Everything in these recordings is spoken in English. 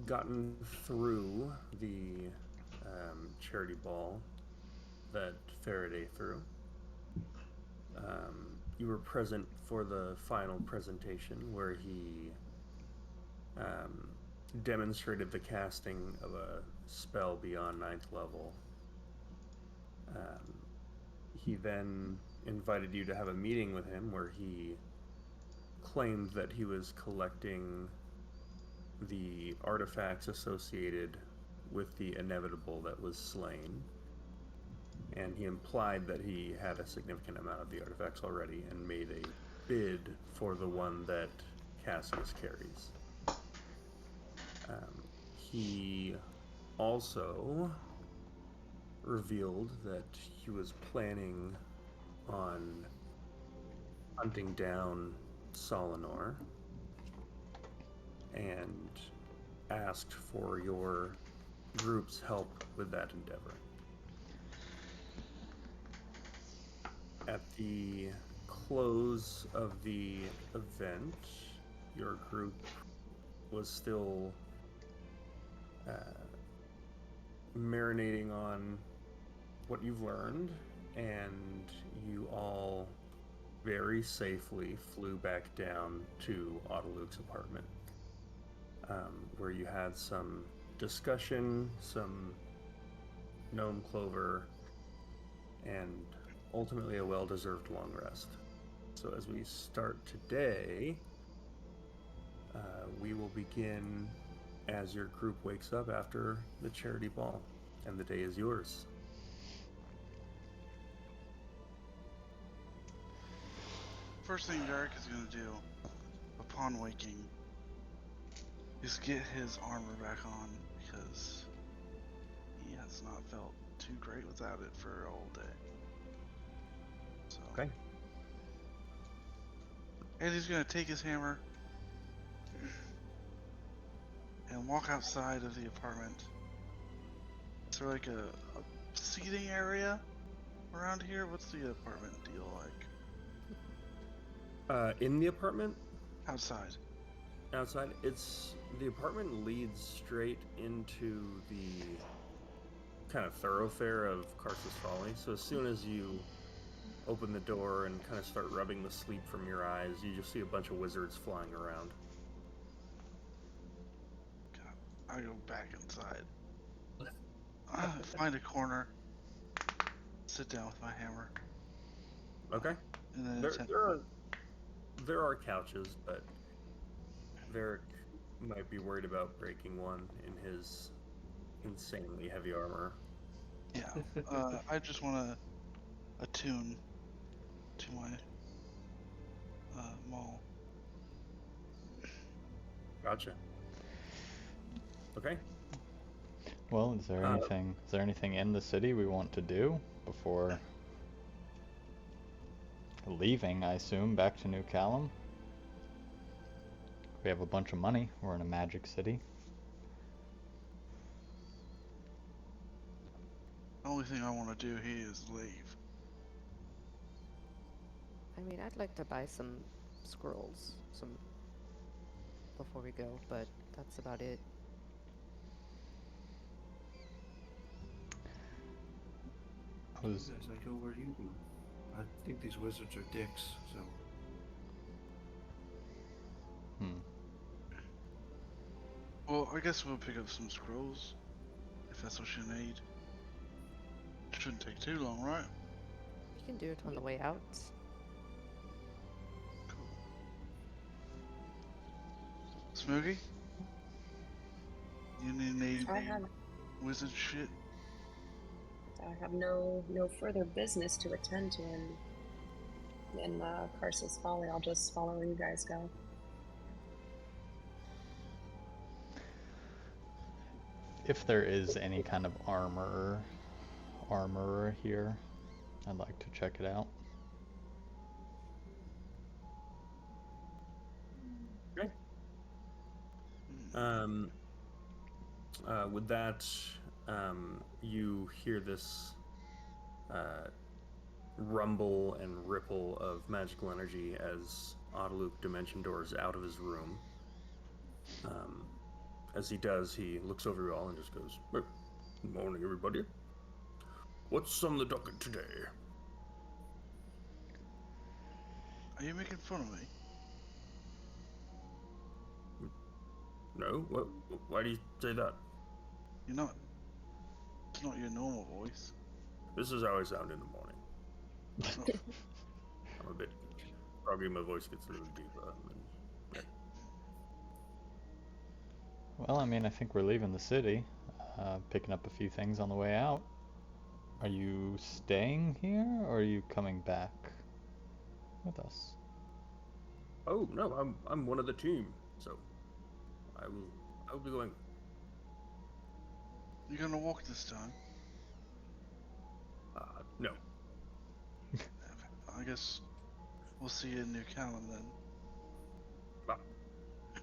gotten through the charity ball that Faraday threw. You were present for the final presentation where he um, demonstrated the casting of a spell beyond 9th level. He then invited you to have a meeting with him where he claimed that he was collecting the artifacts associated with the inevitable that was slain. And he implied that he had a significant amount of the artifacts already and made a bid for the one that Cassius carries. He also revealed that he was planning on hunting down Solinor and asked for your group's help with that endeavor. At the close of the event, your group was still marinating on what you've learned, and you all very safely flew back down to Autoluke's apartment, where you had some discussion, some gnome clover, and ultimately a well-deserved long rest. So as we start today, we will begin as your group wakes up after the charity ball, and the day is yours. First thing Derek is going to do upon waking is get his armor back on, because he has not felt too great without it for a whole day. So. Okay. And he's going to take his hammer and walk outside of the apartment. Is there like a seating area around here? What's the apartment deal like? In the apartment? Outside. Outside, the apartment leads straight into the kind of thoroughfare of Karsus Folly. So as soon as you open the door and kind of start rubbing the sleep from your eyes, you just see a bunch of wizards flying around. God, I go back inside. Find a corner. Sit down with my hammer. Okay. And then there are couches, but Varric might be worried about breaking one in his insanely heavy armor. Yeah. I just want to attune to my maul. Gotcha. Okay. Well, is there anything in the city we want to do before leaving, I assume, back to New Callum? We have a bunch of money. We're in a magic city. The only thing I want to do here is leave. I mean, I'd like to buy some scrolls, before we go, but that's about it. As I go where you do. I think these wizards are dicks, so. Well, I guess we'll pick up some scrolls, if that's what you need. Shouldn't take too long, right? You can do it on the way out. Cool. Smokey? You need wizard shit? I have no further business to attend to in Karsus Folly. I'll just follow where you guys go. If there is any kind of armorer here, I'd like to check it out. Okay. With that, you hear this rumble and ripple of magical energy as Autoluke dimension doors out of his room. As he does, he looks over you all and just goes, "Good morning, everybody. What's on the docket today?" Are you making fun of me? No? What? Why do you say that? You're not. It's not your normal voice. This is how I sound in the morning. I'm a bit groggy, my voice gets a little deeper. Well, I mean, I think we're leaving the city, picking up a few things on the way out. Are you staying here, or are you coming back with us? Oh no, I'm one of the team, so I will be going. You're gonna walk this time? No. I guess we'll see you in New Callum then.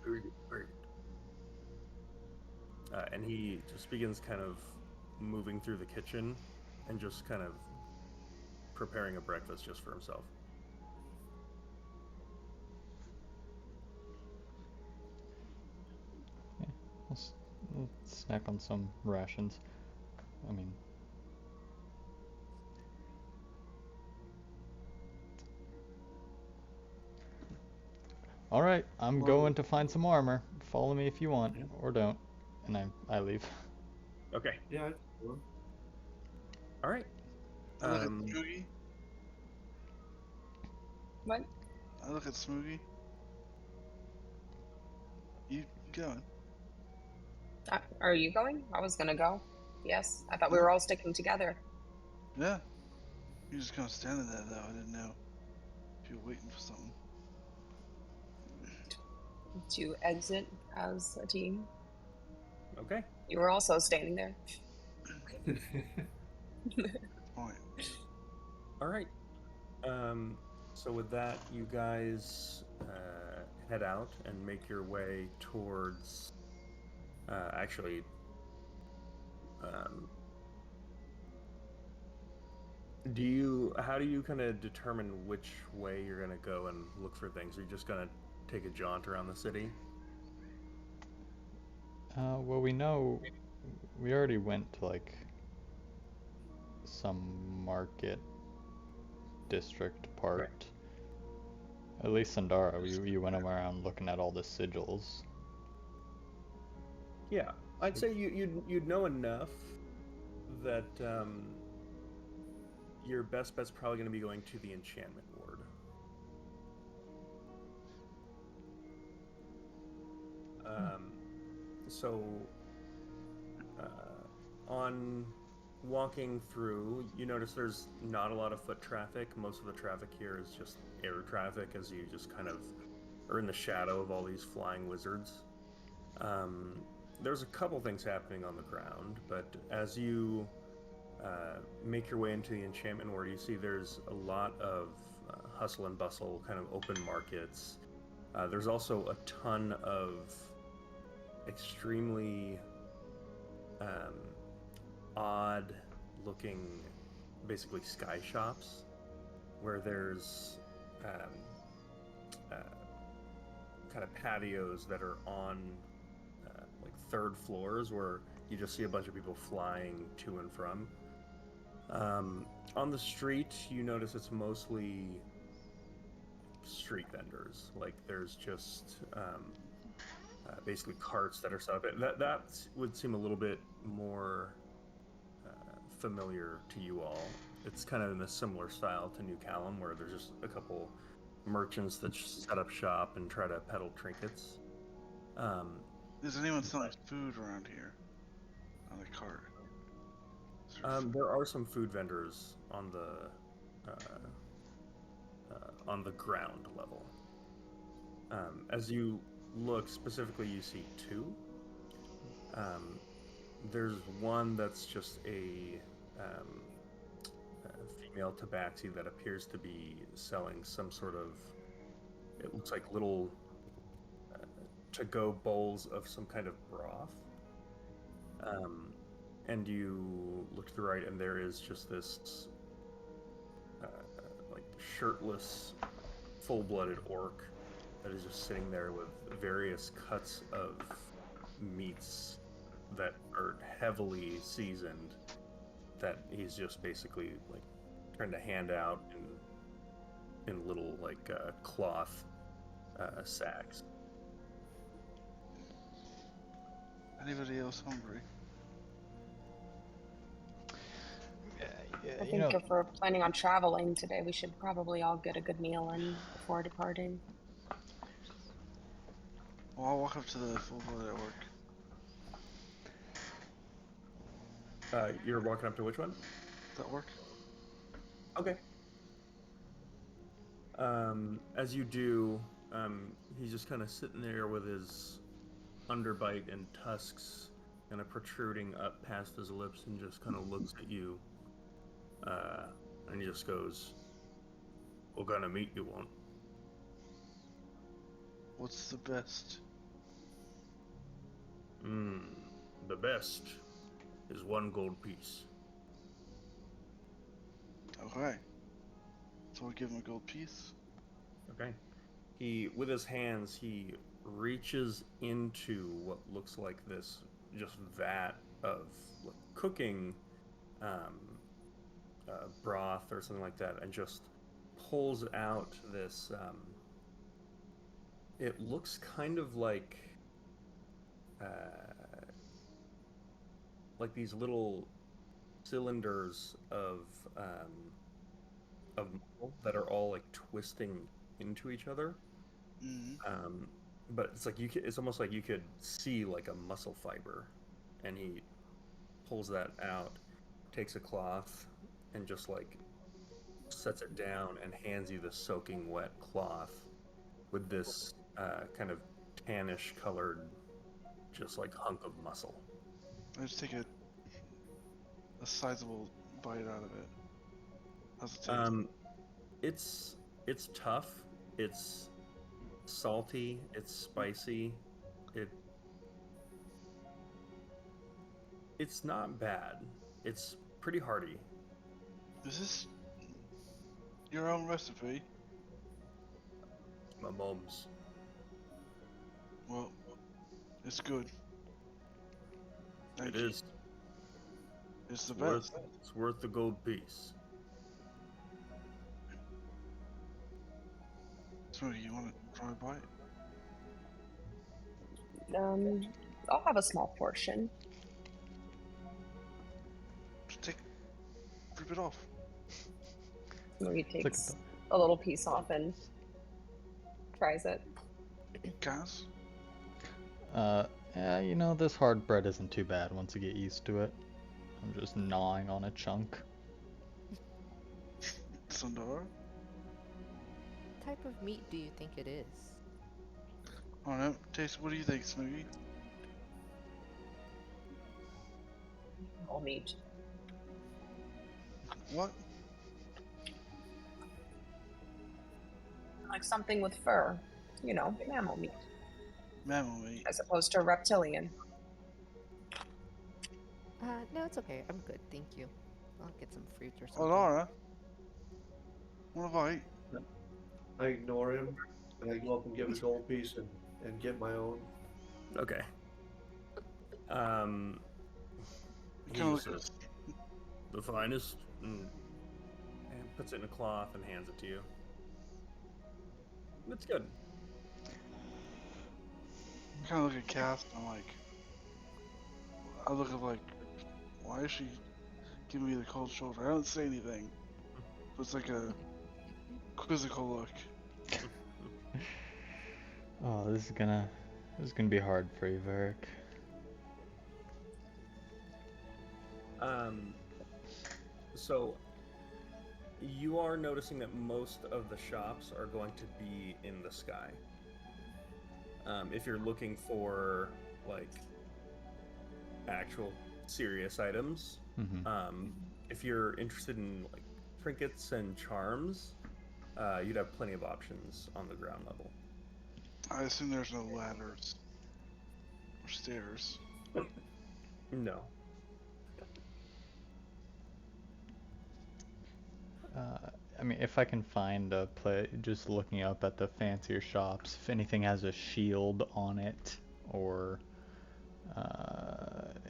Very good, very good. And he just begins kind of moving through the kitchen and just kind of preparing a breakfast just for himself. Yeah, we'll snack on some rations. I mean, all right, I'm going to find some armor. Follow me if you want, or don't. And I leave. Okay. Yeah. All right. I look at Smoogie. What? I look at Smoogie. You going? Are you going? I was gonna go. Yes, I thought we were all sticking together. Yeah. You're just kind of standing there though. I didn't know if you were waiting for something. To exit as a team. Okay. You were also standing there. Good point. All right. So with that, you guys head out and make your way towards. Actually, how do you kind of determine which way you're gonna go and look for things? Are you just gonna take a jaunt around the city? Well, we know we already went to like some market district part. Right. At least Sandara, you went around looking at all the sigils. Yeah, I'd say you'd know enough that your best bet's probably going to be going to the enchantment ward. So on walking through, you notice there's not a lot of foot traffic. Most of the traffic here is just air traffic, as you just kind of are in the shadow of all these flying wizards. There's a couple things happening on the ground, but as you make your way into the enchantment ward, you see there's a lot of hustle and bustle, kind of open markets. There's also a ton of extremely odd looking, basically sky shops, where there's kind of patios that are on like third floors where you just see a bunch of people flying to and from. On the street, you notice it's mostly street vendors. Like there's just basically carts that are set up. That would seem a little bit more familiar to you all. It's kind of in a similar style to New Callum, where there's just a couple merchants that set up shop and try to peddle trinkets. Is anyone selling food around here? On a cart? There are some food vendors on the ground level. As you look specifically, you see two. There's one that's just a female tabaxi that appears to be selling some sort of, it looks like little to-go bowls of some kind of broth. And you look to the right, and there is just this like shirtless, full-blooded orc that is just sitting there with various cuts of meats that are heavily seasoned that he's just basically like trying to hand out in little like cloth sacks. Anybody else hungry? Yeah, I think if we're planning on traveling today, we should probably all get a good meal in before departing. Well, I'll walk up to the full board at work. You're walking up to which one? Does that work? Okay. As you do, he's just kind of sitting there with his underbite and tusks kind of protruding up past his lips and just kind of looks at you. And he just goes, "What kind of meat you want?" What's the best? The best is 1 gold piece. Okay. So we'll give him a gold piece. Okay. With his hands, he reaches into what looks like this just vat of cooking broth or something like that, and just pulls out this. It looks kind of like these little cylinders of metal that are all like twisting into each other. Mm-hmm. But it's like it's almost like you could see like a muscle fiber, and he pulls that out, takes a cloth, and just like sets it down and hands you the soaking wet cloth with this kind of tannish colored, just like hunk of muscle. I just take a sizable bite out of it. How's it taste? It's tough. It's salty. It's spicy. It's not bad. It's pretty hearty. Is this your own recipe? My mom's. Well, it's good. Thank It you. is. It's the Worth, best. it's worth the gold piece. Smokey, you want to try a bite? I'll have a small portion. Just rip it off. Maybe takes a little piece off and tries it. Gas? Yeah, you know, this hard bread isn't too bad once you get used to it. I'm just gnawing on a chunk. Sandara? What type of meat do you think it is? I don't know. Taste. What do you think, Smokey? All meat. What? Like something with fur. You know, mammal meat. Mammal meat. As opposed to reptilian. No, it's okay. I'm good, thank you. I'll get some fruit or something. Alara? Want a bite? I ignore him, and I go up and give a gold piece and get my own. Okay. He Kinda just says, "The finest," and puts it in a cloth and hands it to you. It's good. kind of look at Cass and I'm like, I look at like, why is she giving me the cold shoulder? I don't say anything. But it's like a quizzical look. Oh, this is gonna be hard for you, Varric. So you are noticing that most of the shops are going to be in the sky. If you're looking for like actual serious items, if you're interested in like trinkets and charms, you'd have plenty of options on the ground level. I assume there's no ladders or stairs. Uh, I mean, if I can find a play, just looking up at the fancier shops, if anything has a shield on it, or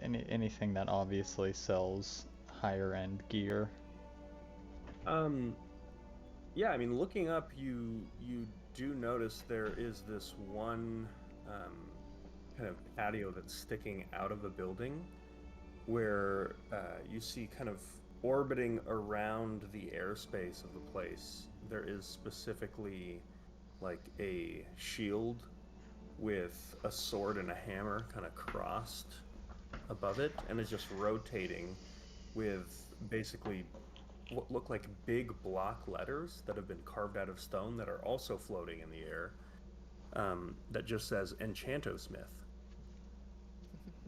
anything that obviously sells higher end gear. Yeah, I mean, looking up, you do notice there is this one kind of patio that's sticking out of the building, where you see kind of orbiting around the airspace of the place. There is specifically like a shield with a sword and a hammer kind of crossed above it, and it's just rotating with basically what look like big block letters that have been carved out of stone that are also floating in the air, that just says Enchanto Smith.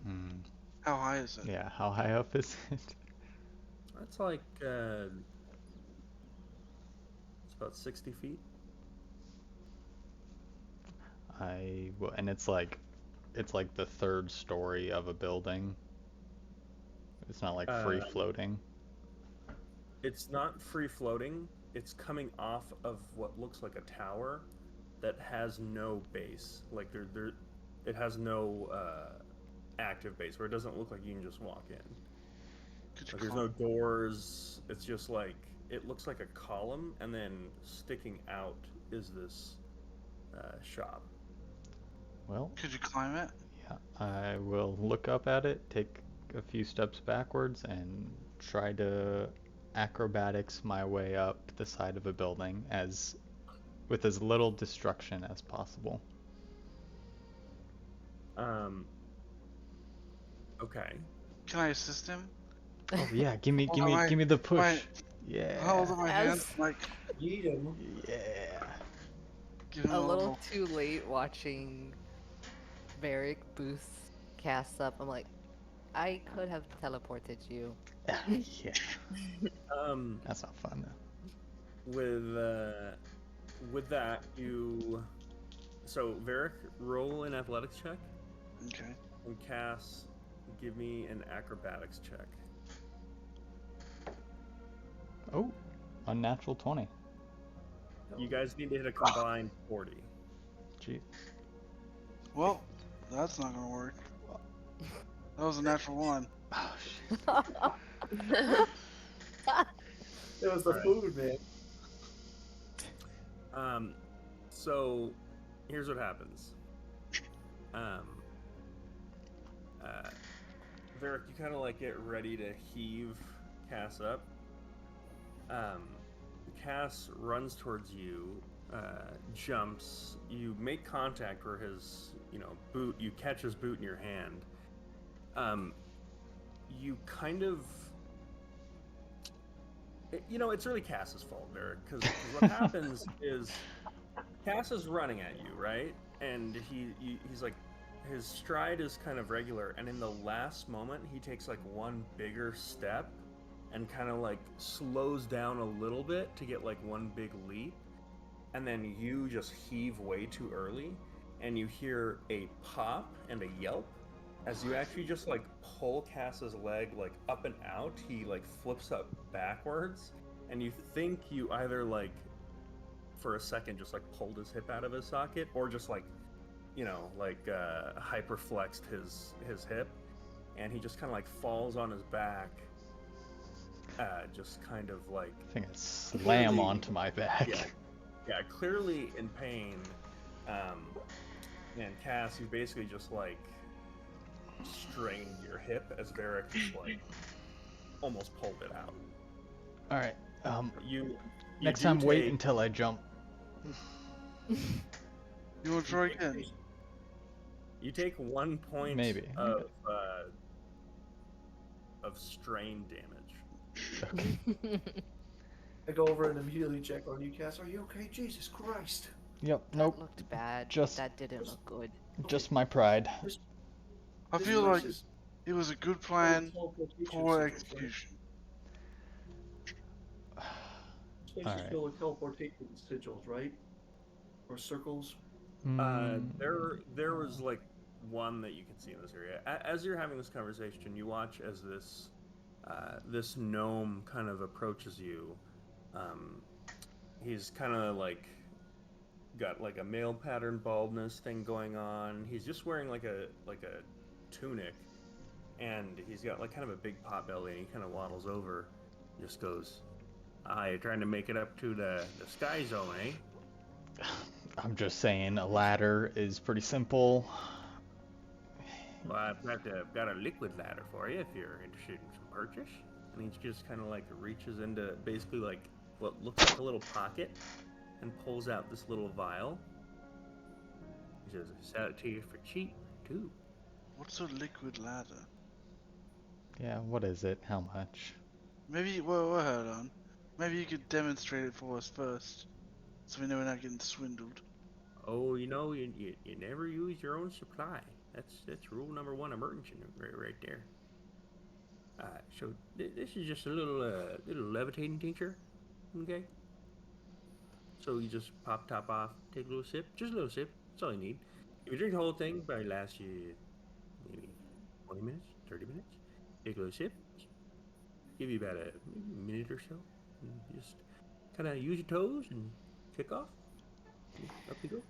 Mm. How high is it? Yeah, how high up is it? That's like it's about 60 feet. And it's like the third story of a building. It's not like free floating. It's not free floating. It's coming off of what looks like a tower that has no base. Like it has no active base, where it doesn't look like you can just walk in. Like there's no doors. It's just like, it looks like a column, and then sticking out is this shop. Well, Could you climb it? yeah, I will look up at it, take a few steps backwards, and try to acrobatics my way up the side of a building with as little destruction as possible. Okay. Can I assist him? Oh yeah, give me the push. Yeah. Hold on my hand, As- like Yeet 'em. Yeah. give him A little too late watching Varric boost cast up. I'm like, I could have teleported you. Yeah. That's not fun though. With that, so Varric, roll an athletics check. Okay. And Cass, give me an acrobatics check. Oh, unnatural 20. You guys need to hit a combined 40. Gee. Well, that's not gonna work. That was a natural one. Oh shit. It was the food, man. So here's what happens. Varric, you kind of like get ready to heave Cass up. Cass runs towards you, jumps. You make contact where his, boot. You catch his boot in your hand. You kind of, it's really Cass's fault, Varric, because what happens is Cass is running at you, right? And he's like, his stride is kind of regular, and in the last moment, he takes like one bigger step and kind of like slows down a little bit to get like one big leap, and then you just heave way too early, and you hear a pop and a yelp as you actually just like pull Cass's leg like up and out. He like flips up backwards, and you think you either like for a second just like pulled his hip out of his socket, or just like hyperflexed his hip, and he just kind of like falls on his back, just kind of like, I think I slam onto my back. Yeah, clearly in pain. And Cass, you basically just like strained your hip as Varric just like almost pulled it out. All right. You Next time, wait until I jump. You want to try again? You take 1 point Maybe. of strain damage. Okay. I go over and immediately check on you, Cass. Are you okay? Jesus Christ. Yep. That Nope. looked bad. Just- That didn't look good. Just my pride. I This feel place like is it was a good plan, teleportation poor sigils, right? execution. This place is Alright. filled with teleportation sigils, right? Or circles. There was like one that you can see in this area. As you're having this conversation, you watch as this gnome kind of approaches you, He's kind of like got like a male pattern baldness thing going on. He's just wearing like a tunic, and he's got like kind of a big pot belly, and he kind of waddles over, just goes, "Ah, you're trying to make it up to the sky zone, eh?" I'm just saying, a ladder is pretty simple. Well, I've got a liquid ladder for you if you're interested in some purchase. And he just kind of like reaches into basically like what looks like a little pocket and pulls out this little vial. He says, "I sell it to you for cheap, too." What's a liquid ladder? Yeah, what is it? How much? Maybe, well, hold on. Maybe you could demonstrate it for us first, so we know we're not getting swindled. Oh, you know, you never use your own supply. That's rule number one of merchant right there. So this is just a little levitating tincture, okay? So you just pop top off, take a little sip, just a little sip. That's all you need. If you drink the whole thing, probably lasts you maybe 20 minutes, 30 minutes. Take a little sip, give you about a minute or so, and just kind of use your toes and kick off. Up you go.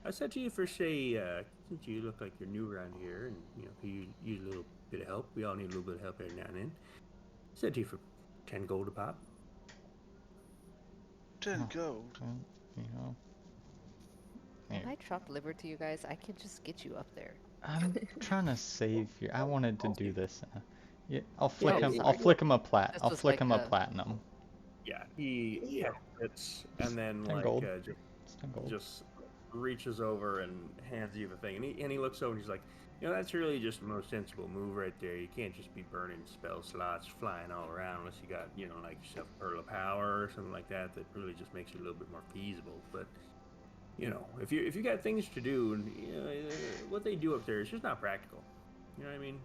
I said to you for say, since you look like you're new around here, and could use a little bit of help. We all need a little bit of help every now and then. I said to you for 10 gold a pop. 10 Oh. gold. Well, you know. If I drop liver to you guys, I can just get you up there. I'm trying to save you. I wanted to do this. Yeah, I'll Yeah, flick him. yeah, I'll yeah. flick him a plat. This I'll was flick like him a a- platinum. Yeah, he hits and then 10 like gold. It's 10 gold. just reaches over and hands you the thing, and he looks over and he's like, that's really just the most sensible move right there. You can't just be burning spell slots flying all around unless you got like yourself a Pearl of Power or something like that really just makes it a little bit more feasible. But if you got things to do, and what they do up there is just not practical. You know what I mean?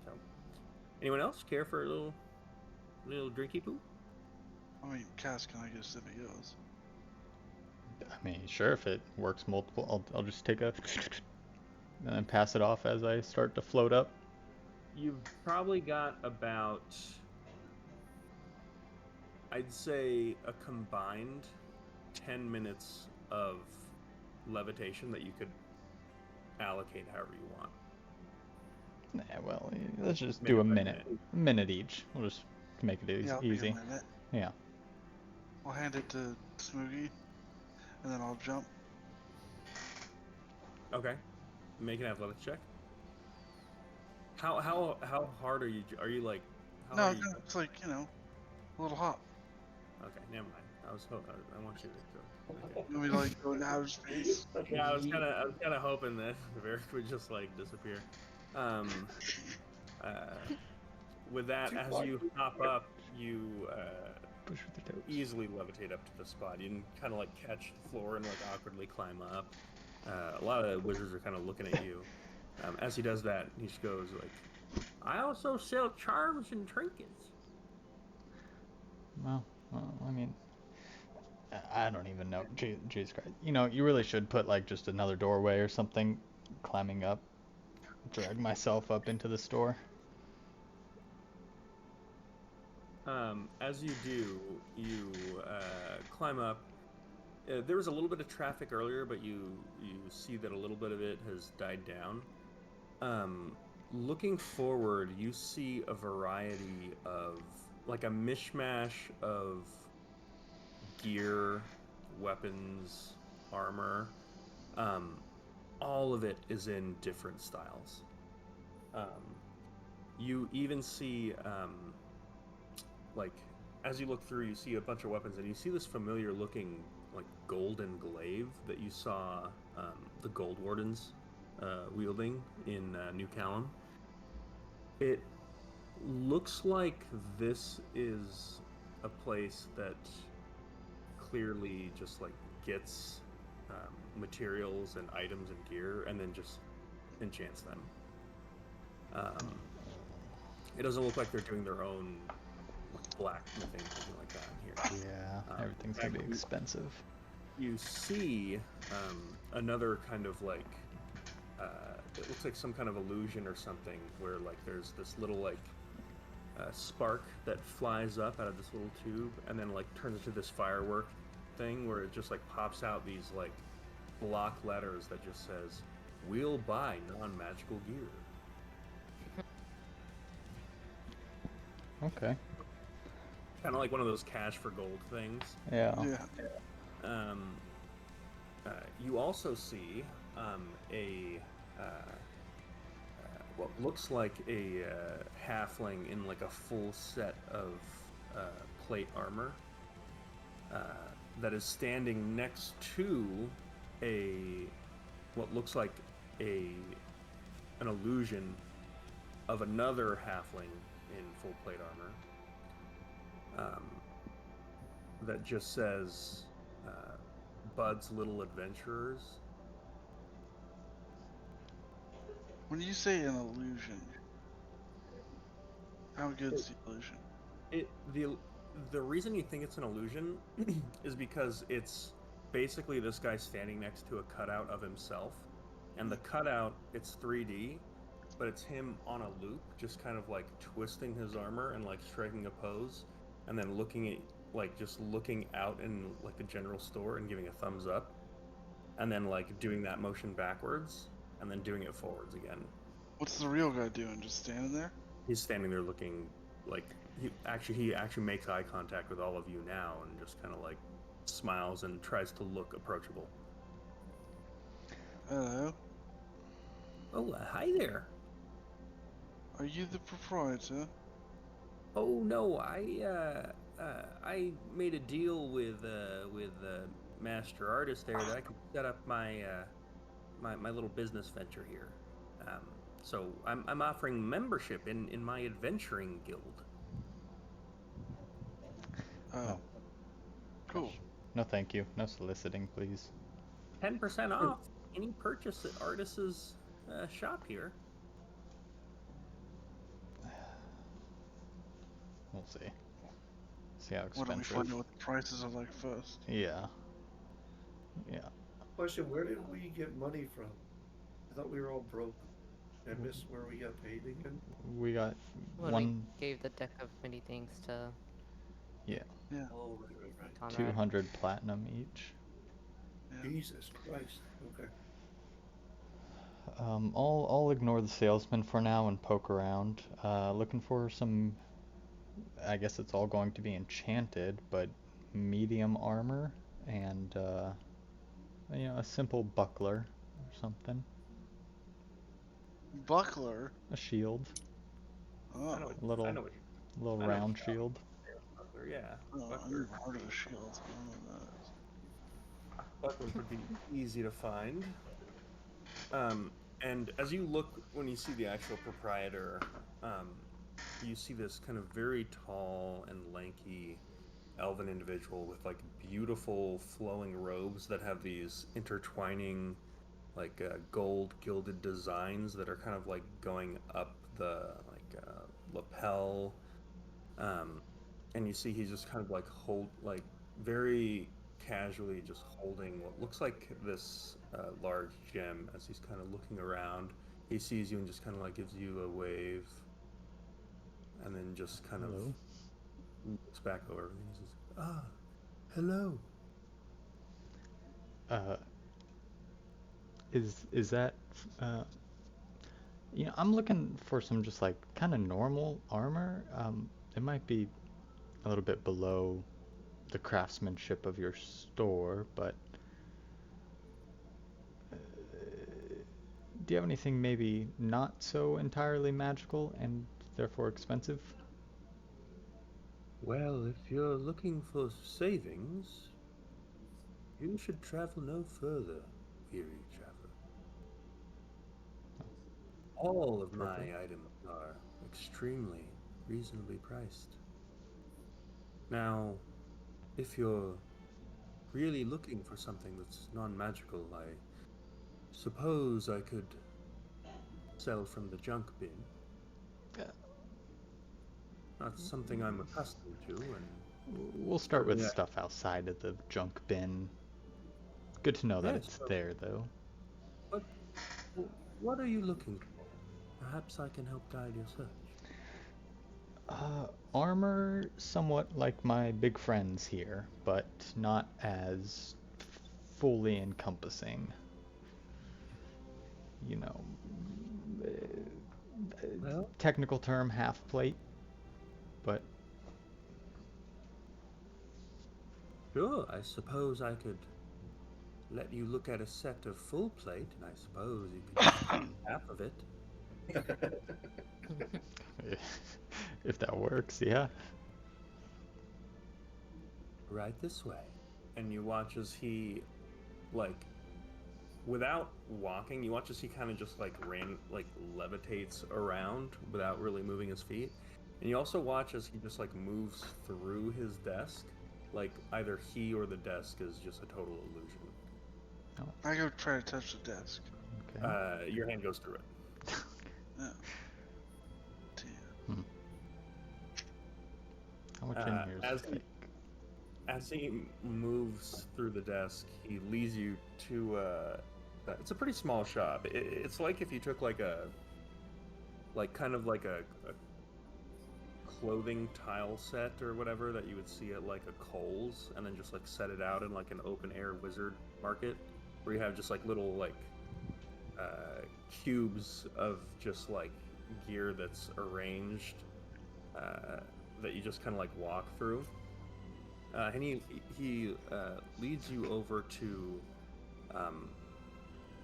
So, anyone else care for a little drinky poo? I mean, Cass, can I get a sip of yours? I mean, sure, if it works multiple, I'll just take a and then pass it off as I start to float up. You've probably got about, I'd say, a combined 10 minutes of levitation that you could allocate however you want. Nah, well, let's just Maybe do a about a minute. A minute each. We'll just make it Yeah, I'll easy. Take a minute. Yeah. I'll hand it to Smoogie, and then I'll jump. Okay. Make an athletics check. How hard are you? Are you like? How No, hard are you? it's like, a little hop. Okay, never mind. I want you to go. Okay. You want me to, like, go in outer space? Yeah, I was kind of hoping that Varric would just like disappear. With that, as you hop up, you Push with your toes. easily levitate up to the spot. You can kind of like catch the floor and like awkwardly climb up. A lot of the wizards are kind of looking at you. As he does that, he just goes like, "I also sell charms and trinkets." Well, I mean, I don't even know. Jesus Christ. You really should put like just another doorway or something, climbing up, drag myself up into the store. As you do, you climb up. There was a little bit of traffic earlier, but you see that a little bit of it has died down. Looking forward, you see a variety of, like, a mishmash of gear, weapons, armor. All of it is in different styles. You even see, like, as you look through, you see a bunch of weapons, and you see this familiar looking, like, golden glaive that you saw the Gold Wardens wielding in New Callum. It looks like this is a place that clearly just like gets materials and items and gear and then just enchants them. It doesn't look like they're doing their own blacksmithing, something like that here. Yeah, everything's gonna be expensive. You see another kind of like it looks like some kind of illusion or something where like there's this little like spark that flies up out of this little tube and then like turns into this firework thing where it just like pops out these like block letters that just says, "We'll buy non-magical gear." Okay. Kind of like one of those cash for gold things. Yeah. Yeah. Um, you also see a what looks like a halfling in like a full set of plate armor that is standing next to a what looks like an illusion of another halfling in full plate armor. That just says Bud's Little Adventurers. When you say an illusion, how good's the illusion? The reason you think it's an illusion is because it's basically this guy standing next to a cutout of himself, and the cutout, it's 3D, but it's him on a loop, just kind of like twisting his armor and like striking a pose, and then looking at like just looking out in like the general store and giving a thumbs up, and then like doing that motion backwards and then doing it forwards again. What's the real guy doing? Just standing there? He's standing there looking like he actually makes eye contact with all of you now and just kind of like smiles and tries to look approachable. Hello. Oh, hi there. Are you the proprietor? Oh no, I made a deal with Master Artist there that I could set up my my little business venture here. So I'm offering membership in my adventuring guild. Oh. No. Cool. No, thank you. No soliciting, please. 10% off any purchase at Artist's shop here. We'll see. See how Why don't we expensive. find out what the prices are like first? Yeah. Yeah. Question, where did we get money from? I thought we were all broke. Did I miss where we got paid again? We got When one. we gave the deck of many things to Yeah. Yeah. Oh, right. Conrad. 200 platinum each. Yeah. Jesus Christ. Okay. I'll ignore the salesman for now and poke around. Looking for some. I guess it's all going to be enchanted, but medium armor and a simple buckler or something. Buckler? A shield, Oh. I know little I know what little I know round what you shield. Buckler, yeah. Oh, I Buckler. never heard of a shield. I don't know what that is. Bucklers would be easy to find. And as you look, when you see the actual proprietor, you see this kind of very tall and lanky elven individual with like beautiful flowing robes that have these intertwining like gold gilded designs that are kind of like going up the like lapel. And you see he's just kind of like very casually just holding what looks like this large gem as he's kind of looking around. He sees you and just kind of like gives you a wave, and then just kind Hello. of looks back over and he says, "Ah, hello." Is that I'm looking for some just like kind of normal armor. It might be a little bit below the craftsmanship of your store, but do you have anything maybe not so entirely magical and therefore expensive? Well, if you're looking for savings, you should travel no further, weary traveler. All of my Perfect. items are extremely reasonably priced. Now, if you're really looking for something that's non-magical, I suppose I could sell from the junk bin. Not something I'm accustomed to, and We'll start with Yeah. stuff outside of the junk bin. Good to know that Yes, it's well- there, though. But what are you looking for? Perhaps I can help guide your search. Armor somewhat like my big friends here, but not as fully encompassing. You know, Well, technical term half plate, but sure, I suppose I could let you look at a set of full plate, and I suppose you could just take half of it. if that works, yeah. Right this way. And you watch as he, like, without walking, you watch as he kind of just levitates around without really moving his feet. And you also watch as he just like moves through his desk, like either he or the desk is just a total illusion. I go try to touch the desk. Okay. Your hand goes through it. Oh. Damn. How much in here is fake? As he moves through the desk, he leads you to it's a pretty small shop. It's like if you took like a clothing tile set or whatever that you would see at like a Kohl's, and then just like set it out in like an open air wizard market where you have just like little like cubes of just like gear that's arranged that you just kind of like walk through. And he leads you over to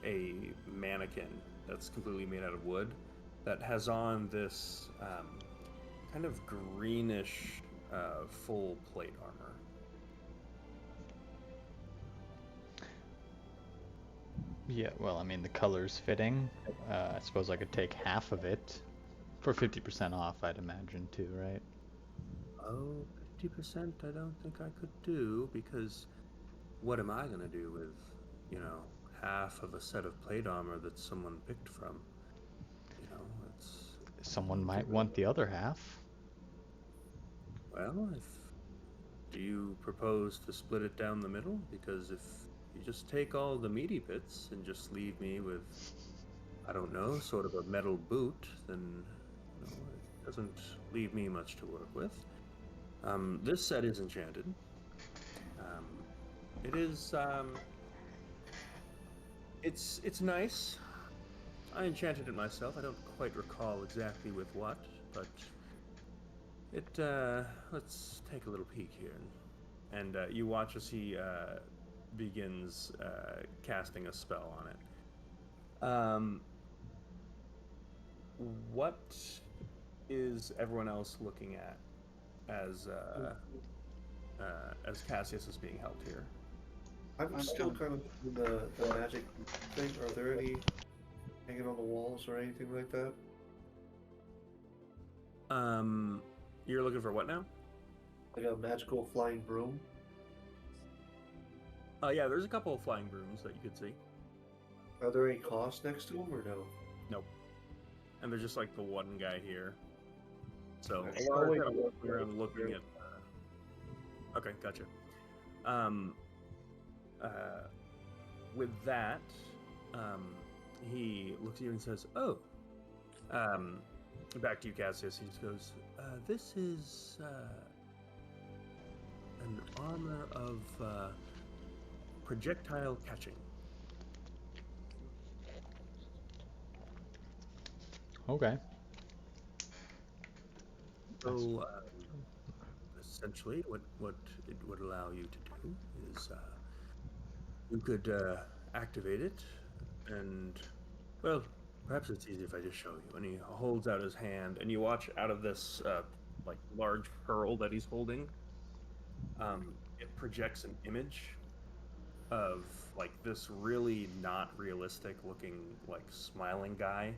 a mannequin that's completely made out of wood that has on this kind of greenish full plate armor. Yeah, well, I mean, the color's fitting. I suppose I could take half of it for 50% off, I'd imagine, too, right? Oh, 50% I don't think I could do, because what am I going to do with, half of a set of plate armor that someone picked from? It's... Someone might want the other half. Well, do you propose to split it down the middle? Because if you just take all the meaty bits and just leave me with, I don't know, sort of a metal boot, then it doesn't leave me much to work with. This set is enchanted. It is, it's nice. I enchanted it myself. I don't quite recall exactly with what, but let's take a little peek here. And you watch as he begins casting a spell on it. What is everyone else looking at as Cassius is being held here? I'm still kind of in the magic thing. Are there any hanging on the walls or anything like that? You're looking for what now? Like a magical flying broom? Yeah, there's a couple of flying brooms that you could see. Are there any costs next to them or no? Nope. And there's just like the one guy here. So Okay. a lot of people walking around looking at. Okay, gotcha. With that, he looks at you and says, "Oh, back to you, Cassius." He just goes, "This is an armor of projectile catching." Okay. So, essentially, what it would allow you to do is you could activate it, and, well, perhaps it's easy if I just show you. And he holds out his hand, and you watch out of this like large pearl that he's holding. It projects an image of like this really not realistic looking like smiling guy,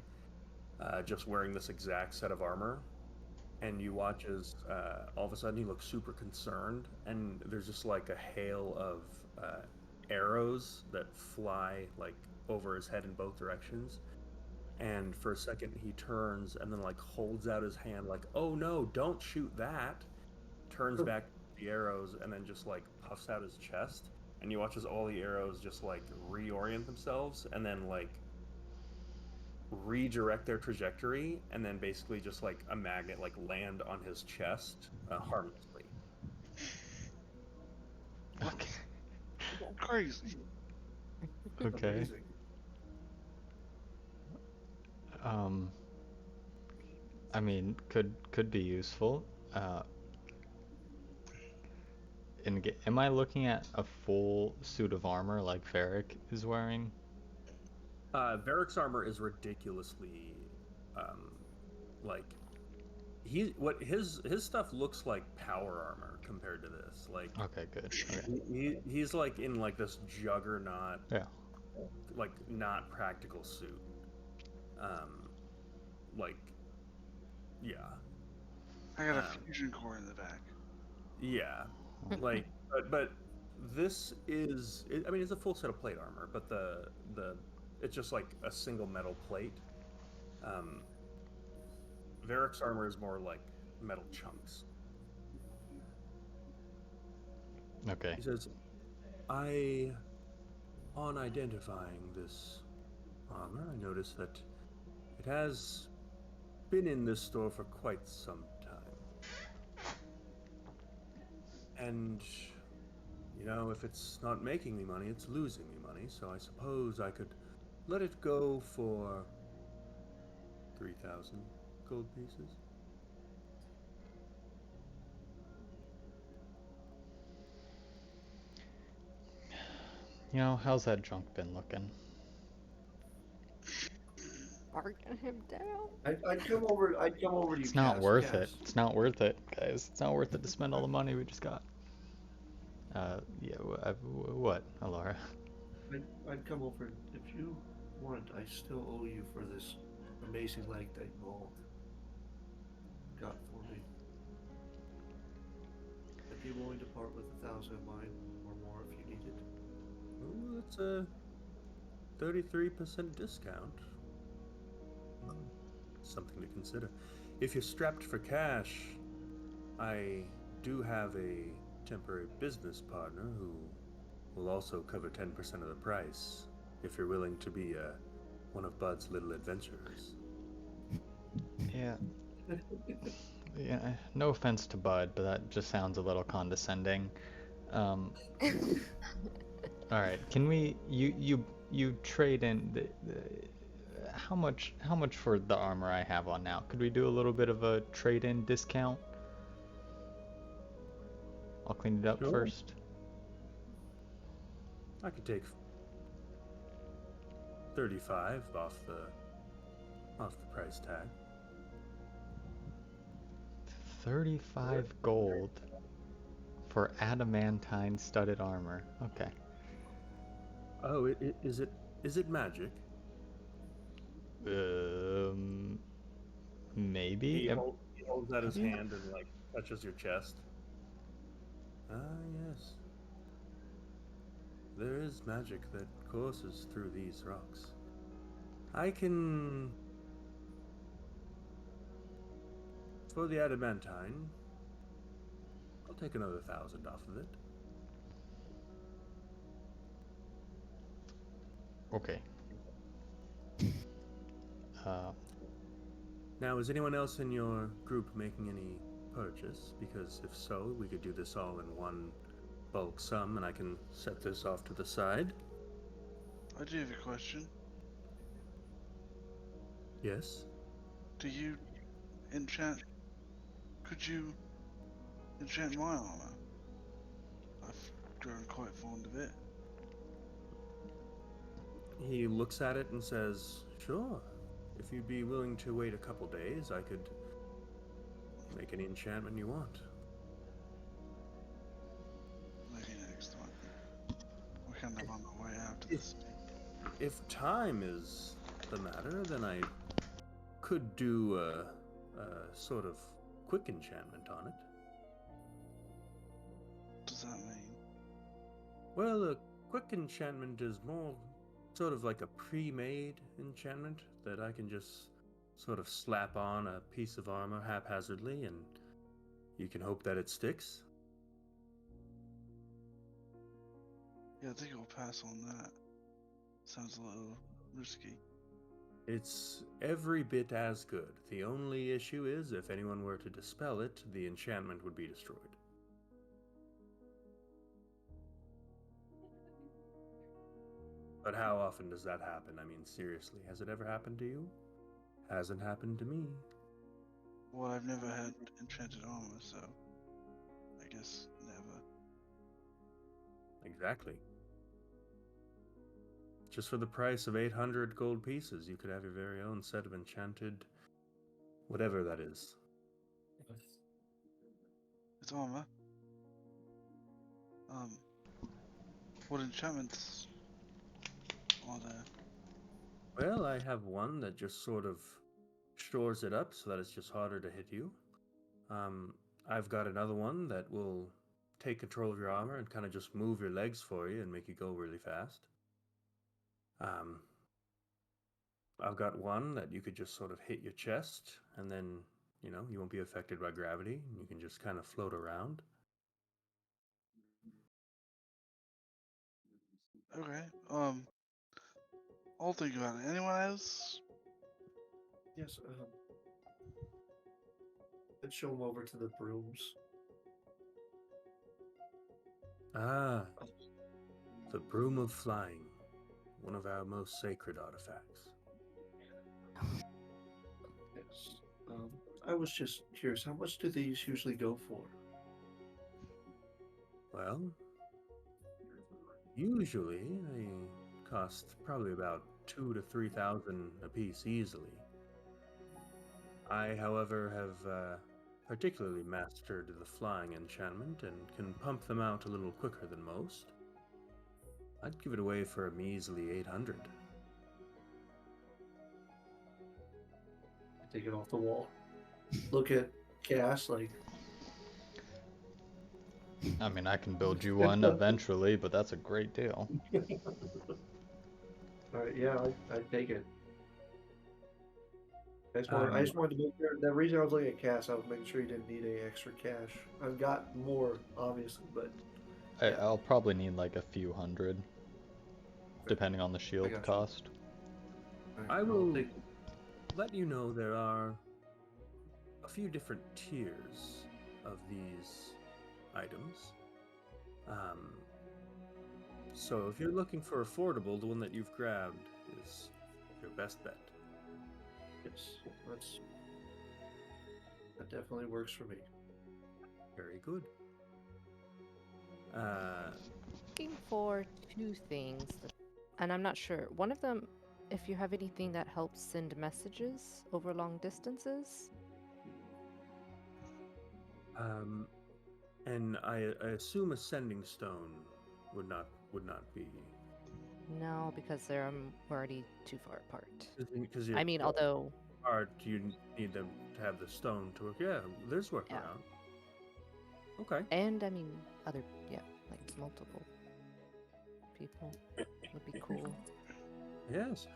just wearing this exact set of armor. And you watch as all of a sudden he looks super concerned, and there's just like a hail of arrows that fly like over his head in both directions. And for a second he turns and then like holds out his hand like, "Oh no, don't shoot that." Turns back the arrows and then just like puffs out his chest, and you watch as all the arrows just like reorient themselves and then like redirect their trajectory and then basically just like a magnet like land on his chest harmlessly. Okay. Crazy. Okay. Amazing. I mean, could be useful. Am I looking at a full suit of armor like Varric is wearing? Varric's armor is ridiculously like his stuff looks like power armor compared to this. Like Okay, good. Okay. he's like in like this juggernaut, Yeah. like not practical suit. Like yeah. I got a fusion core in the back. Yeah, like but this is I mean it's a full set of plate armor, but the it's just like a single metal plate. Varric's armor is more like metal chunks. Okay. He says, on identifying this armor, I noticed that it has been in this store for quite some time. And, you know, if it's not making me money, it's losing me money, so I suppose I could let it go for 3,000 gold pieces. You know, how's that junk been looking? Barking him down. I'd come over to you, It's not worth it. Cass. It's not worth it, guys. It's not worth it to spend all the money we just got. Yeah, what, Alora? I'd come over if you want. I still owe you for this amazing lactite ball got for me. I'd be willing to part with 1,000 of mine or more if you need it. Ooh, that's a 33% discount. Something to consider. If you're strapped for cash, I do have a temporary business partner who will also cover 10% of the price if you're willing to be one of Bud's little adventurers. Yeah. Yeah, no offense to Bud, but that just sounds a little condescending. All right, can we you trade in how much for the armor I have on now? Could we do a little bit of a trade-in discount? I'll clean it up Sure. first. I could take 35 off the price tag. 35 gold for adamantine studded armor. Okay. Oh, is it magic? Maybe. He holds out his hand and like touches your chest. Ah, yes. There is magic that courses through these rocks. I can... For the adamantine, I'll take another 1,000 off of it. Okay. Now, is anyone else in your group making any purchase? Because if so, we could do this all in one bulk sum, and I can set this off to the side. I do have a question. Yes? Do you enchant? Could you enchant my armor? I've grown quite fond of it. He looks at it and says, sure. If you'd be willing to wait a couple days, I could make any enchantment you want. Maybe next time. We're kind of on the way after this. If time is the matter, then I could do a sort of quick enchantment on it. What does that mean? Well, a quick enchantment is more sort of like a pre-made enchantment that I can just sort of slap on a piece of armor haphazardly, and you can hope that it sticks. Yeah, I think I'll pass on that. Sounds a little risky. It's every bit as good. The only issue is if anyone were to dispel it, the enchantment would be destroyed. But how often does that happen? I mean, seriously, has it ever happened to you? Hasn't happened to me. Well, I've never had enchanted armor, so I guess never. Exactly. Just for the price of 800 gold pieces, you could have your very own set of enchanted whatever that is. It's armor. What enchantments are there? Well, I have one that just sort of shores it up so that it's just harder to hit you. I've got another one that will take control of your armor and kind of just move your legs for you and make you go really fast. I've got one that you could just sort of hit your chest and then, you know, you won't be affected by gravity. You can just kind of float around. Okay. I'll think about it. Anyone else? Yes, let's show him over to the brooms. Ah, the Broom of Flying, one of our most sacred artifacts. Yes. I was just curious, how much do these usually go for? Well, usually they cost probably about 2,000 to 3,000 apiece easily. I, however, have particularly mastered the flying enchantment and can pump them out a little quicker than most. I'd give it away for a measly 800. Take it off the wall. Look at Cass like. I mean, I can build you one eventually, but that's a great deal. All right, yeah, I take it. I just wanted to make sure. The reason I was looking at Cass, I was making sure you didn't need any extra cash. I've got more, obviously, but yeah. I'll probably need like a few hundred, depending on the shield got you. cost. All right, I I'll will take- let you know there are a few different tiers of these items. So if you're looking for affordable, the one that you've grabbed is your best bet. Yes, that definitely works for me. Very good. Looking for two things, and I'm not sure. One of them, if you have anything that helps send messages over long distances. And I assume a sending stone would not be. No, because they're already too far apart. Because I mean, although hard, you need them to have the stone to work. Yeah, there's workaround. Okay. And I mean, other like multiple people would be cool. Yes.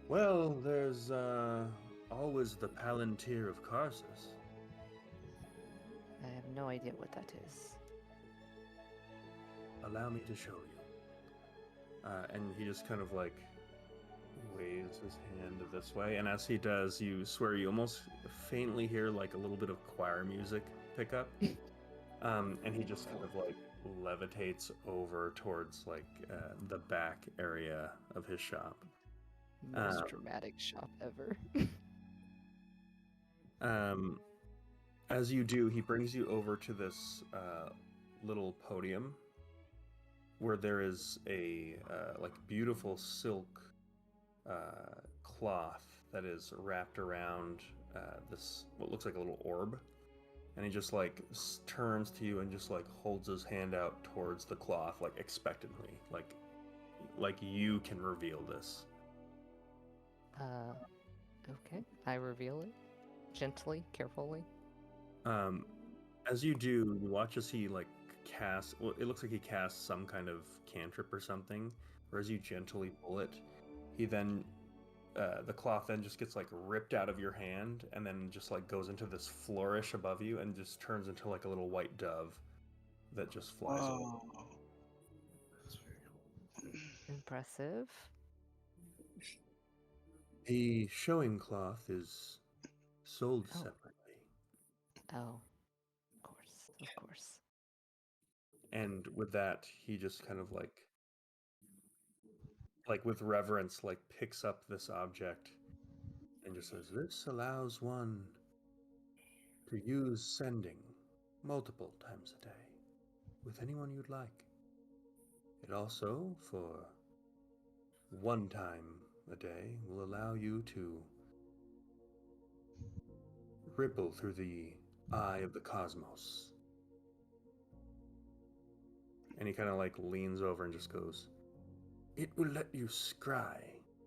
Well, there's always the Palantir of Karsus. I have no idea what that is. Allow me to show you. And he just kind of like waves his hand this way, and as he does, you swear you almost faintly hear like a little bit of choir music pick up. And he just kind of like levitates over towards like the back area of his shop. Most dramatic shop ever. As you do, he brings you over to this little podium where there is a like beautiful silk cloth that is wrapped around this what looks like a little orb, and he just like turns to you and just like holds his hand out towards the cloth like expectantly, like you can reveal this. Okay. I reveal it gently, carefully. As you do, you watch as he like casts. Well, it looks like he casts some kind of cantrip or something. Or as you gently pull it, he then the cloth then just gets like ripped out of your hand and then just like goes into this flourish above you and just turns into like a little white dove that just flies away. That's very cool. Impressive. The showing cloth is sold Oh. separately. Oh, of course, of course. And with that, he just kind of like with reverence, like picks up this object and just says, "This allows one to use sending multiple times a day with anyone you'd like. It also, for one time a day, will allow you to ripple through the eye of the cosmos." And he kind of like leans over and just goes, "It will let you scry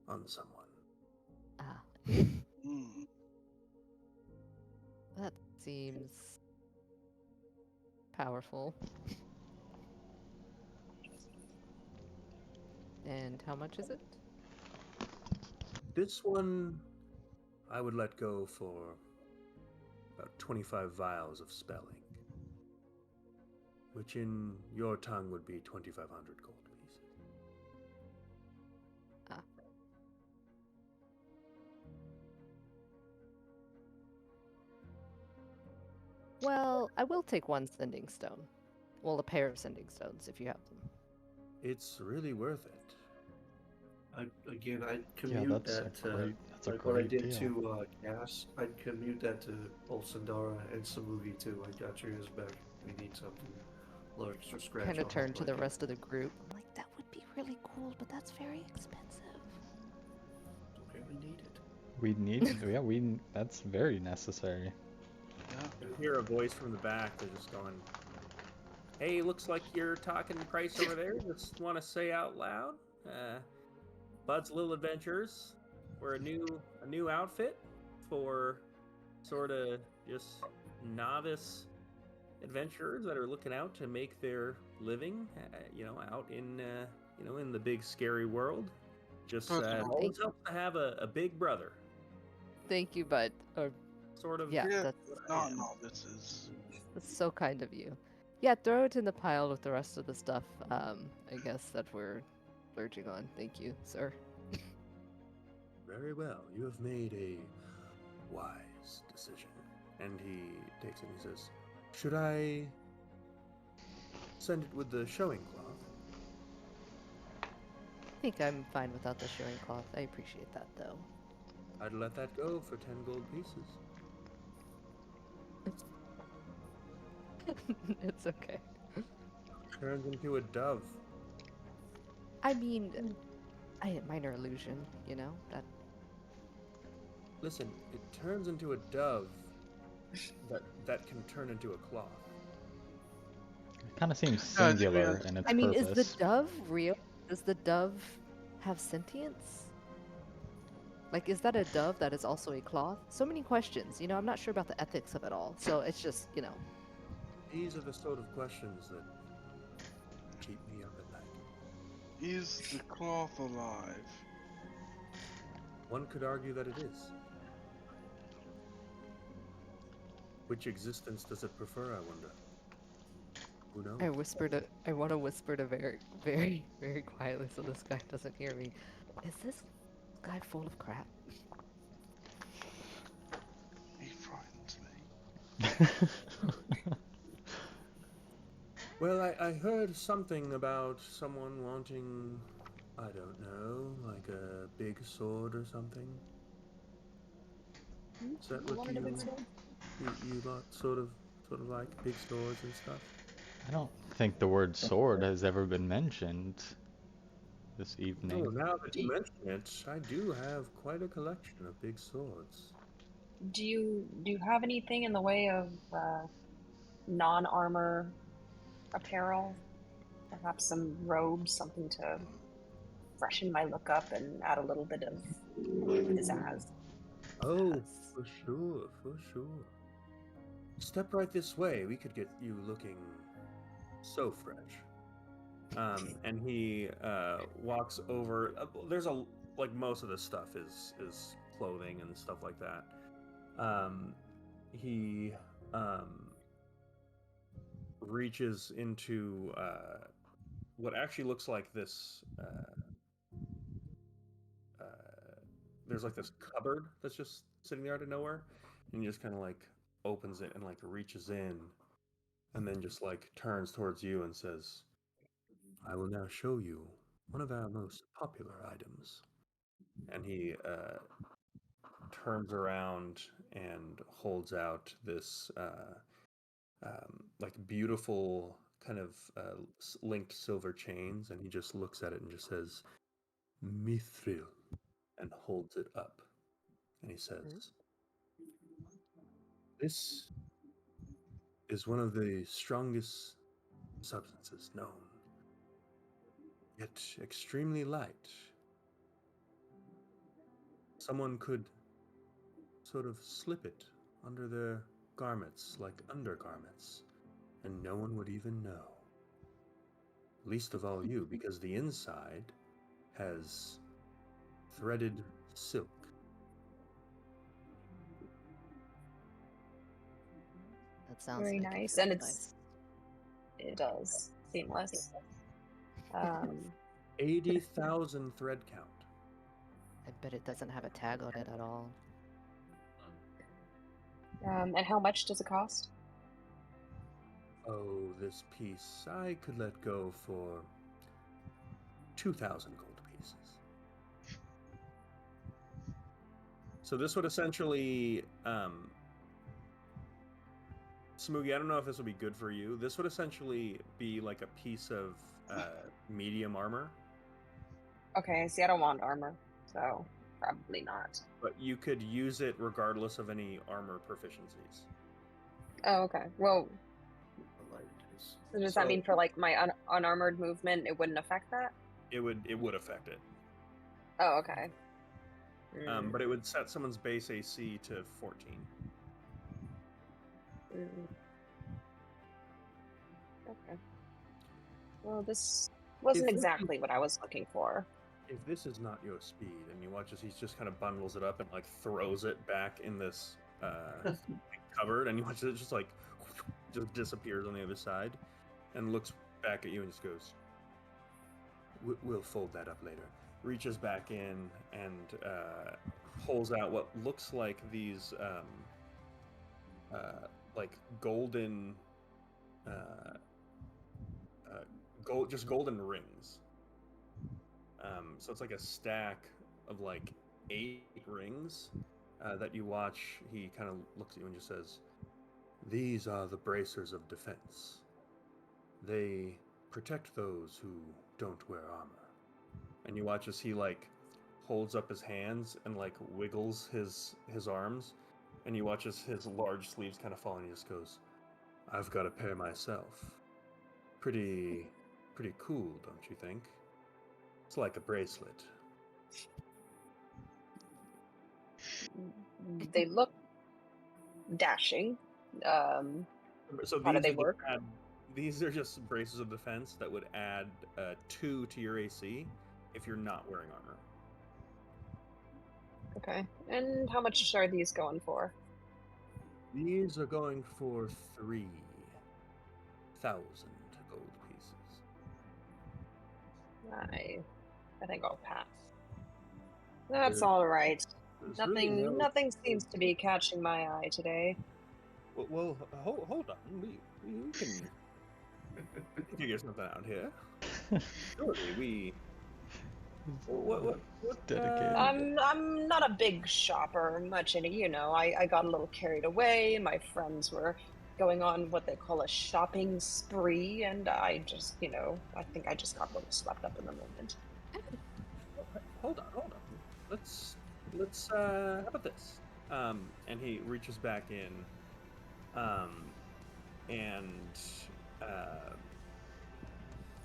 on someone." Ah, Hmm. that seems powerful. And how much is it? This one I would let go for about 25 vials of spelling, which in your tongue would be 2,500 gold pieces. Ah. Well, I will take one sending stone. Well, a pair of sending stones if you have them. It's really worth it. I'd Yeah, commute that's that a to great. That's a like what I great did deal. to Cass. I'd commute that to Olsandara and Samugi too. I got your ears back. We need something a little extra scratch Kind of off. turn to the Like, rest of the group. I'm like, that would be really cool, but that's very expensive. okay, we need it. We need. Yeah, That's very necessary. Yeah. You hear a voice from the back that's just going, "Hey, looks like you're talking price over there. Just want to say out loud, Bud's Little Adventures. We're a new outfit for sort of just novice adventurers that are looking out to make their living, out in in the big scary world. Just That's it cool. always helps to have a big brother, Thank you, bud. Or sort of. yeah, Yeah, that's not novices. so kind of you. Yeah, throw it in the pile with the rest of the stuff. I guess that we're verging on. Thank you, sir. Very well. You have made a wise decision. And he takes it and he says, "Should I send it with the showing cloth?" I think I'm fine without the showing cloth. I appreciate that, though. I'd let that go for 10 gold pieces. It's okay. Turns into a dove. I mean, minor illusion, you know? That Listen, it turns into a dove that can turn into a cloth. It kind of seems Yeah, I think we singular have. in its I mean, is the purpose. dove real? Does the dove have sentience? Like, is that a dove that is also a cloth? So many questions. I'm not sure about the ethics of it all. So it's just. These are the sort of questions that keep me up at night. Is the cloth alive? One could argue that it is. Which existence does it prefer, I wonder? Who knows? I want to whisper to very, very, very quietly so this guy doesn't hear me. Is this guy full of crap? He frightens me. Well, I heard something about someone wanting, I don't know, like a big sword or something. Is that You what wanted a big sword? you lot sort of like big swords and stuff? I don't think the word sword has ever been mentioned this Oh, evening. now that Do you you, mention it, I do have quite a collection of big swords. do you have anything in the way of non-armor apparel? Perhaps some robes, something to freshen my look up and add a little bit of pizzazz. Oh, Yes. for sure, for sure. Step right this way. We could get you looking so fresh. And he walks over. There's like most of this stuff is clothing and stuff like that. He reaches into what actually looks like this there's like this cupboard that's just sitting there out of nowhere, and he just kind of like opens it and like reaches in, and then just like turns towards you and says, "I will now show you one of our most popular items." And he turns around and holds out this like beautiful kind of linked silver chains, and he just looks at it and just says, "Mithril," and holds it up, and he says, "This is one of the strongest substances known, yet extremely light. Someone could sort of slip it under their garments like undergarments, and no one would even know. Least of all you, because the inside has threaded silk." That sounds Very like it nice, feels and nice. it does seamless. 80,000 thread count. I bet it doesn't have a tag on it at all. And how much does it cost? Oh, this piece I could let go for 2,000 gold pieces. So this would essentially, Smoogie, I don't know if this would be good for you. This would essentially be like a piece of medium armor, Okay, see, I don't want armor, so probably not. but you could use it regardless of any armor proficiencies. Oh, okay. Well, The light is. so does that mean for like my unarmored movement, it wouldn't affect that? It would affect it. Oh, okay. Mm, But it would set someone's base AC to 14. mm. Okay. Well, this wasn't If this is- exactly what I was looking for. If this is not your speed, and you watch as he just kind of bundles it up and like throws it back in this cupboard, and you watch it just like just disappears on the other side, and looks back at you and just goes, We'll fold that up later." Reaches back in and pulls out what looks like these like golden just golden rings. So it's like a stack of like 8 rings that you watch. He kind of looks at you and just says, "These are the bracers of defense. They protect those who don't wear armor." And you watch as he like holds up his hands and like wiggles his arms, and you watch as his large sleeves kind of fall, and he just goes, "I've got a pair myself. Pretty cool, don't you think? It's like a bracelet." They look dashing. So How do these they would work? these are just braces of defense that would add 2 to your AC if you're not wearing armor. Okay. And how much are these going for? These are going for 3,000 gold pieces. I think I'll pass. That's There- all right. there's really no- Nothing seems to be catching my eye today. Well, hold on. We can figure something out here. Surely we. What Dedicated. I'm not a big shopper, much in it, I got a little carried away. My friends were going on what they call a shopping spree, and I just, I think I just got a little swept up in the moment. Hold on. Let's how about this? And he reaches back in, and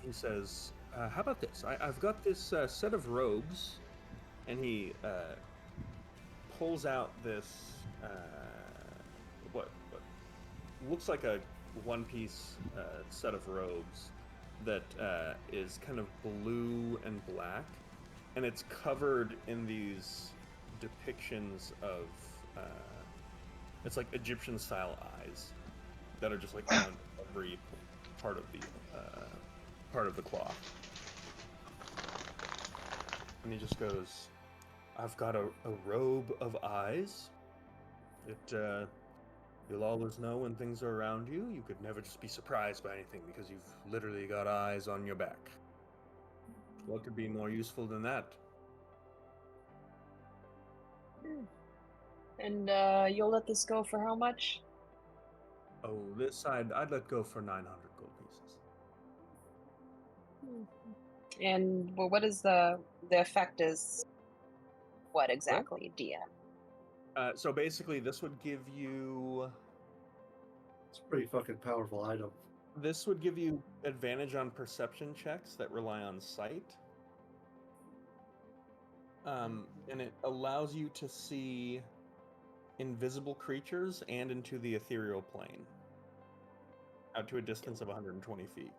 he says, "How about this? I've got this set of robes," and he pulls out this what looks like a one-piece set of robes that is kind of blue and black, and it's covered in these depictions of it's like Egyptian-style eyes that are just like on every part of the cloth. And he just goes, I've got a robe of eyes. You'll always know when things are around you. You could never just be surprised by anything because you've literally got eyes on your back. What could be more useful than that? And you'll let this go for how much? Oh, this side, I'd let go for 900 gold pieces. And well, what is the effect? Is what exactly, DM? So basically, this would give you It's a pretty fucking powerful item. advantage on perception checks that rely on sight. And it allows you to see invisible creatures and into the ethereal plane out to a distance of 120 feet.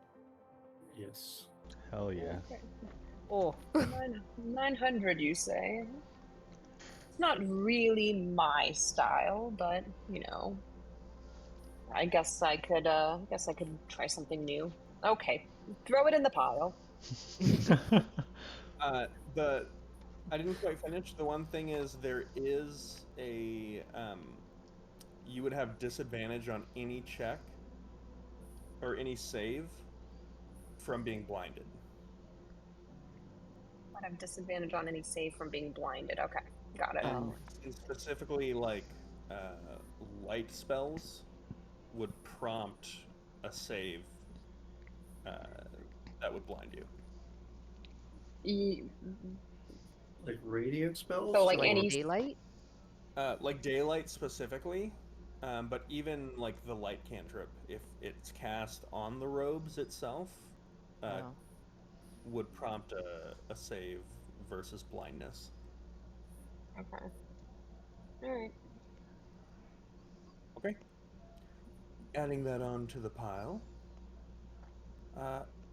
Yes. Hell yeah. Okay. Oh, 900, you say? It's not really my style, but you know, I guess I could try something new. Okay, throw it in the pile. I didn't quite finish. The one thing is there is a you would have disadvantage on any check or any save from being blinded. I'd have disadvantage on any save from being blinded. Okay, got it. oh, And specifically, like light spells would prompt a save that would blind you. E- Like radiant spells? So so like like any daylight? Like daylight specifically, but even like the light cantrip, if it's cast on the robes itself, Oh, would prompt a save versus blindness. Okay. All right. Okay. Adding that onto the pile.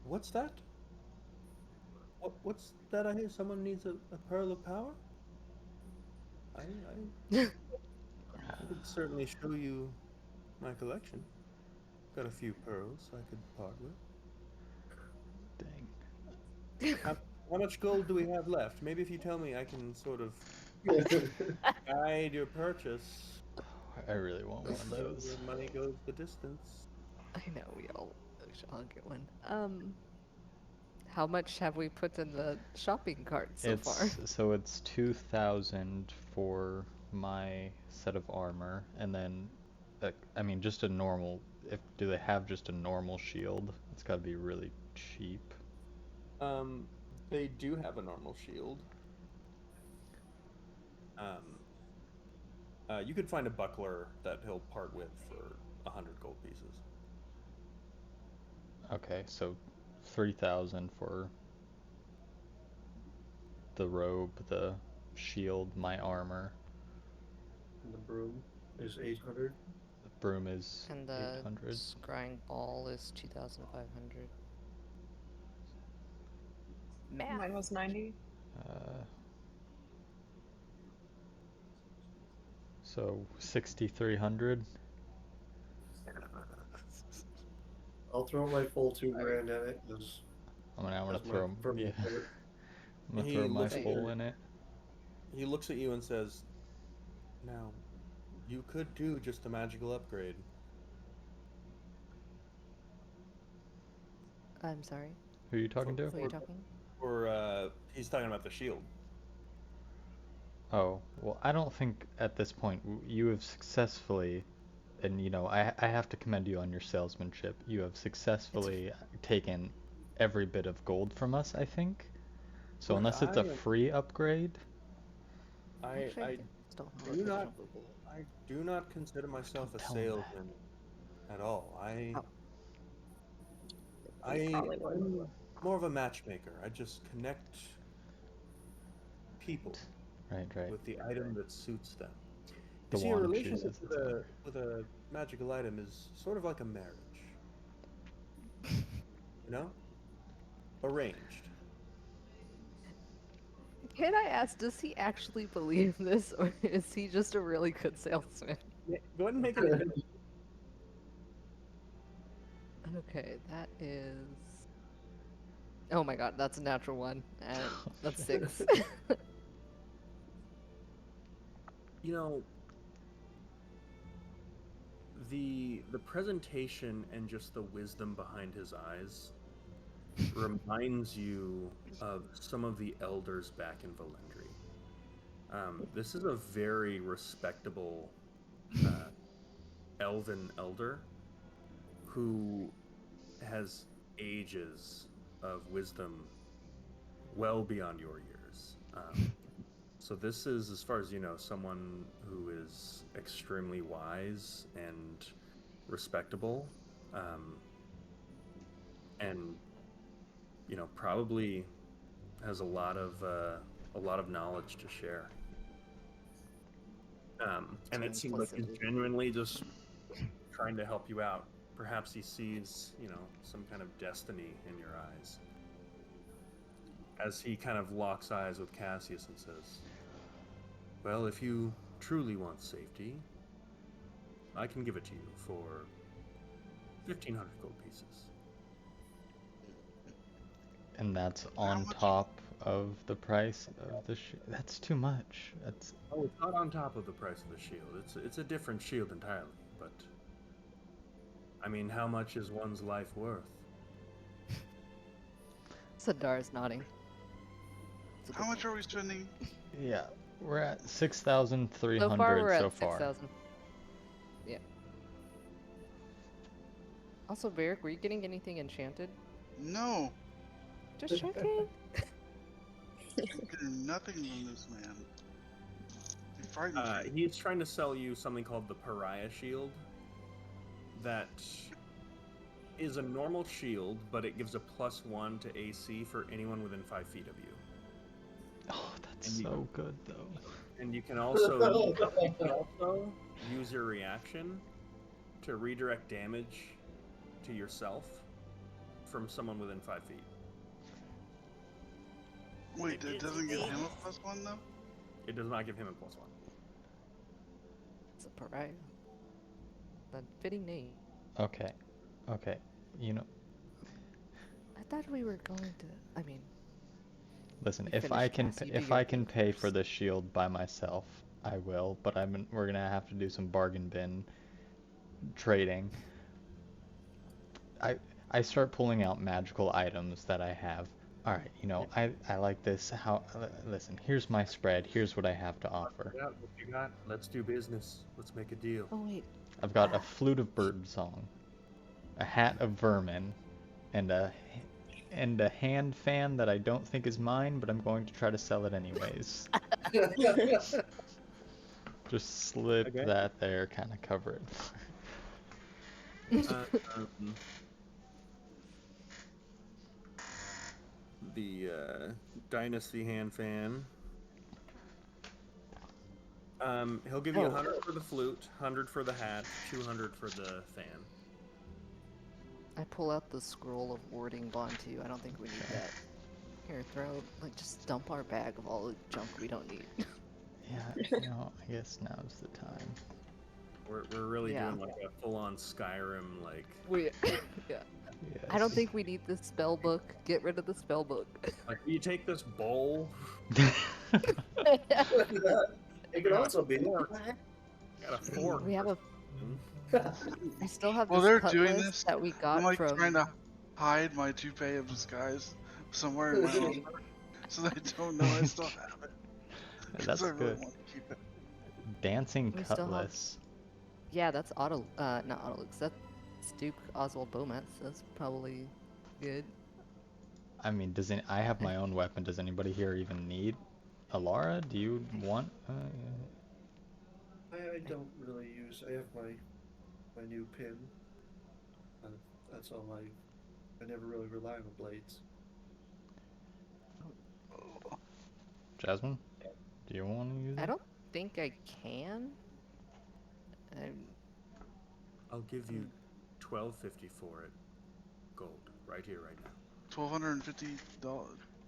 What's that? What's that? I hear someone needs a pearl of power. I could certainly show you my collection. Got a few pearls I could part with. Dang. How much gold do we have left? Maybe if you tell me, I can sort of guide your purchase. I really want one of those. Your money goes the distance. I know we all should all get one. How much have we put in the shopping cart so far? It's 2,000 for my set of armor, and then I mean just a normal. Do they have just a normal shield? It's got to be really cheap. They do have a normal shield. You could find a buckler that he'll part with for 100 gold pieces. Okay, so 3,000 for the robe, the shield, my armor. And the broom is 800. The broom is And the 800. scrying ball is 2,500. Math. Mine was 90. So 6,300. I'll throw my full 2 grand at it because I'm gonna that's throw. for my Yeah, part. I'm gonna He throw my looks at full you. in it. He looks at you and says, "Now, you could do just a magical upgrade." I'm sorry. Who are you talking to? Who are you talking? Or he's talking about the shield. Oh, well, I don't think at this point you have successfully, and I have to commend you on your salesmanship. You have successfully taken every bit of gold from us, I think. So Look, unless it's a free upgrade, Actually, I I still have do a not, original Google. I do not consider myself don't a tell him that. salesman at all. Oh. You probably would. I'm more of a matchmaker. I just connect people Right. with the item that suits them. The You see, a wand relationship chooses its owner. with a magical item is sort of like a marriage. You know? Arranged. Can I ask, does he actually believe this, or is he just a really good salesman? Yeah, go ahead and make an Okay, that is. Oh my god, that's a natural one, and that's 6. You know, the presentation and just the wisdom behind his eyes reminds you of some of the elders back in Valendry. This is a very respectable elven elder who has ages of wisdom well beyond your years. So this is, as far as you know, someone who is extremely wise and respectable, and probably has a lot of knowledge to share. And it seems like he's genuinely just trying to help you out. Perhaps he sees, some kind of destiny in your eyes. As he kind of locks eyes with Cassius and says, "Well, if you truly want safety, I can give it to you for 1,500 gold pieces." And that's on top of the price of the that's too much. That's Oh, it's not on top of the price of the shield. It's a different shield entirely, but I mean, how much is one's life worth? Sadar is nodding. How much are we spending? Yeah, we're at 6,300 so far. We're so at far. 6,000. Yeah. Also, Varric, were you getting anything enchanted? No. Just checking. I'm getting nothing from this man. He frightens me. He's trying to sell you something called the Pariah Shield. That is a normal shield, but it gives a +1 to AC for anyone within 5 feet of you. Oh, that's so good, though. And you can also use your reaction to redirect damage to yourself from someone within 5 feet. Wait, it doesn't give him a +1 though? It does not give him a +1. It's a pariah. The fitting name. Okay. You know, I thought we were going to. I mean, listen, you if I finished, can Cass, you if do I your can thing pay first. for this shield by myself, I will. But we're gonna have to do some bargain bin trading. I start pulling out magical items that I have. All right, I like this. Listen, here's my spread. Here's what I have to offer. Yeah, what you got? Let's do business. Let's make a deal. Oh wait. I've got a flute of birdsong, a hat of vermin, and a hand fan that I don't think is mine, but I'm going to try to sell it anyways. Just slip that there, kind of cover it. The Dynasty hand fan. He'll give you 100 for the flute, 100 for the hat, 200 for the fan. I pull out the scroll of warding bond too. I don't think we need that. Here, just dump our bag of all the junk we don't need. Yeah, I guess now's the time. We're really doing like a full-on Skyrim yeah. Yes. I don't think we need the spell book. Get rid of the spell book. Like, you take this bowl. It could also be. Got a fork. We have a. I still have Well, this they're cutlass doing this. that we got I'm like from. trying to hide my toupee of disguise somewhere in my own, so they don't know I still have it. That's I really good. want to keep it. Dancing We still have- cutlass. Yeah, that's not Autolux. That's Duke Oswald Beaumont. That's probably good. I mean, I have my own weapon. Does anybody here even need? Alara, do you want? I don't really use. I have my new pin. That's all I never really rely on the blades. Jasmine, do you want to use it? I don't think I can. I'll give you $12.50 for it, gold, right here, right now. $1,250.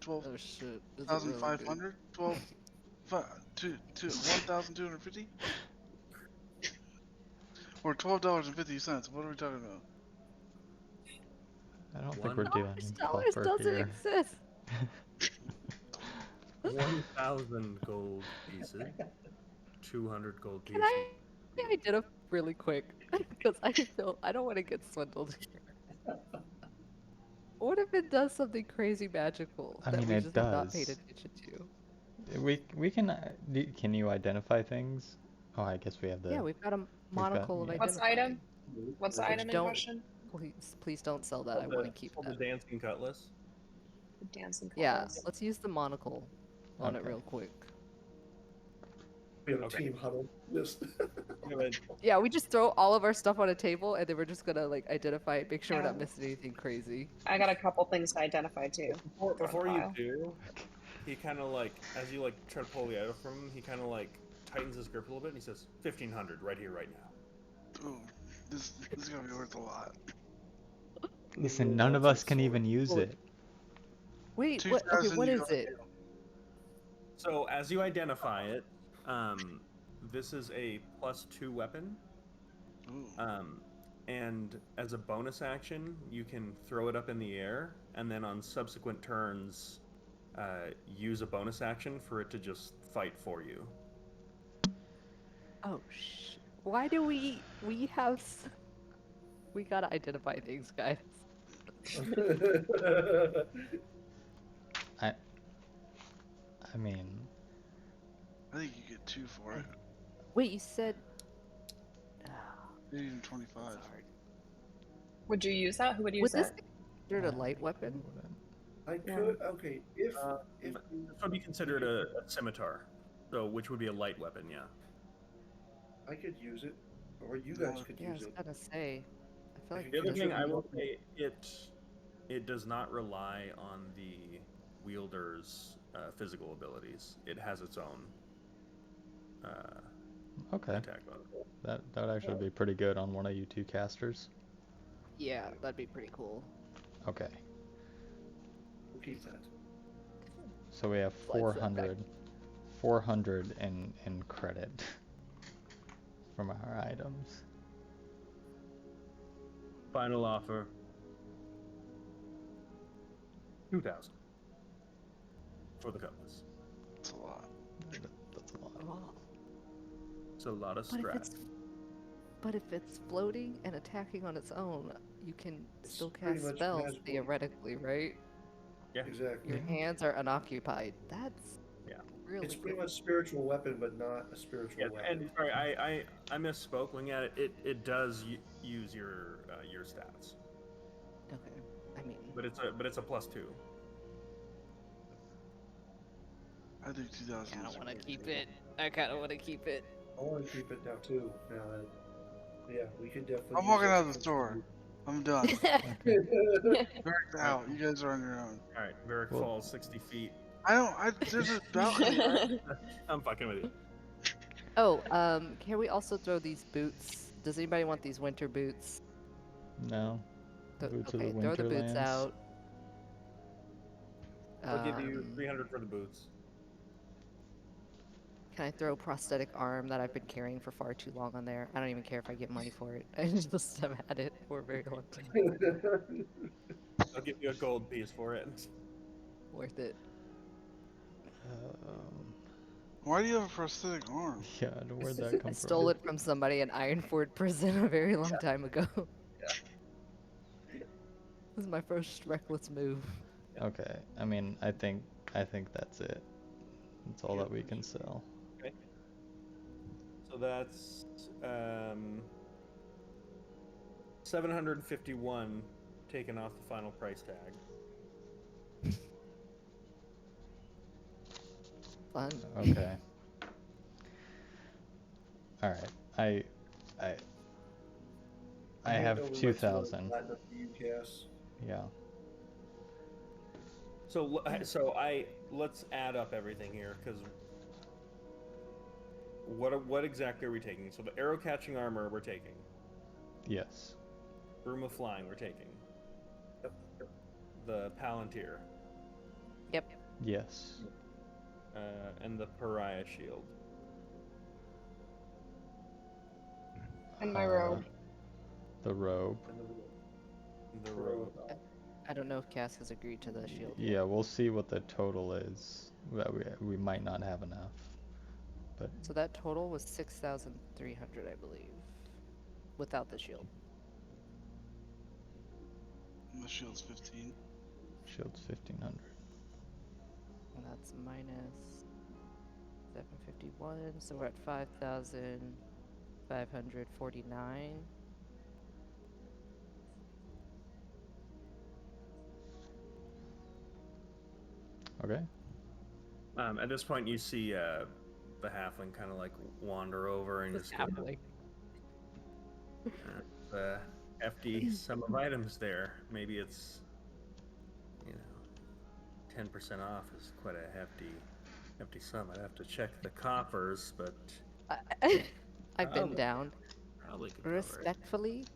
Oh shit. This is really good. 1,500. 1,250. Or $12.50. What are we talking about? I don't think we're doing $1 copper doesn't here. exist. 1,000 gold pieces, 200 gold Can pieces. I did a really quick because I don't want to get swindled here. What if it does something crazy magical I that mean, we it just have not paid does. attention to? We can. Can you identify things? Oh, I guess we have Yeah, the. we've got a We've got, monocle of yeah. What's the identifying. item? What's the Which item in don't question? please don't sell that. I want to keep Called the that. dancing cutlass. The dancing Yeah, cutlass. let's use the monocle on it Okay. real quick. we have a Okay. team huddle. Just Yeah, we just throw all of our stuff on a table and then we're just gonna like identify it, make sure we're Yeah. not missing anything crazy. I got a couple things to identify too. Throw in the Before you pile. do, he kind of like, as you like try to pull the item from him, he kind of like tightens his grip a little bit and he says, 1,500 right here, right now. Ooh, this is gonna be worth a lot. Listen, none of us can even use it. Wait, what? Okay, 2,000 what you is gotta it? do. So as you identify it, this is a +2 weapon. Ooh. And as a bonus action, you can throw it up in the air, and then on subsequent turns, use a bonus action for it to just fight for you. Oh why do we have we gotta identify things, guys. I mean, I think you get 2 for it. Wait, you said Maybe even 25. sorry. Would you use that? Who would use Would this it? be considered a light weapon? I could. Okay, if This would be considered a scimitar, so which would be a light weapon, yeah. I could use it, or you No, guys could Yeah, I use was it. gonna say. I feel like The other That's thing what I we will want. say, it does not rely on the wielder's physical abilities. It has its own okay. attack bonus. That would actually be pretty good on one of you two casters. yeah, that'd be pretty cool. Okay. We'll keep that. So we have Slides that back. 400 in credit from our items. Final offer, 2,000 for the cutlass. That's a lot. That's a lot. Oh, It's a lot of but if scrap. it's floating and attacking on its own, you can It's still pretty cast much spells magical. theoretically, right? Yeah. Exactly. Your hands are unoccupied. That's Yeah. really It's pretty cool. much spiritual weapon, but not a spiritual Yeah, weapon. and sorry, I misspoke. Looking at it, it does use your stats, Okay, I mean, but it's a +2. I think 2,000 I is don't want to worth keep it. it. I kind of want to keep it. I want to keep it now too. Now that, yeah, we could definitely. I'm use walking that out of the to store. I'm done. contribute. Eric's out. You guys are on your own. All right, Varric Well- falls 60 feet. There's a balcony, right? I'm fucking with you. Oh, can we also throw these boots? Does anybody want these winter boots? No. Boots of Okay, the throw the boots Winterlands. out. I'll give you Um, 300 for the boots. Can I throw prosthetic arm that I've been carrying for far too long on there? I don't even care if I get money for it. I just have had it for a very long time. I'll give you a gold piece for it. Worth it. Why do you have a prosthetic arm? Yeah, where'd that come from? I stole it from somebody in Ironford prison a very long time ago. This is my first reckless move. Okay, I mean, I think that's it. That's all that we can sell. Okay. So that's 751 taken off the final price tag. Fun. Okay. All right. I have 2,000. Yeah. So let's add up everything here, because what exactly are we taking? So the arrow catching armor we're taking. Yes. Broom of flying we're taking. The palantir. Yep. Yes. And the pariah shield. And my robe. The robe. The robe. I don't know if Cass has agreed to the shield. Yeah, we'll see what the total is. We might not have enough. But So that total was 6,300, I believe, without the shield. And the shield's 15. shield's 1500. And that's minus 751, so we're at 5,549. Okay. At this point, you see the halfling kind of like wander over and just go, Halfling. hefty sum of items there. Maybe it's, you know, 10% off is quite a hefty sum. I'd have to check the coffers, but I've been Probably. down. probably could cover it.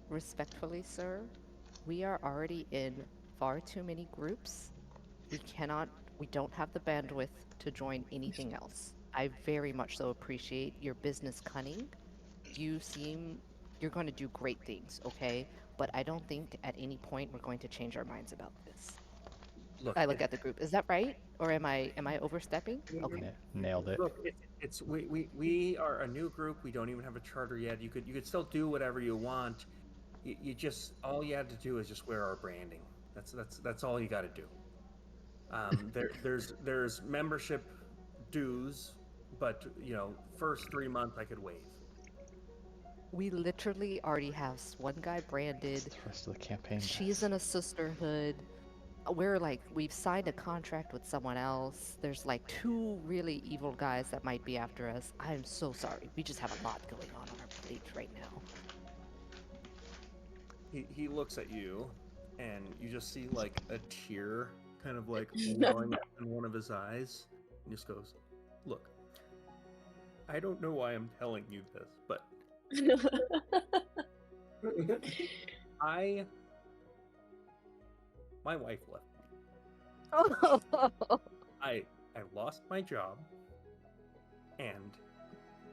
Respectfully, sir, we are already in far too many groups. We don't have the bandwidth to join anything else. I very much so appreciate your business cunning. You're going to do great things, okay? But I don't think at any point we're going to change our minds about this. Look, I look at the group. Is that right? Or am I overstepping? Okay. Nailed it. Look, it's we are a new group. We don't even have a charter yet. You could still do whatever you want. You just all you had to do is just wear our branding. That's all you got to do. There's membership dues, but first 3 months I could waive. We literally already have one guy branded. The rest of the campaign. She's in a sisterhood. We've signed a contract with someone else. There's like 2 really evil guys that might be after us. I'm so sorry. We just have a lot going on our plate right now. He looks at you, and you just see like a tear kind of like welling up in one of his eyes, and just goes, "Look, I don't know why I'm telling you this, but my wife left me. Oh, I lost my job, and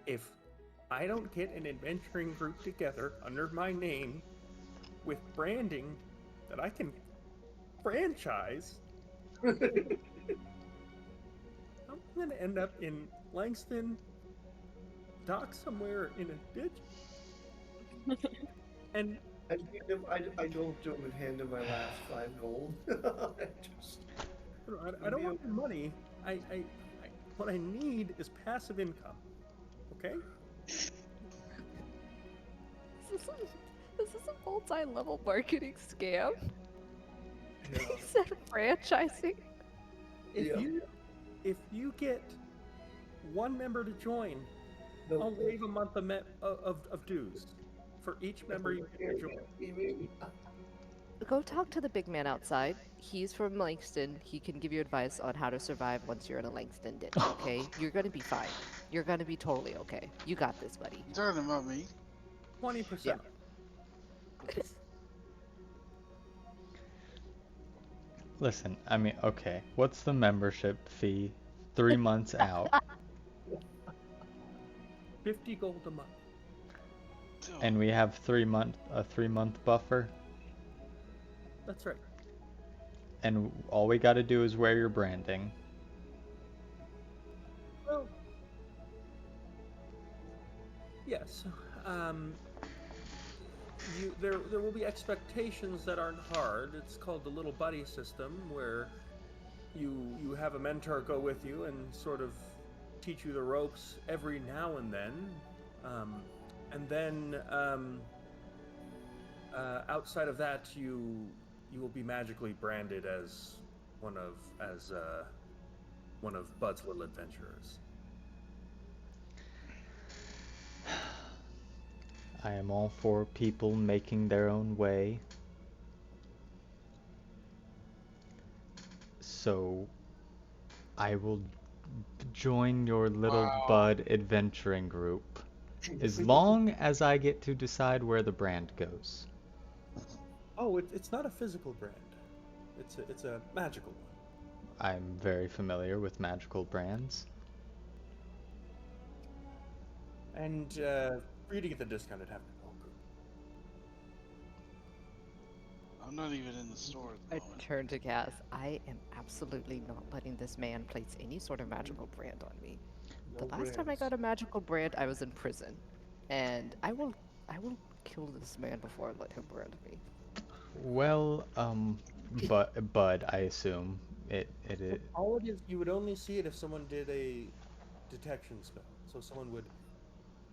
if I don't get an adventuring group together under my name with branding that I can franchise, I'm gonna end up in Langston dock somewhere in a ditch. And I go to him and hand him my last 5 gold. I don't want your money. I what I need is passive income. Okay? This is a multi-level marketing scam. Yeah. He said franchising. If you get one member to join, No, I'll waive a month of dues for each member you get to join. Go talk to the big man outside. He's from Langston. He can give you advice on how to survive once you're in a Langston ditch, okay? You're gonna be fine. You're gonna be totally okay. You got this, buddy. You talking about me? 20%. Yeah. Listen, I mean, okay. What's the membership fee? 3 months out. 50 gold a month. And we have a 3 month buffer. That's right. And all we gotta do is wear your branding. Well, yes. There will be expectations that aren't hard. It's called the little buddy system, where you have a mentor go with you and sort of teach you the ropes every now and then, and then outside of that, you will be magically branded as one of Bud's little adventurers. I am all for people making their own way. So I will join your little Bud adventuring group as long as I get to decide where the brand goes. Oh, it's not a physical brand. It's a magical one. I'm very familiar with magical brands. And for you to get the discount, it'd have to go group. I'm not even in the store at the I moment. turn to Cass. I am absolutely not letting this man place any sort of magical brand on me. The No last time I brands. got a magical brand, I was in prison, and I will kill this man before I let him brand me. Well, Bud, I assume it. All it is, you would only see it if someone did a detection spell. So someone would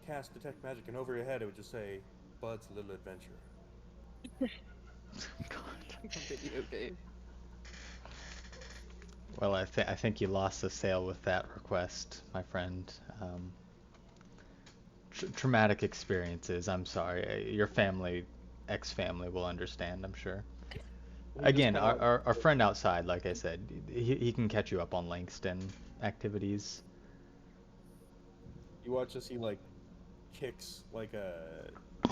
cast detect magic, and over your head it would just say, "Bud's little adventure." God. Like a video game. Well, I think you lost the sale with that request, my friend. Traumatic experiences. I'm sorry. Your family, ex-family, will understand. I'm sure. And he just Again, kind of our friend outside, like I said, he can catch you up on Langston activities. you watch as he like kicks like a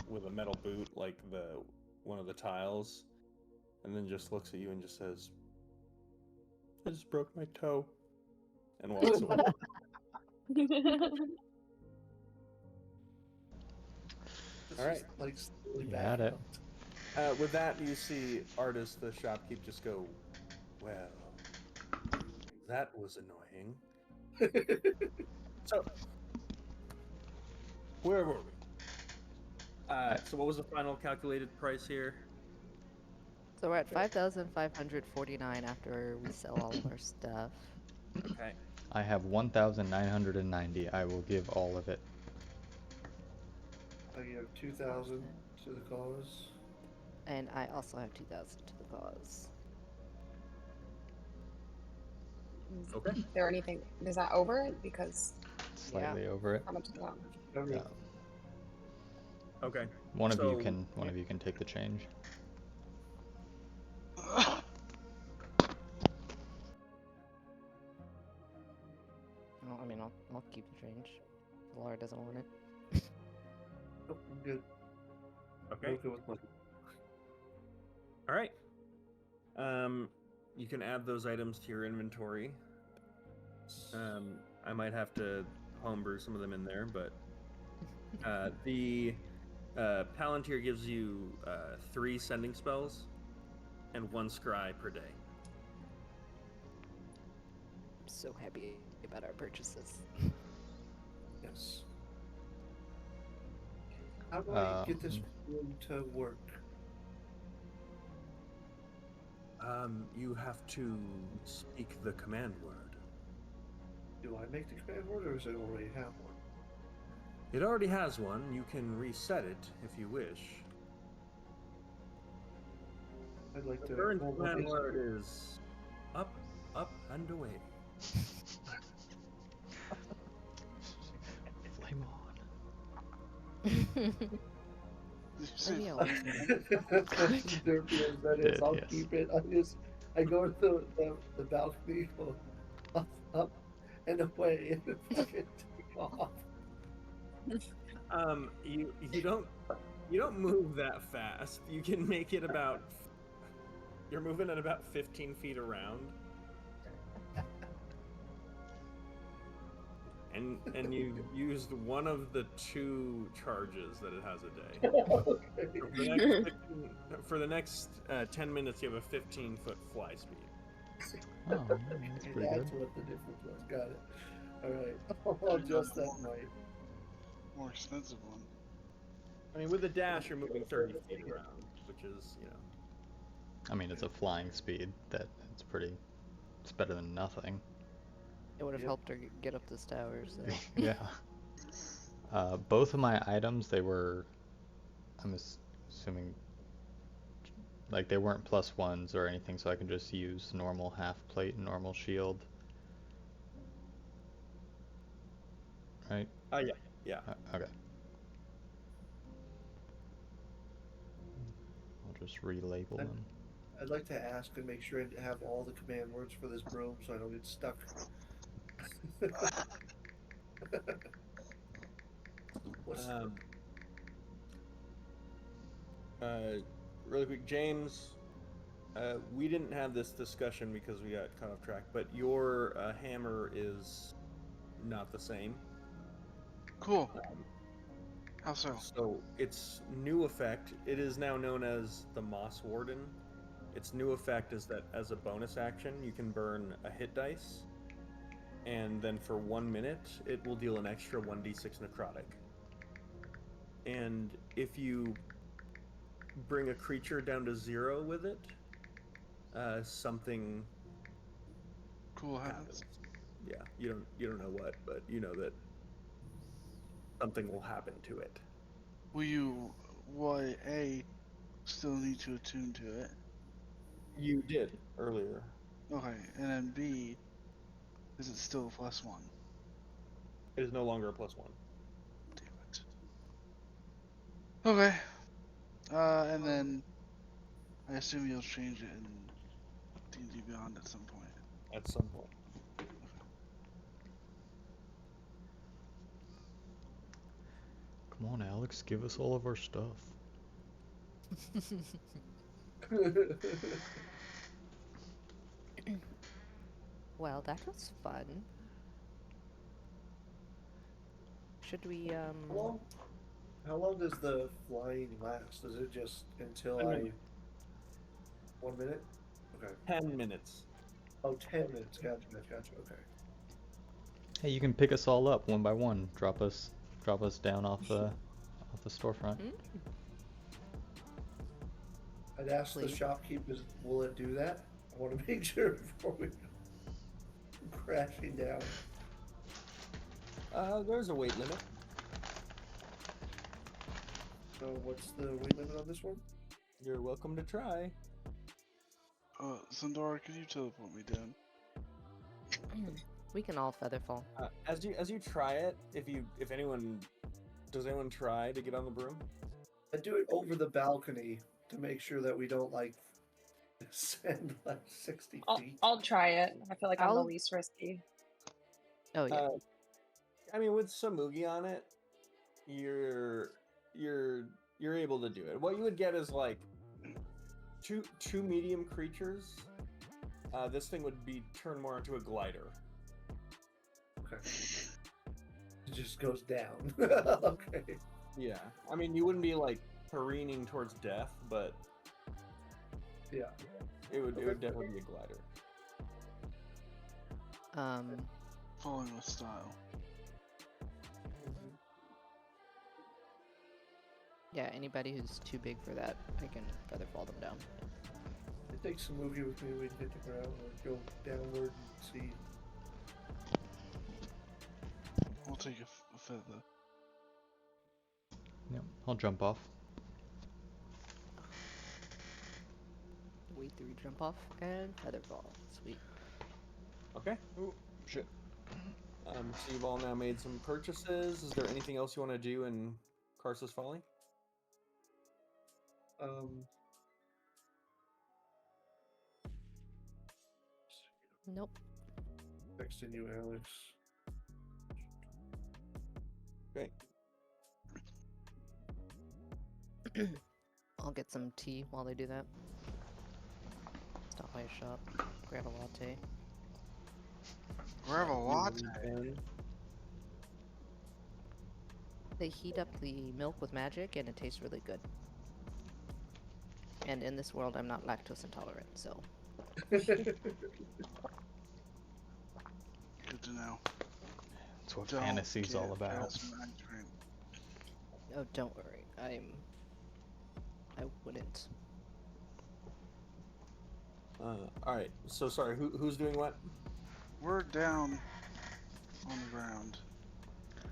with a metal boot like the one of the tiles, and then just looks at you and just says, "I just broke my toe," and walks away. It's All right. just like slowly You had backing it. up. With that, you see Artis, the shopkeep, just go, "Well, that was annoying." So, where were we? So what was the final calculated price here? So we're at 5,549 after we sell all of our stuff. Okay. I have 1,990. I will give all of it. I give 2,000 to the cause. And I also have 2,000 to the cause. Okay. Is there anything? Is that over it? Because Slightly over it. how much is that? Yeah. Okay. One of you So, can take the change. Well, I mean, I'll keep the change. Laura doesn't want it. Nope, I'm good. Okay. I'm okay with money. All right. You can add those items to your inventory. I might have to homebrew some of them in there, but the Palantir gives you 3 sending spells and 1 scry per day. I'm so happy about our purchases. Yes. How do I get this room to work? You have to speak the command word. Do I make the command word, or does it already have one? It already has one. You can reset it if you wish. I'd like The to. current Well, command okay. word is up, up, and away. Flame on. Maybe I'll listen. That's as derpy as that is. Did, I'll yes. keep it. I go to the balcony, go up, and away, and fucking take off. You don't move that fast. You can make it about. You're moving at about 15 feet around. And you've used one of the 2 charges that it has a day. Okay. For the next 10 minutes, you have a 15-foot fly speed. Oh, that's pretty good. That's what the difference was. Got it. All right. I'll adjust that night. More expensive one. I mean, with the dash, you're moving 30 feet around, which is, I mean, it's a flying speed. It's pretty. It's better than nothing. It would have Yep. helped her get up this tower, so. Yeah. Both of my items, they were. I'm assuming. Like they weren't +1s or anything, so I can just use normal half plate and normal shield. Right? yeah. Okay. I'll just relabel them. I'd like to ask and make sure I have all the command words for this broom, so I don't get stuck. What's Really quick, James, we didn't have this discussion because we got cut off track, but your hammer is not the same. Cool. How so? So its new effect, it is now known as the Moss Warden. Its new effect is that as a bonus action, you can burn a hit dice, and then for 1 minute, it will deal an extra 1d6 necrotic. And if you bring a creature down to 0 with it, something Cool happens. happens. Yeah, you don't know what, but you know that something will happen to it. Will A still need to attune to it? You did earlier. Okay, and then B, is it still a +1? It is no longer a +1. Damn it. Okay. And then I assume you'll change it in D&D Beyond at some point. At some point. Come on, Alex, give us all of our stuff. Well, that was fun. Should we, How long does the flying last? Is it just until 1 minute? Okay. 10 minutes. Oh, 10 minutes. Gotcha. Okay. Hey, you can pick us all up one by one. Drop us down off the storefront. I'd ask the Please. shopkeepers, will it do that? I want to make sure before we go crashing down. There's a weight limit. So what's the weight limit on this one? You're welcome to try. Sandora, could you teleport me down? we can all featherfall. As you try it, if anyone does anyone try to get on the broom? I do it over the balcony to make sure that we don't like descend like 60 feet. I'll try it. I feel like I'm the I'll- least risky. Oh, yeah. I mean, with Samugi on it, you're able to do it. What you would get is like two medium creatures. This thing would be turned more into a glider. Okay. It just goes down. Okay. Yeah, I mean, you wouldn't be like careening towards death, but Yeah. it would definitely be a glider. Falling with style. Yeah, anybody who's too big for that, I can featherfall them down. It takes some movie with me. We hit the ground or go downward and see. We'll take a feather. Yep, I'll jump off. Wait 3, jump off, and featherfall. Sweet. Okay. Ooh, shit. So you've all now made some purchases. Is there anything else you want to do in Karsa's Folly? Nope. Texting you, Alex. Great. I'll get some tea while they do that. Stop by a shop, grab a latte. Grab a latte. They heat up the milk with magic and it tastes really good. And in this world, I'm not lactose intolerant, so. Good to know. That's what Don't fantasy's get all about. fast mag drink. Oh, don't worry. I wouldn't. All right. So sorry. Who's doing what? We're down on the ground.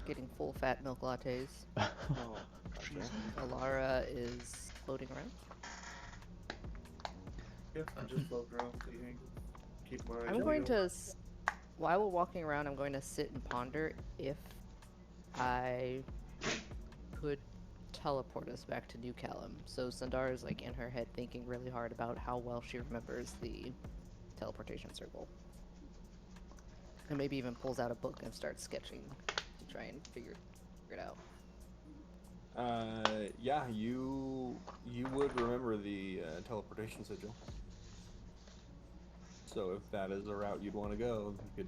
Getting full fat milk lattes. Oh, excuse me. Alara is floating around. Yeah, I'm just floating around thinking. Keep my eyes I'm on going you. to, while we're walking around, I'm going to sit and ponder if I could teleport us back to New Callum. So Sandara is like in her head thinking really hard about how well she remembers the teleportation circle. And maybe even pulls out a book and starts sketching to try and figure it out. Yeah, you would remember the teleportation sigil. So if that is a route you'd want to go, you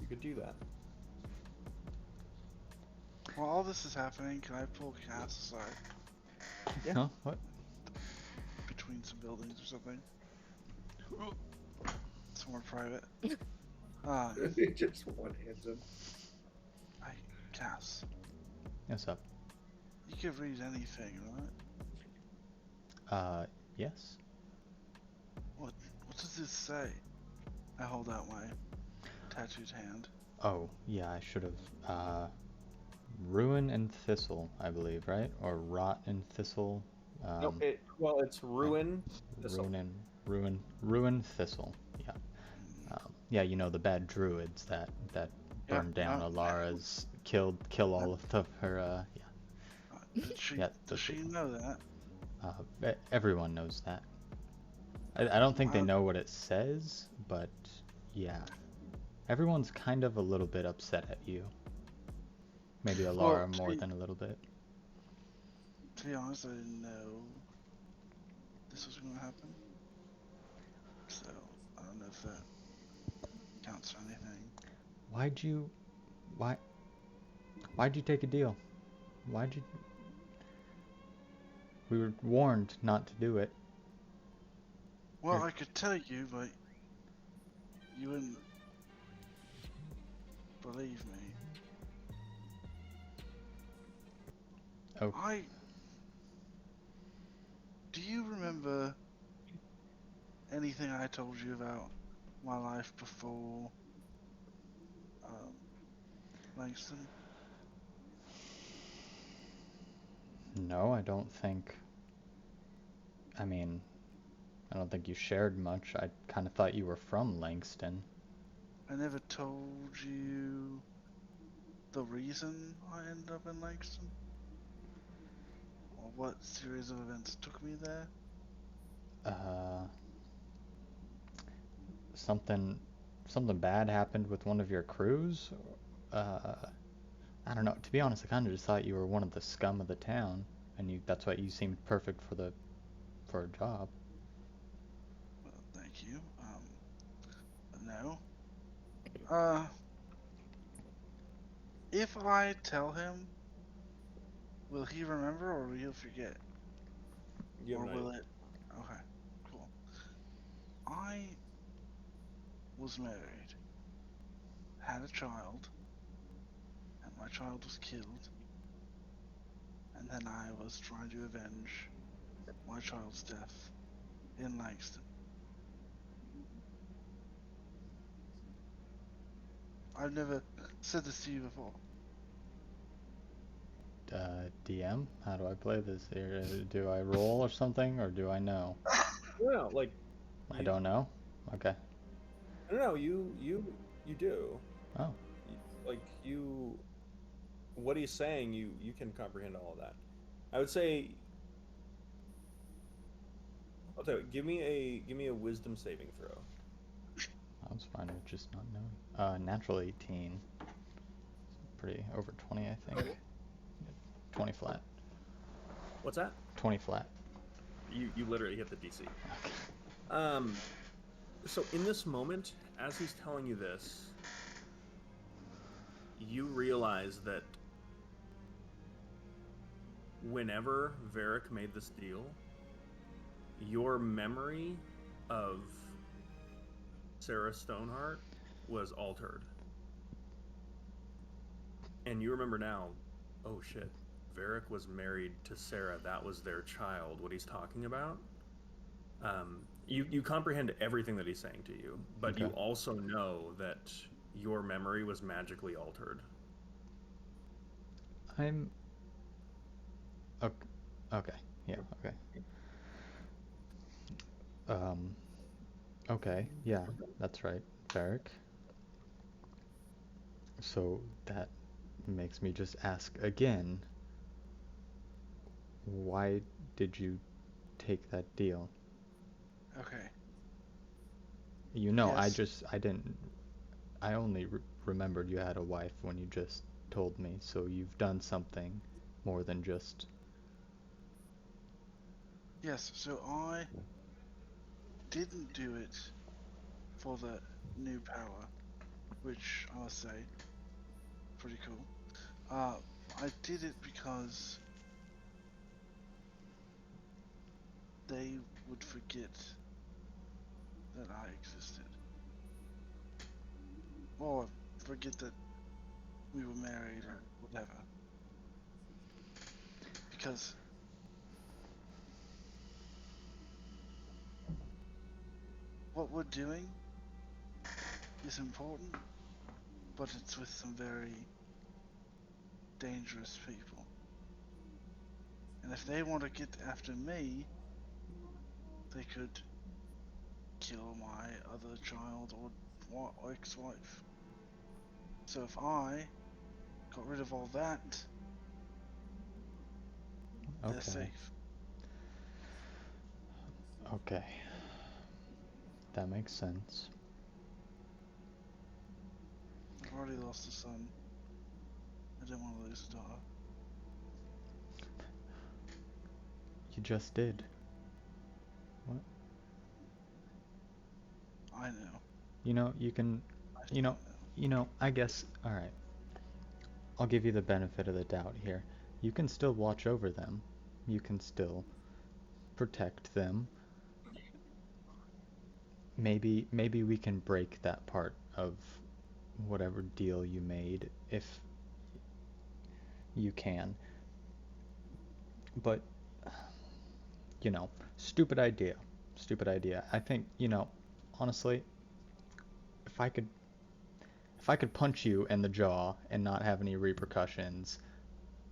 could do that. While all this is happening, can I pull Cass aside Yeah. Huh? What? between some buildings or something? Somewhere private. He just one hands him. I Cass, What's up? you can read anything, right? Yes. What does this say? I hold out my tattooed hand. Oh, yeah, I should have. Ruin and Thistle, I believe, right? Or Rot and Thistle. Nope. It's ruin. Thistle. Ruin Thistle. Yeah. Mm, Yeah, you know the bad druids that yeah, burned down no. Alara's, kill all of her. Yeah, Did she? yeah. Does she know that? Everyone knows that. I don't think they I, know what it says, but yeah, everyone's kind of a little bit upset at you. Maybe well, Alara more than a little bit. to be honest, I didn't know this was going to happen. So I don't know if that counts for anything. Why'd you, why, why'd you take a deal? Why'd you? We were warned not to do it. Well, I could tell you, but you wouldn't believe me. Oh, Do you remember anything I told you about my life before Langston? no, I don't think. I mean, I don't think you shared much. I kind of thought you were from Langston. I never told you the reason I ended up in Langston? Or what series of events took me there? Uh, something, something bad happened with one of your crews. Uh, I don't know. To be honest, I kind of just thought you were one of the scum of the town, and that's why you seemed perfect for a job. Well, thank you. No. Uh, if I tell him, will he remember or will he forget? You have Or an will idea. it? Okay, cool. I was married, had a child, and my child was killed, and then I was trying to avenge my child's death in Langston. I've never said this to you before. DM, how do I play this here? Do I roll or something, or do I know? No, like I you. don't know. Okay. No, you do. Oh, Like you. What he's saying, you can comprehend all of that. I would say. I'll tell you. Give me a wisdom saving throw. I was fine with just not knowing. Natural 18. Pretty over 20, I think. 20 flat. What's that? 20 flat. You literally hit the DC. So in this moment, as he's telling you this, you realize that whenever Varric made this deal, your memory of Sarah Stoneheart was altered. And you remember now, oh shit, Varric was married to Sarah. That was their child. What he's talking about. You comprehend everything that he's saying to you, but Okay. you also know that your memory was magically altered. I'm. Okay. Okay. Yeah. Okay. Um. Okay. Yeah. That's right, Varric. So that makes me just ask again. Why did you take that deal? Okay. You know, Yes. I didn't. I only remembered you had a wife when you just told me. So you've done something more than just. Yes. So I didn't do it for the new power, which I must say, pretty cool. I did it because they would forget that I existed. or forget that we were married or whatever. Because what we're doing is important, but it's with some very dangerous people. And if they want to get after me, they could kill my other child or ex-wife. So if I got rid of all that, they're Okay. safe. Okay. That makes sense. I've already lost a son. I don't want to lose a daughter. You just did. What? I know. You know, you can, I you know, know. I guess, alright. I'll give you the benefit of the doubt here. You can still watch over them. You can still protect them. Maybe we can break that part of whatever deal you made if you can. But stupid idea. Stupid idea. I think, honestly, if I could punch you in the jaw and not have any repercussions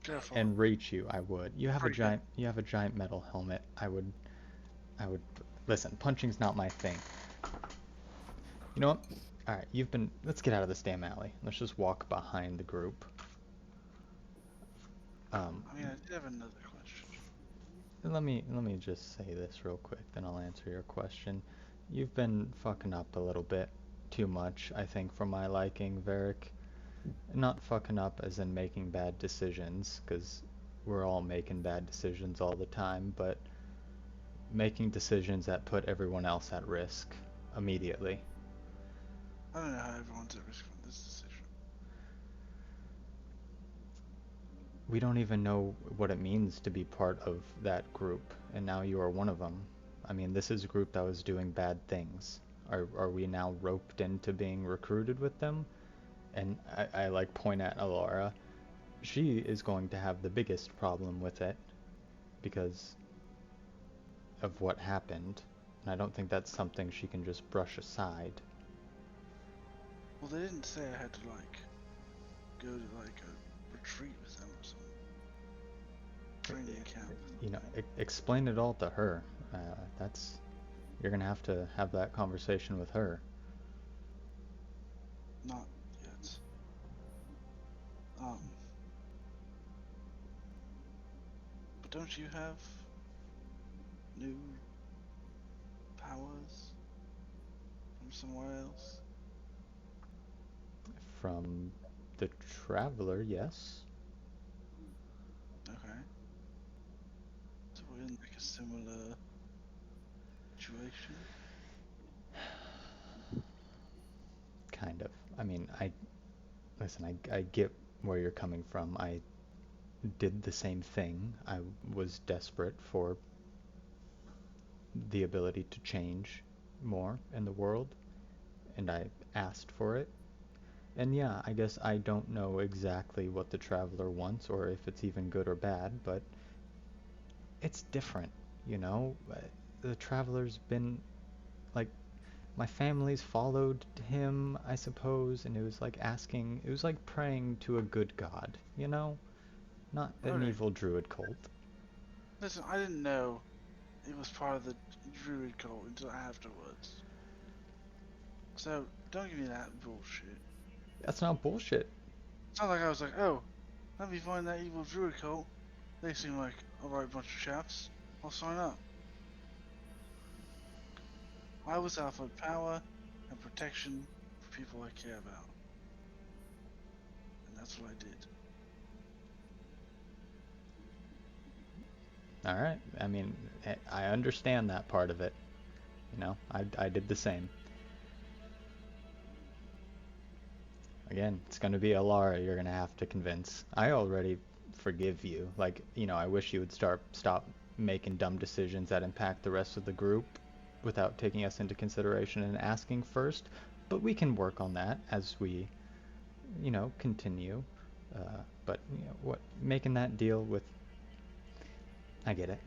Careful. and reach you, I would. You have a Pretty good. giant metal helmet. I would listen, punching's not my thing. You know what? All right, let's get out of this damn alley. Let's just walk behind the group. I mean, I did have another question. Let me just say this real quick, then I'll answer your question. You've been fucking up a little bit too much, I think, for my liking, Varric. Not fucking up as in making bad decisions, because we're all making bad decisions all the time, but making decisions that put everyone else at risk immediately. I don't know how everyone's at risk from this decision. We don't even know what it means to be part of that group, and now you are one of them. I mean, this is a group that was doing bad things. Are we now roped into being recruited with them? And I like point at Alara. She is going to have the biggest problem with it because of what happened. And I don't think that's something she can just brush aside. Well, they didn't say I had to, like, go to, like, a retreat with them or something. Training camp. Explain it all to her. You're gonna have to have that conversation with her. Not yet. But don't you have new powers from somewhere else? From the Traveler, yes. Okay. So we're in like a similar situation? Kind of. I mean, listen, I get where you're coming from. I did the same thing. I was desperate for the ability to change more in the world, and I asked for it. And yeah, I guess I don't know exactly what the Traveler wants, or if it's even good or bad, but it's different, you know? The Traveler's been, like, my family's followed him, I suppose, and it was like praying to a good god, you know? Not an Okay. evil druid cult. Listen, I didn't know it was part of the druid cult until afterwards. So, don't give me that bullshit. That's not bullshit. It's not like I was like, oh, let me find that evil druid cult. They seem like a right bunch of chaps. I'll sign up. I was offered power and protection for people I care about. And that's what I did. Alright, I mean, I understand that part of it. You know, I did the same. Again, it's gonna be Alara you're gonna have to convince. I already forgive you. Like, I wish you would stop making dumb decisions that impact the rest of the group without taking us into consideration and asking first. But we can work on that as we, continue. But what making that deal with, I get it.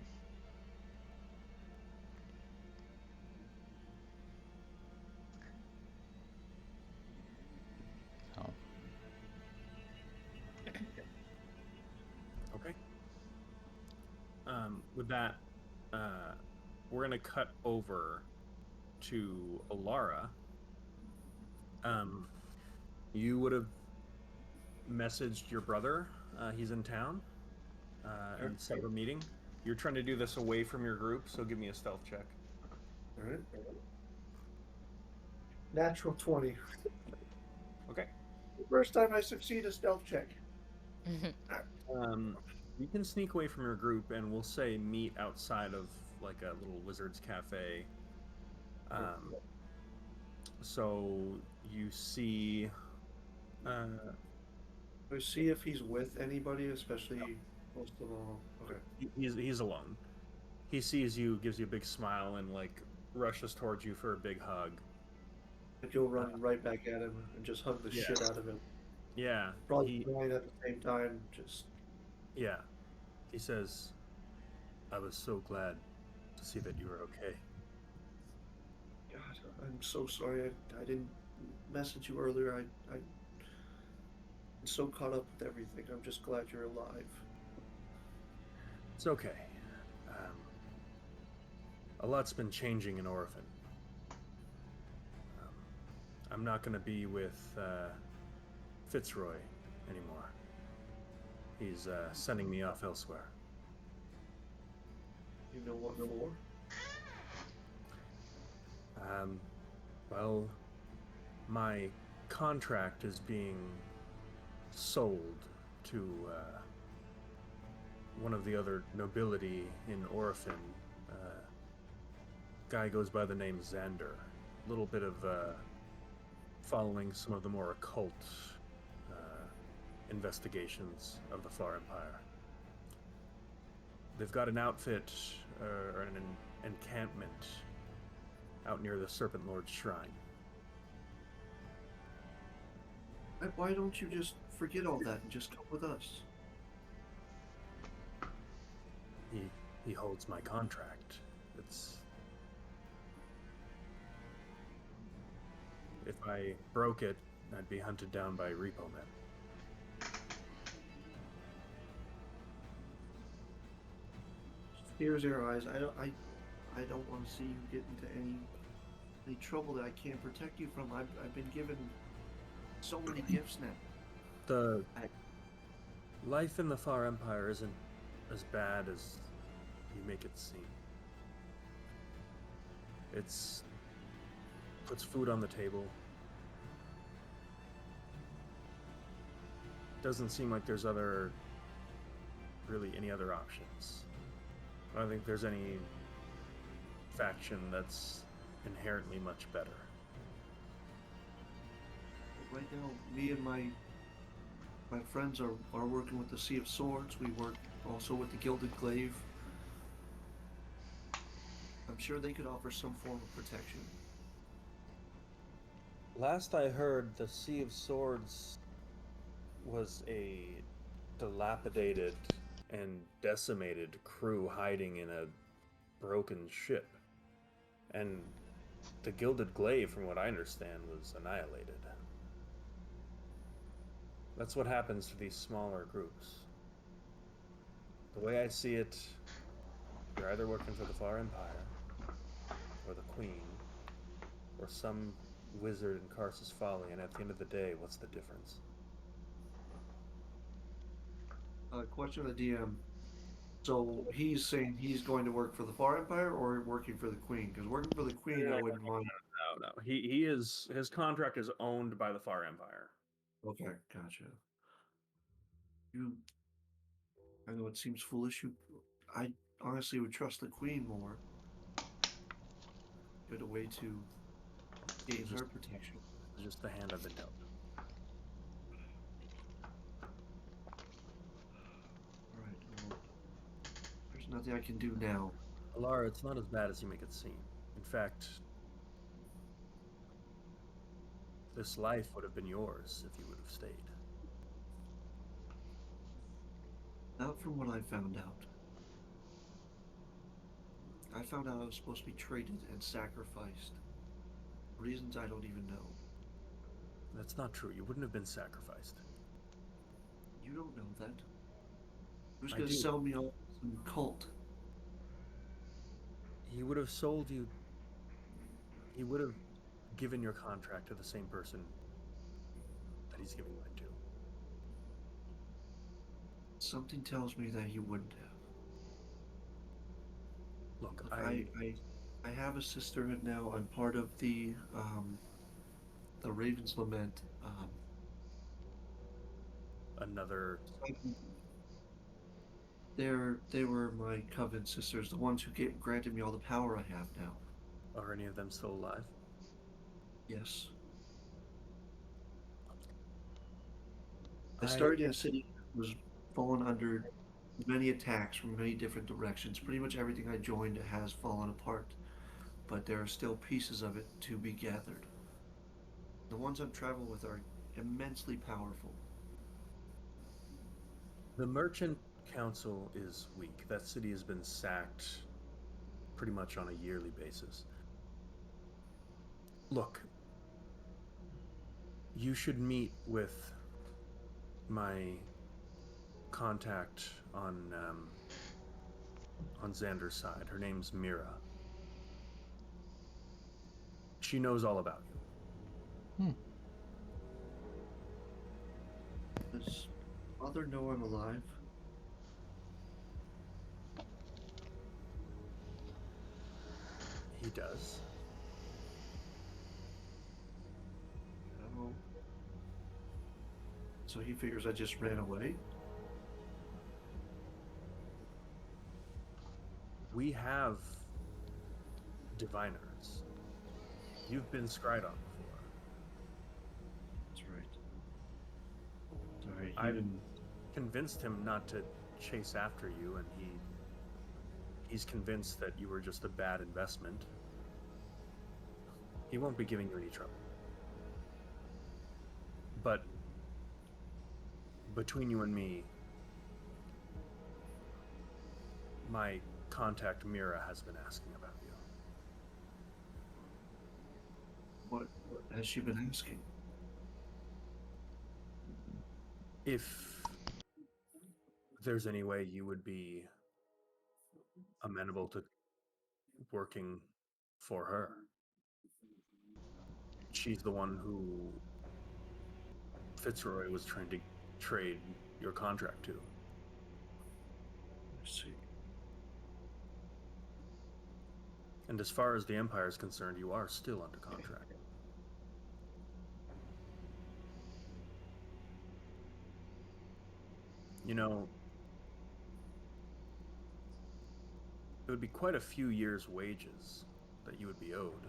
So, Okay. With that, we're gonna cut over to Alara. You would have messaged your brother. He's in town and set up a meeting. You're trying to do this away from your group, so give me a stealth check. All right. Natural 20. Okay. First time I succeed a stealth check. You can sneak away from your group, and we'll say meet outside of like a little wizard's cafe. So you see. I see if he's with anybody, especially most of all. Okay. He's alone. He sees you, gives you a big smile, and like rushes towards you for a big hug. I go running right back at him and just hug the shit out of him. Yeah. Probably crying at the same time. Just. Yeah. He says, "I was so glad to see that you were okay." God, I'm so sorry. I didn't message you earlier. I'm so caught up with everything. I'm just glad you're alive. It's okay. A lot's been changing in Orphan. I'm not going to be with Fitzroy anymore. He's sending me off elsewhere. You know what for? Well, my contract is being sold to one of the other nobility in Orphan. Guy goes by the name Xander. A little bit of following some of the more occult investigations of the Far Empire. They've got an outfit or an encampment out near the Serpent Lord's shrine. Why don't you just forget all that and just come with us? He holds my contract. If I broke it, I'd be hunted down by repo men. Tears in your eyes. I don't want to see you get into any trouble that I can't protect you from. I've been given so many gifts now. The life in the Far Empire isn't as bad as you make it seem. It's puts food on the table. Doesn't seem like there's really any other options. I don't think there's any faction that's inherently much better. Right now, me and my friends are working with the Sea of Swords. We work also with the Gilded Glaive. I'm sure they could offer some form of protection. Last I heard, the Sea of Swords was a dilapidated and decimated crew hiding in a broken ship. And the Gilded Glaive, from what I understand, was annihilated. That's what happens to these smaller groups. The way I see it, you're either working for the Far Empire, or the Queen, or some wizard in Karsus Folly, and at the end of the day, what's the difference? Question of the DM. So he's saying he's going to work for the Far Empire or working for the Queen? Because working for the Queen, I wouldn't mind. No. His contract is owned by the Far Empire. Okay, gotcha. I know it seems foolish. I honestly would trust the Queen more. Good a way to gain her protection. It's just the hand I've been dealt. Alright, well, there's nothing I can do now. Alara, it's not as bad as you make it seem. In fact, This life would have been yours if you would have stayed. Not from what I found out. I found out I was supposed to be traded and sacrificed. Reasons I don't even know. That's not true. You wouldn't have been sacrificed. You don't know that. Who's I gonna do. sell me off to some cult? He would have sold you. He would have given your contract to the same person that he's giving mine to. Something tells me that he wouldn't have. Look, Look, I have a sisterhood now. I'm part of the Raven's Lament. Another. They were my coven sisters, the ones who granted me all the power I have now. Are any of them still alive? Yes. I started in a city that was fallen under many attacks from many different directions. Pretty much everything I joined has fallen apart, but there are still pieces of it to be gathered. The ones I'm traveling with are immensely powerful. The Merchant Council is weak. That city has been sacked pretty much on a yearly basis. Look, you should meet with my contact on Xander's side. Her name's Mira. She knows all about you. Does Mother know I'm alive? He does. No. So he figures I just ran away? We have diviners. You've been scryed on before. That's right. Sorry, I've convinced him not to chase after you, and he's convinced that you were just a bad investment. He won't be giving you any trouble. But between you and me, my contact Mira has been asking about you. What has she been asking? If there's any way you would be amenable to working for her. She's the one who Fitzroy was trying to trade your contract to. I see. And as far as the Empire is concerned, you are still under contract. You know, it would be quite a few years' wages that you would be owed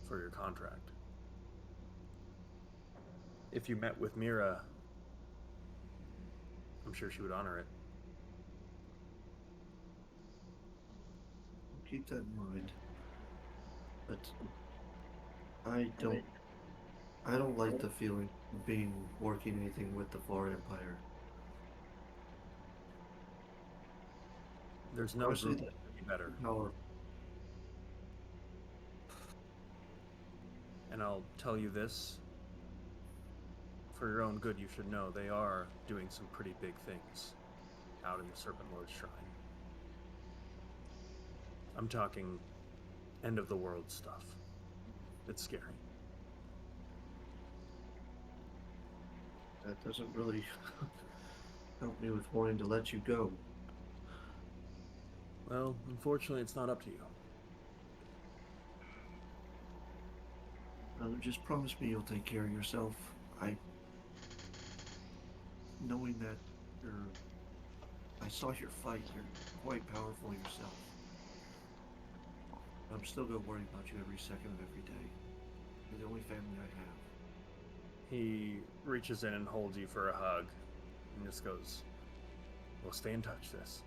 for your contract. If you met with Mira, I'm sure she would honor it. I'll keep that in mind. But I don't like the feeling of working anything with the Far Empire. There's no Honestly, group that would be better. power. And I'll tell you this, for your own good, you should know they are doing some pretty big things out in the Serpent Lord's Shrine. I'm talking end of the world stuff. It's scary. That doesn't really help me with wanting to let you go. Well, unfortunately, it's not up to you. Brother, just promise me you'll take care of yourself. Knowing that I saw your fight, you're quite powerful yourself. I'm still gonna worry about you every second of every day. You're the only family I have. He reaches in and holds you for a hug and just goes, "We'll stay in touch, sis."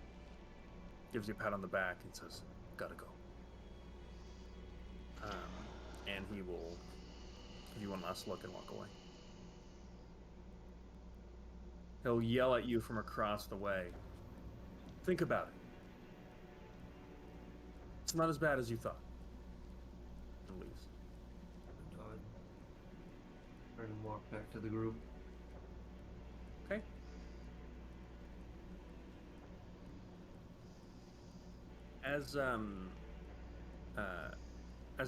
Gives you a pat on the back and says, "Gotta go." and he will give you one last look and walk away. He'll yell at you from across the way. Think about it. It's not as bad as you thought. And leaves. Nod. Turn and walk back to the group. Okay. As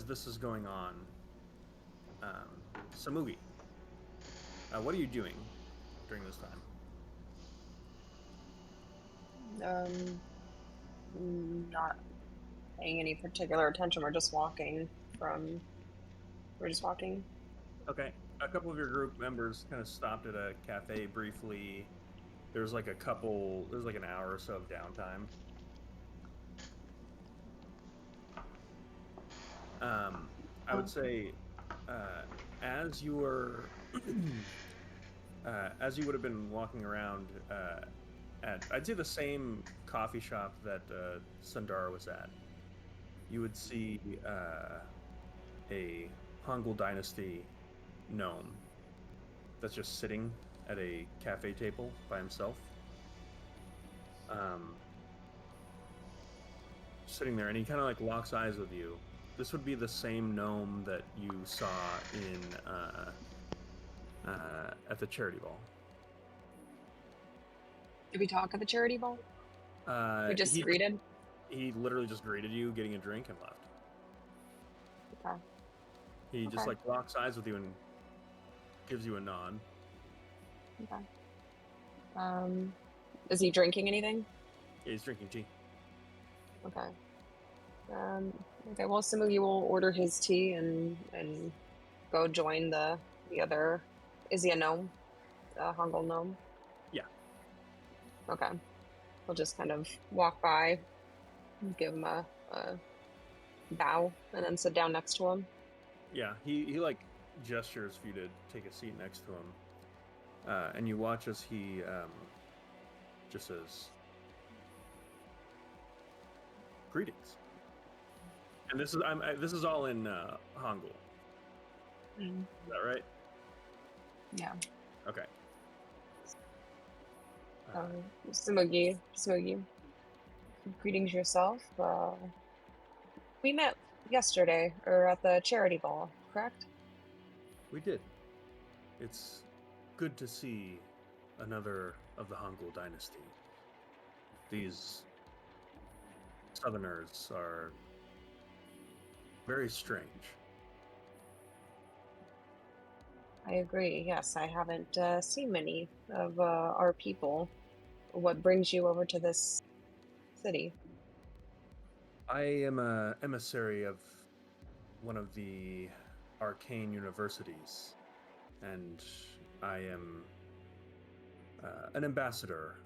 this is going on, Samugi, what are you doing during this time? Not paying any particular attention. We're just walking. Okay. A couple of your group members kind of stopped at a cafe briefly. There's like an hour or so of downtime. I would say, as you were, as you would have been walking around at, I'd say the same coffee shop that Sundar was at, you would see a Hangul Dynasty gnome that's just sitting at a cafe table by himself. Sitting there, and he kind of like locks eyes with you. This would be the same gnome that you saw in at the charity ball. Did we talk at the charity ball? We just greeted? He literally just greeted you, getting a drink, and left. Okay. He just like locks eyes with you and gives you a nod. Okay. Is he drinking anything? Yeah, he's drinking tea. Okay. Okay, well, Samugi will order his tea and go join the other. Is he a gnome? A Hangul gnome? Yeah. Okay. We'll just kind of walk by, give him a bow, and then sit down next to him. Yeah, he like gestures for you to take a seat next to him, and you watch as he just says, "Greetings." And this is all in Hangul. Mm. Is that right? Yeah. Okay. Samugi, greetings yourself. We met yesterday, or at the charity ball, correct? We did. It's good to see another of the Hangul dynasty. These Southerners are very strange. I agree. Yes, I haven't seen many of our people. What brings you over to this city? I am an emissary of one of the arcane universities, and I am an ambassador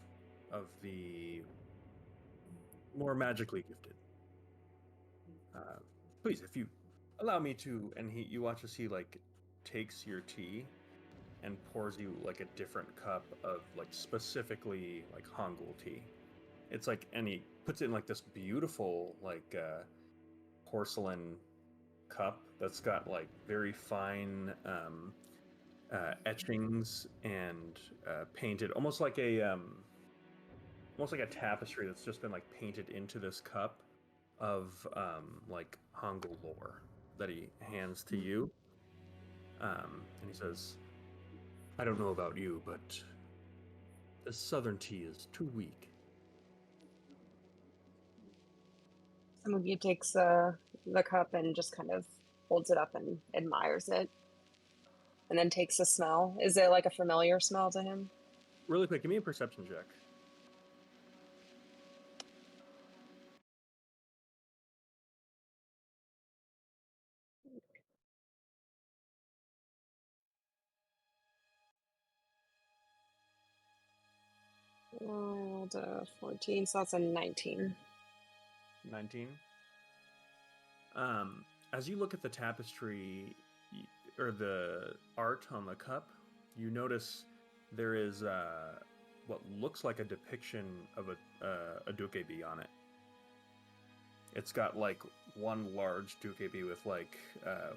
of the more magically gifted. Please, if you allow me to, and you watch as he like takes your tea and pours you like a different cup of like specifically like Hangul tea. It's like, and he puts it in like this beautiful like porcelain cup that's got like very fine etchings and painted, almost like a tapestry that's just been like painted into this cup of like Hangul lore that he hands to you. And he says, "I don't know about you, but this southern tea is too weak." Samugi takes the cup and just kind of holds it up and admires it, and then takes a smell. Is it like a familiar smell to him? Really quick, give me a perception check. I rolled a 14, so that's a 19. 19. As you look at the tapestry or the art on the cup, you notice there is what looks like a depiction of a dokkaebi on it. It's got like one large Dukebi with like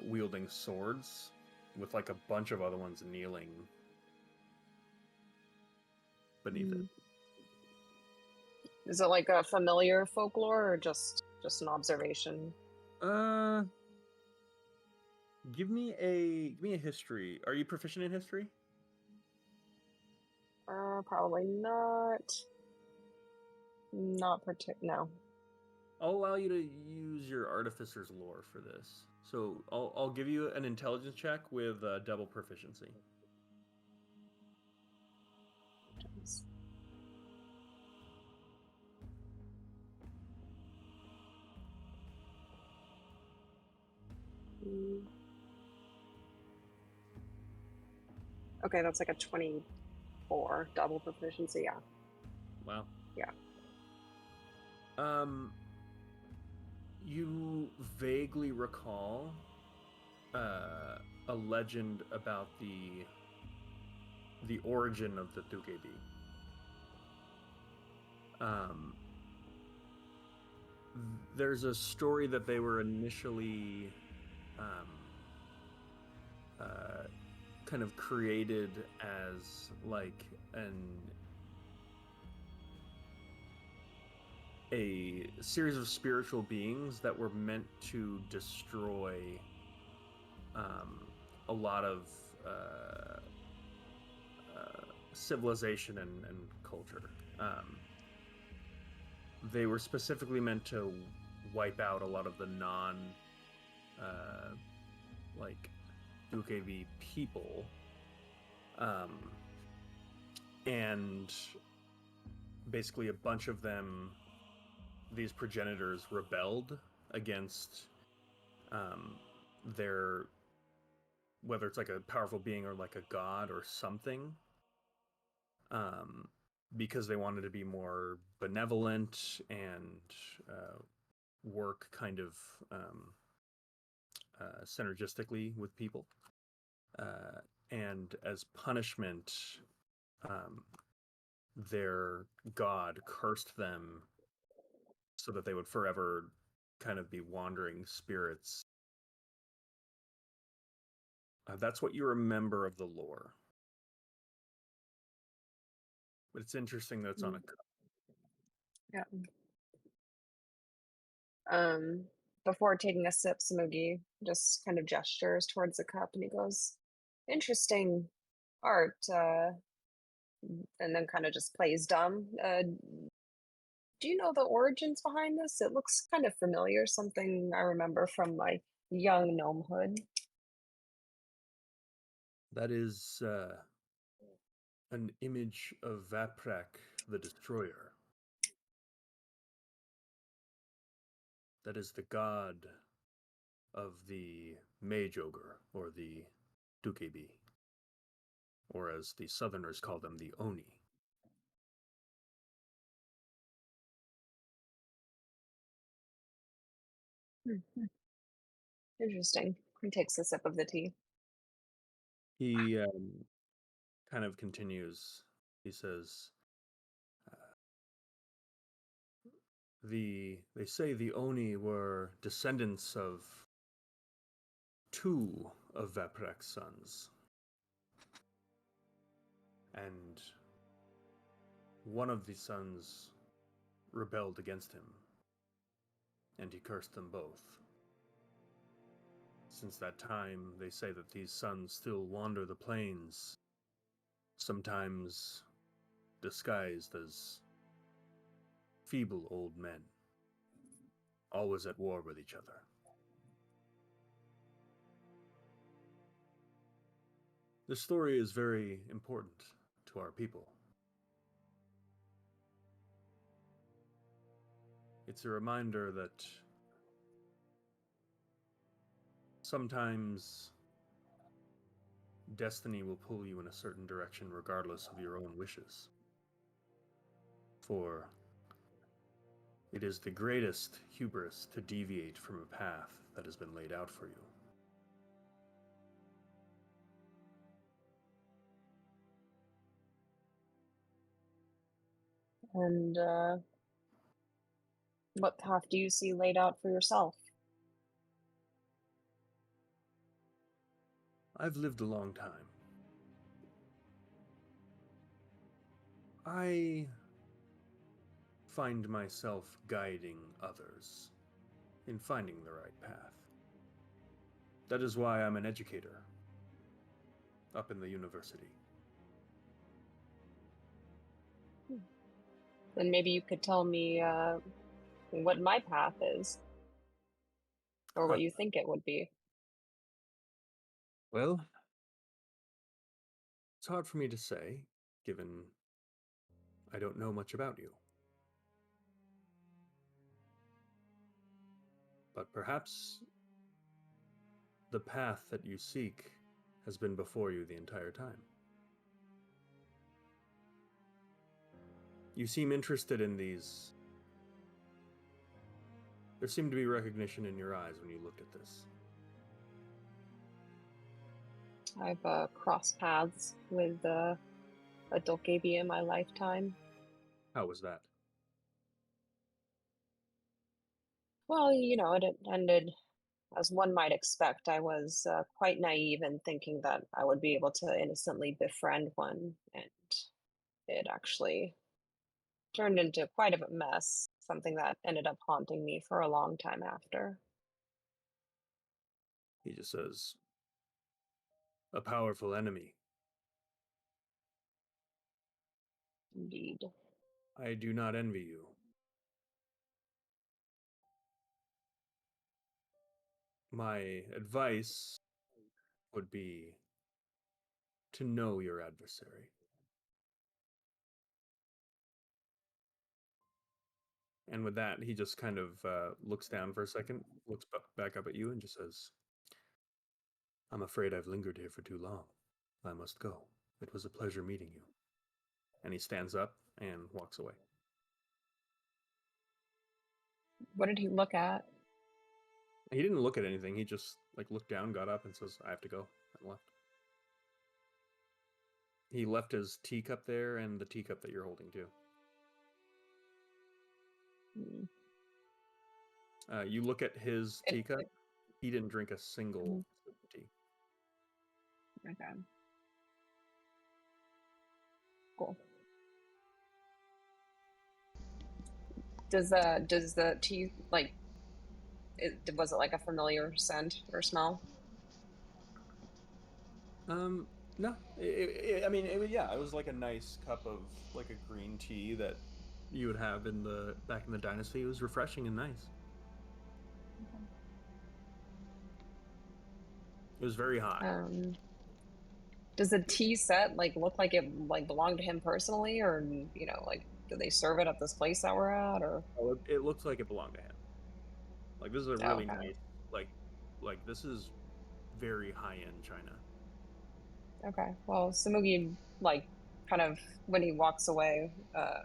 wielding swords, with like a bunch of other ones kneeling beneath it. Is it like a familiar folklore or just an observation? Give me a history. Are you proficient in history? Probably not. Not no. I'll allow you to use your artificer's lore for this. So I'll give you an intelligence check with double proficiency. Okay, that's like a 24 double proficiency. Yeah. Wow. Yeah. You vaguely recall a legend about the origin of the Dukebi. There's a story that they were initially kind of created as like a series of spiritual beings that were meant to destroy a lot of civilization and culture. They were specifically meant to wipe out a lot of the non like Dukebi people, and basically a bunch of them, these progenitors, rebelled against their, whether it's like a powerful being or like a god or something, because they wanted to be more benevolent and work kind of synergistically with people. And as punishment, their god cursed them so that they would forever kind of be wandering spirits. That's what you remember of the lore. But it's interesting that it's on a cup. Yeah. Before taking a sip, Samugi just kind of gestures towards the cup and he goes, "Interesting art," and then kind of just plays dumb. Do you know the origins behind this? It looks kind of familiar, something I remember from my young gnomehood. That is an image of Vaprak the Destroyer. That is the god of the Mage Ogre, or the Dukebi, or as the Southerners call them, the Oni. Interesting. He takes a sip of the tea. He kind of continues. He says, they say the Oni were descendants of two of Vaprak's sons. And one of the sons rebelled against him, and he cursed them both. Since that time, they say that these sons still wander the plains, sometimes disguised as feeble old men, always at war with each other. This story is very important to our people. It's a reminder that sometimes destiny will pull you in a certain direction regardless of your own wishes. For it is the greatest hubris to deviate from a path that has been laid out for you. And What path do you see laid out for yourself? I've lived a long time. I find myself guiding others in finding the right path. That is why I'm an educator up in the university. Then maybe you could tell me what my path is, or what you think it would be. Well, it's hard for me to say, given I don't know much about you. But perhaps the path that you seek has been before you the entire time. You seem interested in these. There seemed to be recognition in your eyes when you looked at this. I've crossed paths with a Dolkavi in my lifetime. How was that? Well, you know, it ended as one might expect. I was quite naive in thinking that I would be able to innocently befriend one, and it actually turned into quite a mess, something that ended up haunting me for a long time after. He just says, a powerful enemy. Indeed. I do not envy you. My advice would be to know your adversary. And with that, he just kind of looks down for a second, looks back up at you, and just says, I'm afraid I've lingered here for too long. I must go. It was a pleasure meeting you. And he stands up and walks away. What did he look at? He didn't look at anything. He just looked down, got up, and says, I have to go, and left. He left his teacup there and the teacup that you're holding too. Hmm. You look at his teacup. He didn't drink a single sip of tea. Okay. Cool. Does the tea was it like a familiar scent or smell? No. I mean, it was like a nice cup of like a green tea that you would have back in the dynasty. It was refreshing and nice. It was very hot. Does the tea set look like it belonged to him personally, or did they serve it at this place that we're at, or? Oh, it looks like it belonged to him. Like this is a really Okay. nice this is very high end China. Okay. Well, Samugi kind of when he walks away, I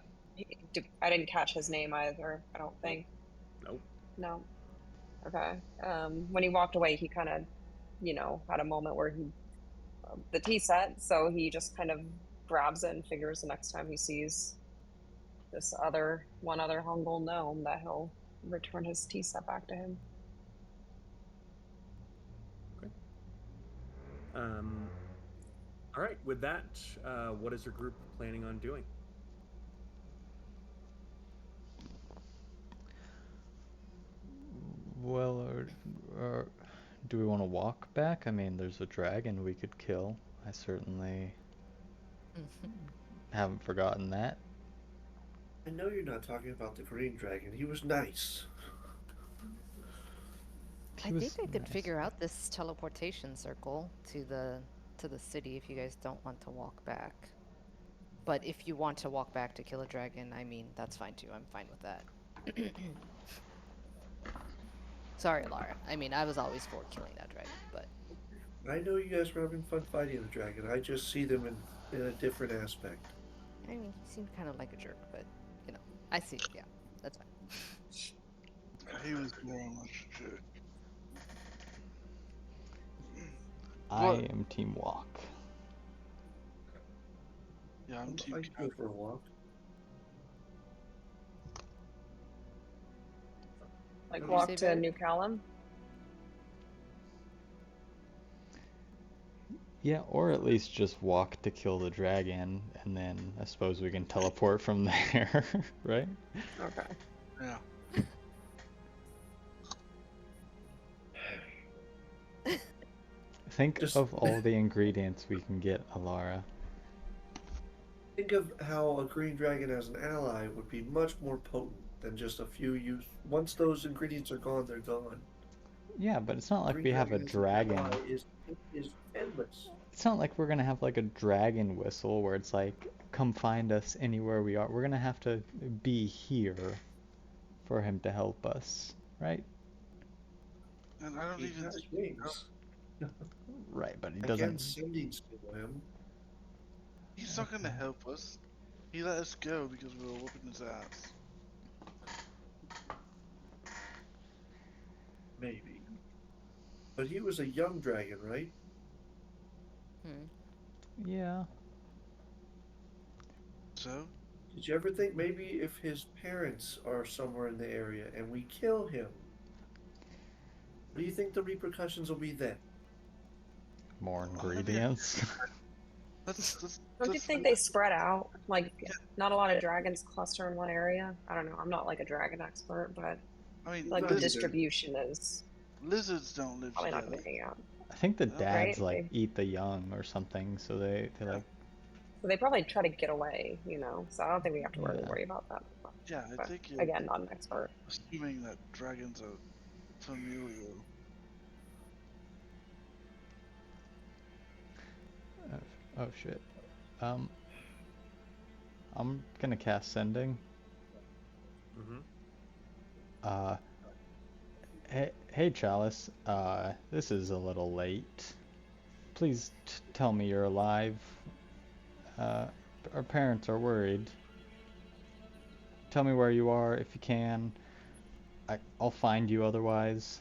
didn't catch his name either, I don't think. Nope. No. Okay. When he walked away, he kind of, had a moment where the tea set, so he just kind of grabs it and figures the next time he sees this one other Hongol gnome that he'll return his tea set back to him. Okay. All right. With that, what is your group planning on doing? Well, do we want to walk back? I mean, there's a dragon we could kill. I certainly haven't forgotten that. I know you're not talking about the green dragon. He was nice. I think I could figure out this teleportation circle to the city if you guys don't want to walk back. But if you want to walk back to kill a dragon, I mean, that's fine too. I'm fine with that. Sorry, Lara. I mean, I was always for killing that dragon, but I know you guys were having fun fighting the dragon. I just see them in a different aspect. I mean, he seemed kind of like a jerk, but I see. Yeah, that's fine. He was very much a jerk. I am team walk. Yeah, I'm team I can go for a walk. Like Did you walk say, to Bear? New Callum? Yeah, or at least just walk to kill the dragon, and then I suppose we can teleport from there, right? Okay. Yeah. Think Just of all the ingredients we can get, Alara. think of how a green dragon as an ally would be much more potent than just a few use. Once those ingredients are gone, they're gone. Yeah, but it's not like Green we have a dragon as an ally dragon. is endless. It's not like we're gonna have like a dragon whistle where it's like, come find us anywhere we are. We're gonna have to be here for him to help us, right? And I don't He even has think wings. Right, but he I doesn't. can sending to him. he's not gonna help us. He let us go because we were whooping his ass. Maybe. But he was a young dragon, right? Hmm. Yeah. So, Did you ever think maybe if his parents are somewhere in the area and we kill him, what do you think the repercussions will be then? More I mean, ingredients. let's Don't you think they spread out? Like, not a lot of dragons cluster in one area? I don't know. I'm not like a dragon expert, but I mean, like Not the either. distribution is lizards don't live probably not going together. to hang out, I think the No? dads right? like eat the young or something, so they Yeah. like, So they probably try to get away, you know. So I don't think we have to really yeah. worry about that. Yeah, I But think you're again, not an expert. assuming that dragons are familial. Oh shit. Um, I'm gonna cast sending. Mm-hmm. Uh, hey Chalice. This is a little late. Please tell me you're alive. Uh, our parents are worried. Tell me where you are if you can. I'll find you otherwise.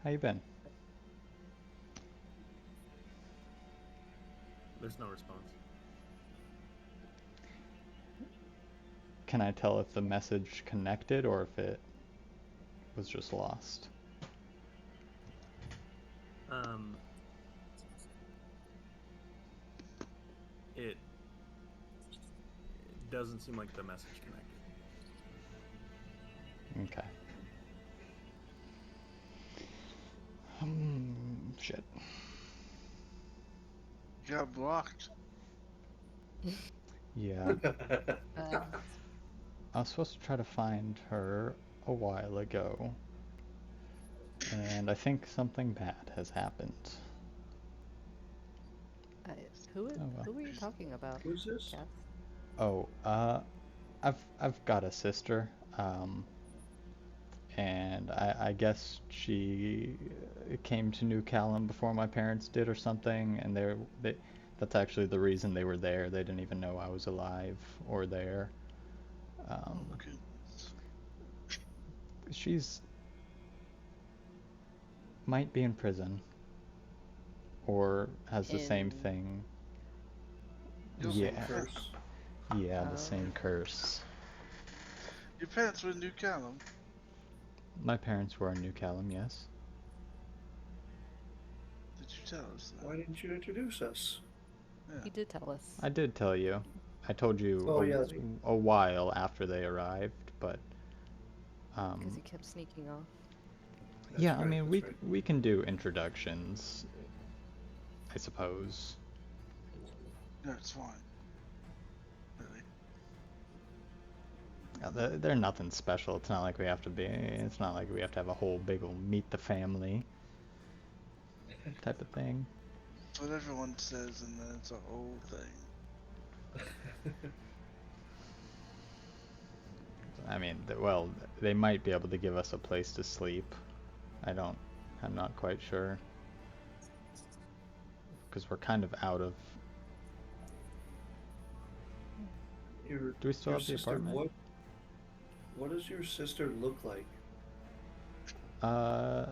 How you been? There's no response. Can I tell if the message connected or if it was just lost? Um, it doesn't seem like the message connected. Okay. Shit. You got blocked. Yeah. Uh, I was supposed to try to find her a while ago, and I think something bad has happened. I, who Oh well. who are you talking about, Who's this? Cass? Oh, I've got a sister, and I guess she came to New Callum before my parents did or something, and that's actually the reason they were there. They didn't even know I was alive or there. Oh my goodness. She's might be in prison or has the same In thing. Your Same Yeah, curse. yeah, the Oh. same curse. Your parents were in New Callum. My parents were in New Callum, yes. Did you tell us that? Why didn't you introduce us? He did tell us. I did tell you. I told you Oh, yeah. a while after they arrived, but Because he kept sneaking off. That's yeah, I right, mean that's right. we can do introductions, I suppose. No, it's fine. Really. They're nothing special. It's not like we have to be. It's not like we have to have a whole big ol' meet the family type of thing. That's what everyone says, and then it's a whole thing. I mean, well, they might be able to give us a place to sleep. I'm not quite sure. Because we're kind of out of. Your, Do we still your have the sister, apartment? what does your sister look like? Uh,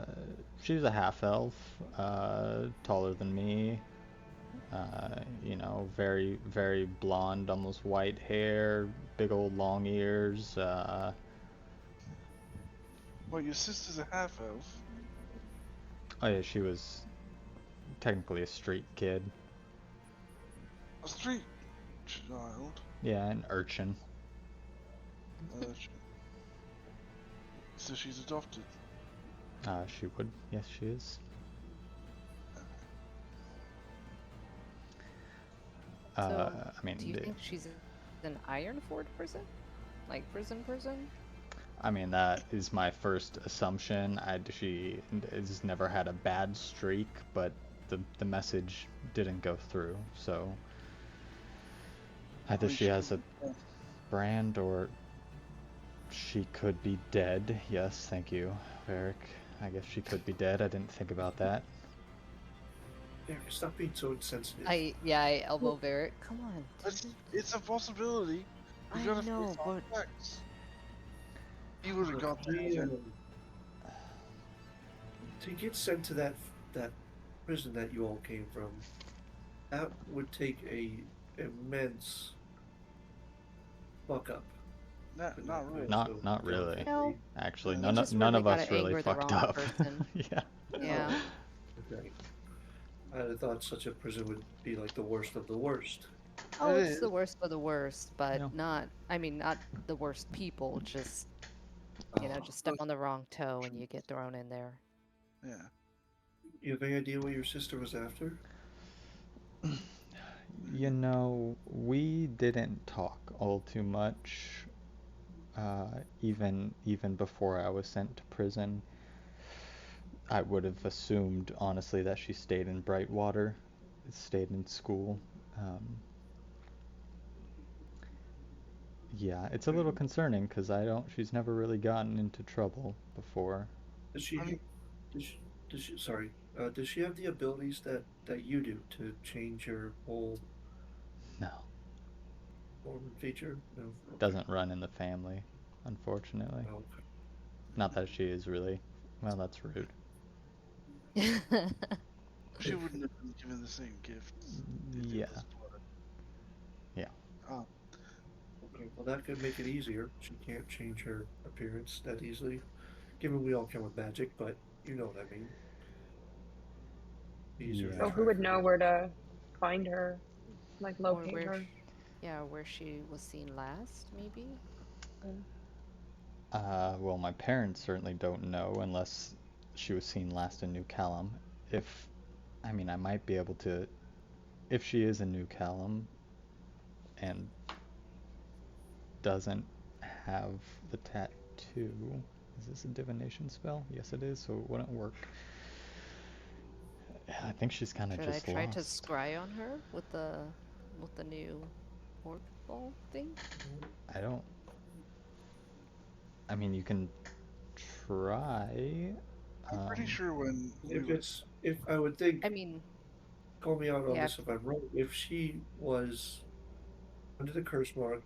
she's a half elf, taller than me. Very, very blonde, almost white hair, big old long ears. Well, your sister's a half elf. Oh yeah, she was technically a street kid. A street child. Yeah, an urchin. So she's adopted. She would. Yes, she is. So, I mean, do you think she's an Ironford person? Like prison? I mean, that is my first assumption. She has never had a bad streak, but the message didn't go through. So either she has a brand or she could be dead. Yes, thank you, Varric. I guess she could be dead. I didn't think about that. Eric, stop being so insensitive. I elbow Barrett. Come on, dude. It's a possibility. I know, but facts. He would have got that. To get sent to that prison that you all came from, that would take a immense fuck up. Not really. Not really. no. Actually, You none just of gotta us really anger the fucked wrong up. person. Yeah. Yeah. Okay. I'd have thought such a prison would be like the worst of the worst. Oh, It it's is. the worst of the worst, but No. not. I mean, not the worst people. Just just step on the wrong toe and you get thrown in there. Yeah. You have any idea what your sister was after? You know, we didn't talk all too much. Even before I was sent to prison, I would have assumed, honestly, that she stayed in Brightwater, stayed in school. Yeah, it's a little concerning because she's never really gotten into trouble before. Does she? Does she? Sorry. Does she have the abilities that you do to change her whole No, form and feature? No. Okay. doesn't run in the family, unfortunately. Oh, okay. Not that she is really. Well, that's rude. She wouldn't have been given the same gifts. Yeah. Yeah. Oh, Okay. Well, that could make it easier. She can't change her appearance that easily, given we all come with magic. But you know what I mean. Easier to Yeah. So who track would her. know where to find her, like Or locate where, her? where she was seen last, maybe. Well, my parents certainly don't know unless she was seen last in New Callum. I mean, I might be able to, if she is in New Callum and doesn't have the tattoo. Is this a divination spell? Yes, it is, so it wouldn't work. Yeah, I think she's kind of Should I just try to lost. scry on her with the new orc ball thing? I mean, you can try. I'm pretty sure when If I would think, I mean, call me out on yeah. this if I'm wrong. If she was under the curse mark,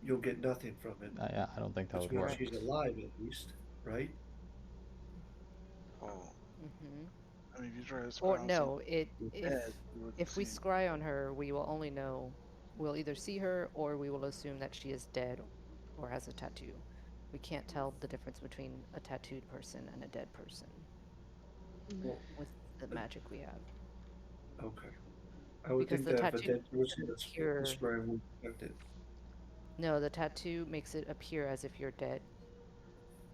you'll get nothing from it. Yeah, I don't think that Which would means work. she's alive at least, right? Oh, Mm-hmm. I mean, if you try to Or scroll no, dead, you wouldn't if we see. scry on her, we will only know. We'll either see her or we will assume that she is dead or has a tattoo. We can't tell the difference between a tattooed person and a dead person Well, with the magic we have. okay. I would Because think the that if a tattoo dead person makes is it appear. described would affect it. No, the tattoo makes it appear as if you're dead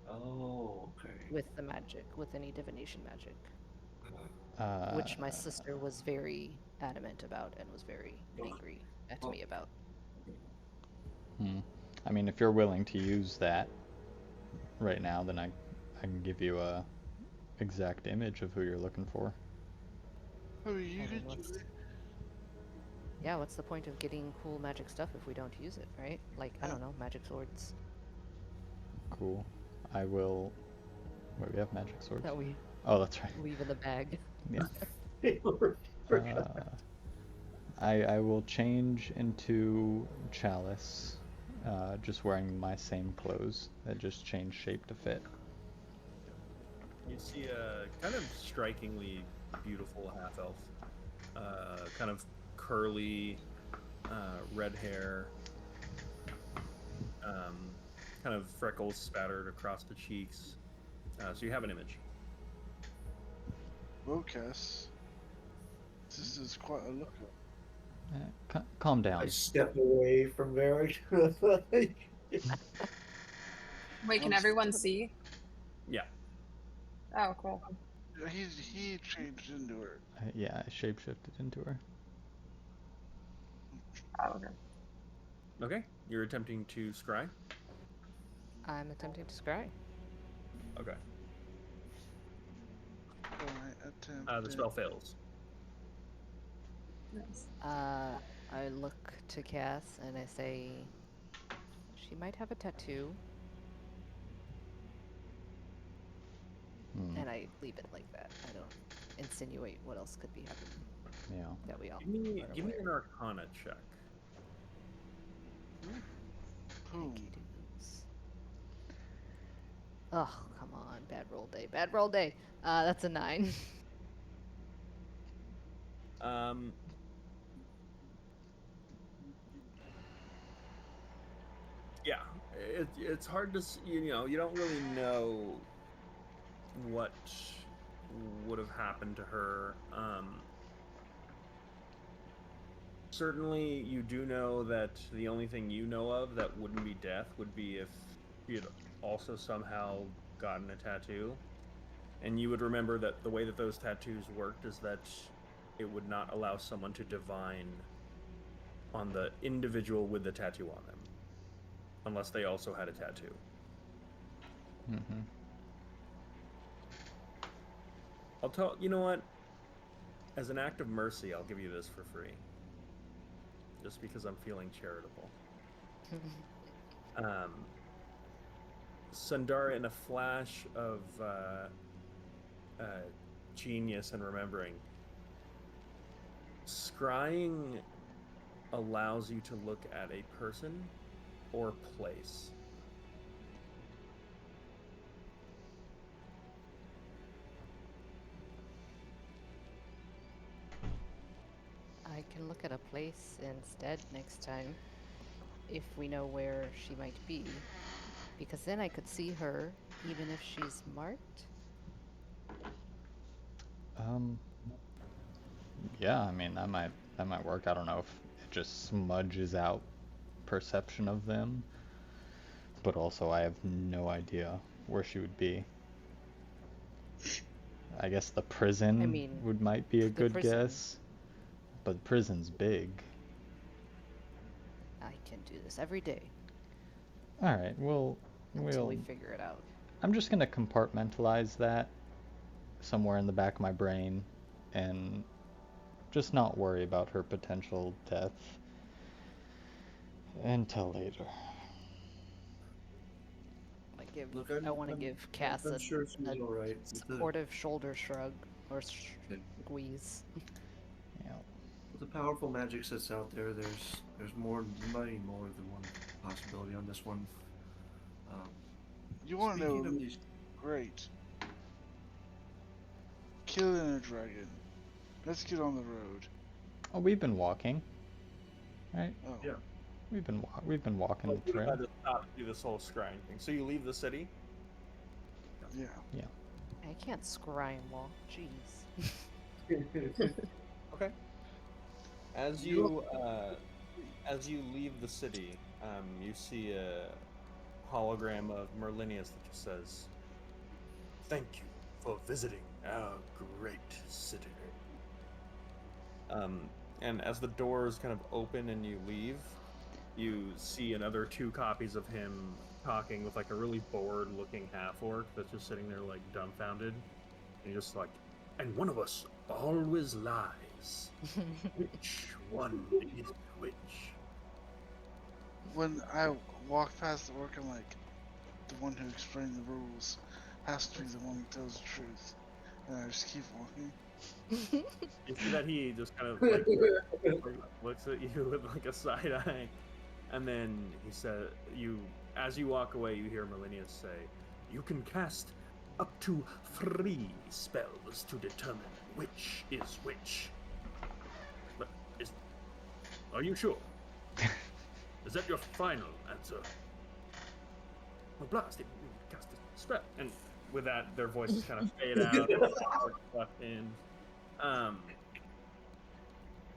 Oh, okay. with the magic, with any divination magic. Uh, Which my sister was very adamant about and was very angry at me about. I mean, if you're willing to use that right now, then I can give you a exact image of who you're looking for. I mean, you I mean, could do it. yeah, what's the point of getting cool magic stuff if we don't use it, right? Like, I don't know, magic swords. Cool. I will. Wait, we have magic swords. That we Oh, that's right. leave in the bag. Yeah. forgot. I will change into Chalice, just wearing my same clothes that just change shape to fit. You see a kind of strikingly beautiful half elf, kind of curly, red hair, kind of freckles spattered across the cheeks, So you have an image. Rocas. This is quite a look. Calm I down. step away from Varric. Wait, can everyone see? Yeah. Oh, cool. He changed into her. Yeah, I shapeshifted into her. Oh, okay. Okay. You're attempting to scry. I'm attempting to scry. Okay. I attempt. The spell fails. Nice. I look to Cass and I say, she might have a tattoo. And I leave it like that. I don't insinuate what else could be happening. Yeah. That we all Give me an Arcana check. Boom. Oh, come on. Bad roll day. Bad roll day. That's a 9. Yeah, it's hard to you don't really know what would have happened to her. Certainly, you do know that the only thing you know of that wouldn't be death would be if she had also somehow gotten a tattoo. And you would remember that the way that those tattoos worked is that it would not allow someone to divine on the individual with the tattoo on them, unless they also had a tattoo. Mm-hmm. You know what? As an act of mercy, I'll give you this for free. Just because I'm feeling charitable. Sundara, in a flash of genius and remembering, scrying allows you to look at a person or place. I can look at a place instead next time, if we know where she might be. Because then I could see her, even if she's marked. Yeah, I mean, that might work. I don't know if it just smudges out perception of them, but also I have no idea where she would be. I guess the prison might be a good guess, but the prison's big. I can do this every day. All right, until we figure it out. I'm just gonna compartmentalize that somewhere in the back of my brain, and just not worry about her potential death until later. I want to give Cass a right. supportive shoulder shrug or squeeze. Yeah. With the powerful magic sits out there, there's many more than one possibility on this one. You want to know? Great. Killing a dragon. Let's get on the road. Oh, we've been walking, right? Oh. Yeah. We've been walking the trail. I just stop and do this whole scrying thing. So you leave the city? Yeah. Yeah. I can't scry and walk. Jeez. Okay. As you leave the city, you see a hologram of Merlinius that just says, "Thank you for visiting our great city." And as the doors kind of open and you leave, you see another 2 copies of him talking with like a really bored-looking half-orc that's just sitting there like dumbfounded. And you're just like, "And one of us always lies. Which one is which?" When I walk past the orc, I'm like, the one who explained the rules has to be the one who tells the truth. And I just keep walking. You see that he just kind of like looks at you with like a side eye, and then he said, as you walk away, you hear Merlinius say, "You can cast up to 3 spells to determine which is which. But are you sure? Is that your final answer?" "Well, blast it, cast a spell." And with that, their voices kind of fade out. Stuff in.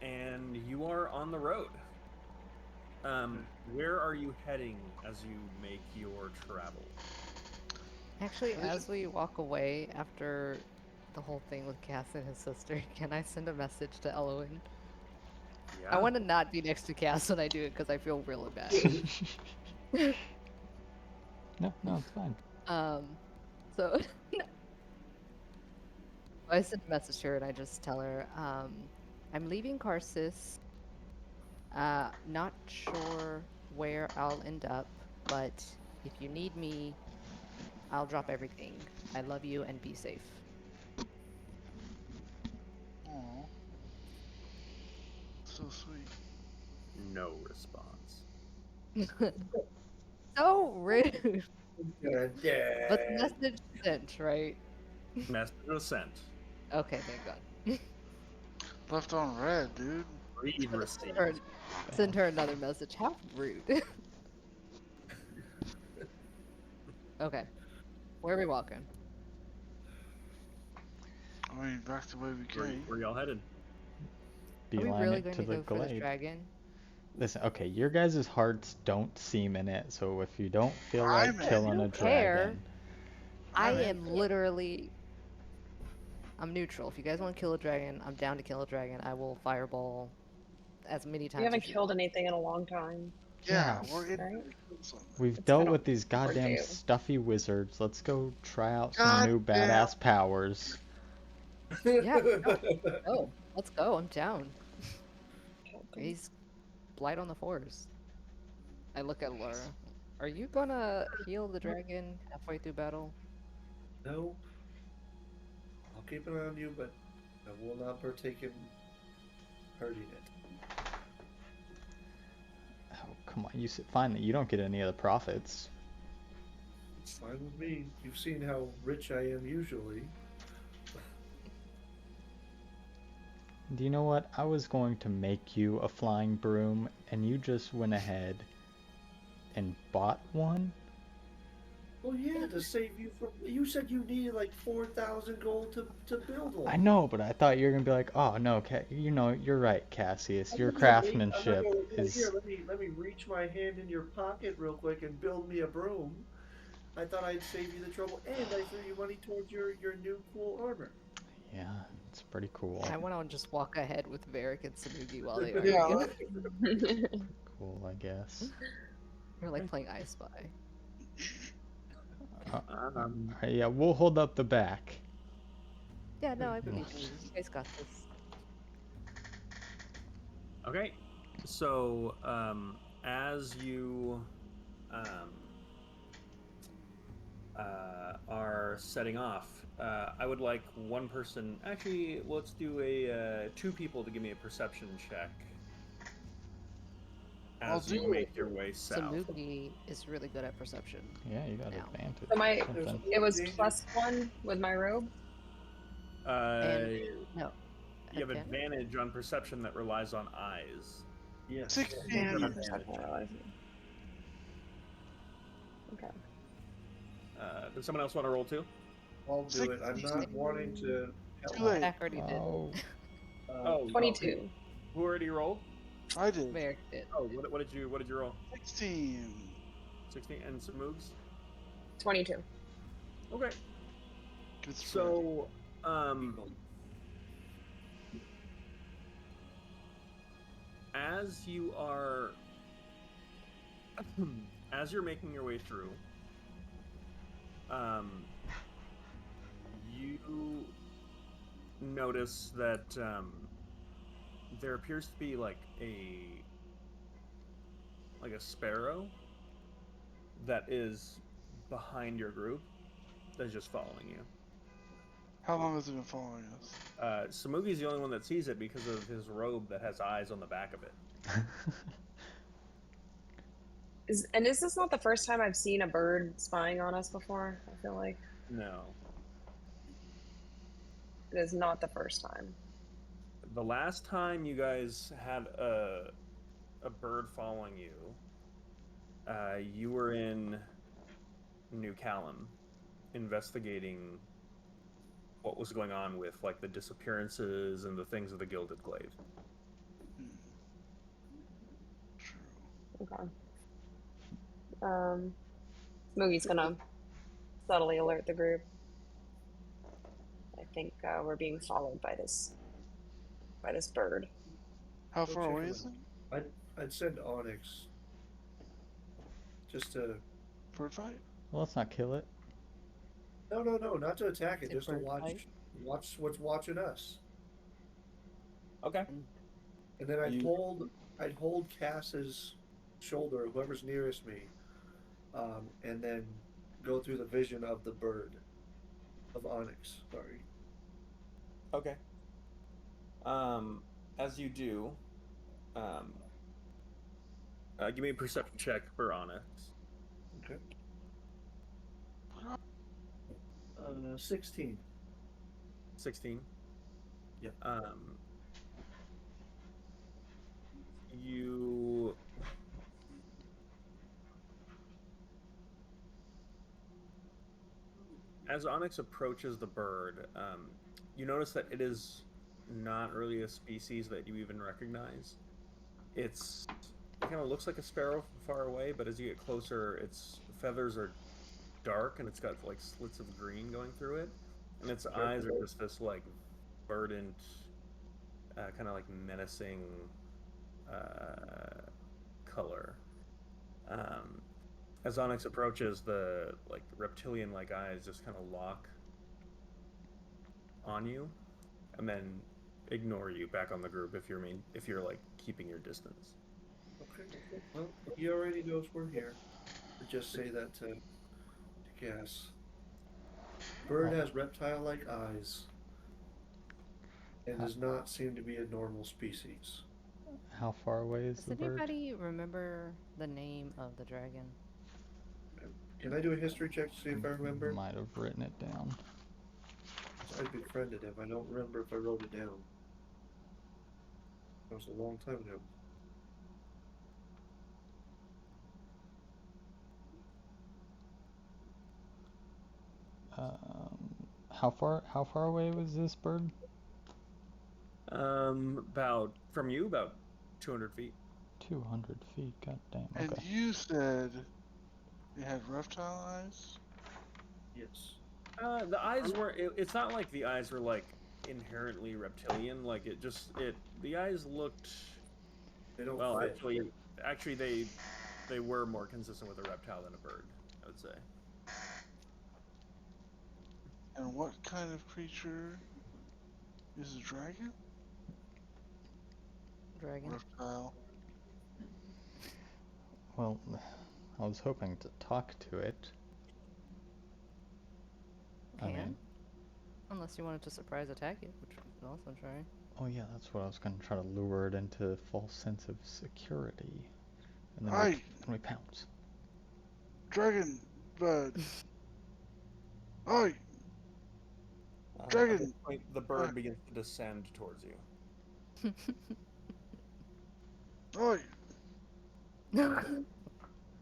And you are on the road. Where are you heading as you make your travel? Actually, as we walk away after the whole thing with Cass and his sister, can I send a message to Elowen? I Yeah. want to not be next to Cass when I do it because I feel really bad. No, it's fine. So I send a message to her and I just tell her, I'm leaving Karsus. Not sure where I'll end up, but if you need me, I'll drop everything. I love you and be safe. Aw. So sweet. No response. So rude. Yeah. But the message sent, right? Message was sent. Okay, thank God. Left on red, dude. Read received. Or send her another message. How rude. Okay, where are we walking? I mean, back the way we came. Where y'all headed? Are we Beeline really it going to to the go for this glade. dragon? Listen, okay, your guys' hearts don't seem in it, so if you don't feel like I'm in. killing a Care. dragon, I I'm in. am literally. I'm neutral. If you guys want to kill a dragon, I'm down to kill a dragon. I will fireball as many We times haven't as you killed want. anything in a long time, Yeah, yeah, we're in. right? Something. we've It's dealt been with these goddamn overdue. stuffy wizards. Let's go try out some God new damn. badass powers. Yeah, no, go. Let's go. I'm down. Killed them. He's blight on the forest. I look at Laura. Are you gonna heal the dragon halfway through battle? No, I'll keep an eye on you, but I will not partake in hurting it. Oh, come on, you said fine that you don't get any of the profits. It's fine with me. You've seen how rich I am usually. Do you know what? I was going to make you a flying broom, and you just went ahead and bought one? Well, yeah, to save you from. You said you needed like 4,000 gold to build one. I know, but I thought you were gonna be like, oh no, you know, you're right, Cassius. I'm Your not gonna wait. I'm not craftsmanship gonna wait. Here, is. let me reach my hand in your pocket real quick and build me a broom. I thought I'd save you the trouble, and I threw you money towards your new cool armor. Yeah, it's pretty cool. I want to just walk ahead with Varric and Samugi while they Yeah. argue. Cool, I guess. We're like playing I Spy. Alright, yeah, we'll hold up the back. Yeah, no, I believe in you. You guys got this. Okay, so as you are setting off, I would like one person. Actually, let's do a 2 people to give me a perception check I'll as you do make your way south. Samugi is really good at perception. Yeah, you got Now. advantage. So my Something. it was +1 with my robe. And no. You have advantage on perception that relies on eyes. Yes. 16. Okay. Does someone else want to roll too? I'll do it. I'm not wanting to. Too late. Zach already did. Oh, Oh, 22. Who already rolled? I did. Varric did. Oh, what did you roll? 16. 16 and some moves. 22. Okay. Good spread. So, as you are, as you're making your way through, you notice that there appears to be like a sparrow that is behind your group that is just following you. How long has it been following us? Samugi's the only one that sees it because of his robe that has eyes on the back of it. Is this not the first time I've seen a bird spying on us before? I feel like No. it is not the first time. The last time you guys had a bird following you, you were in New Callum, investigating what was going on with like the disappearances and the things of the Gilded Glaive. True. Okay. Smoothie's gonna subtly alert the group. I think we're being followed by this bird. How Go far check away him is it? out. I'd send Onyx just to. Bird fight? Well, let's not kill it. No, not to attack it, Say just to bird fight. watch what's watching us. Okay. And then You I'd hold Cass's shoulder, whoever's nearest me, and then go through the vision of the bird, of Onyx. Sorry. okay? As you do, um, give me a perception check for Onyx. Okay. 16. 16. Yeah. You as Onyx approaches the bird, you notice that it is not really a species that you even recognize. It kind of looks like a sparrow from far away, but as you get closer, its feathers are dark and it's got like slits of green going through it, and its eyes are just this like verdant, kind of like menacing color. Um, as Onyx approaches, the like reptilian-like eyes just kind of lock on you, and then ignore you back on the group if you're like keeping your distance. Okay. Well, he already knows we're here. Just say that to Cass. Bird Oh, has reptile-like eyes and how, does not seem to be a normal species. how far away is Does the bird? anybody remember the name of the dragon? Can I do a history check to see if I remember? Might have written it down. I befriended him. I don't remember if I wrote it down. That was a long time ago. How far away was this bird? About from you, about 200 feet. 200 feet. God damn. And Okay. you said it had reptile eyes? Yes. The eyes were. It's not like the eyes were like inherently reptilian. Like the eyes looked. They don't Well, fit. actually, they were more consistent with a reptile than a bird, I would say. And what kind of creature is a dragon? Dragon? Reptile. Well, I was hoping to talk to it. I Can? mean, Unless you wanted to surprise attack it, which we could also try. oh yeah, that's what I was gonna try to lure it into a false sense of security, and then Aye, we pounce. dragon bird. Aye, At this dragon. point, the Aye, bird begins to descend towards you. aye.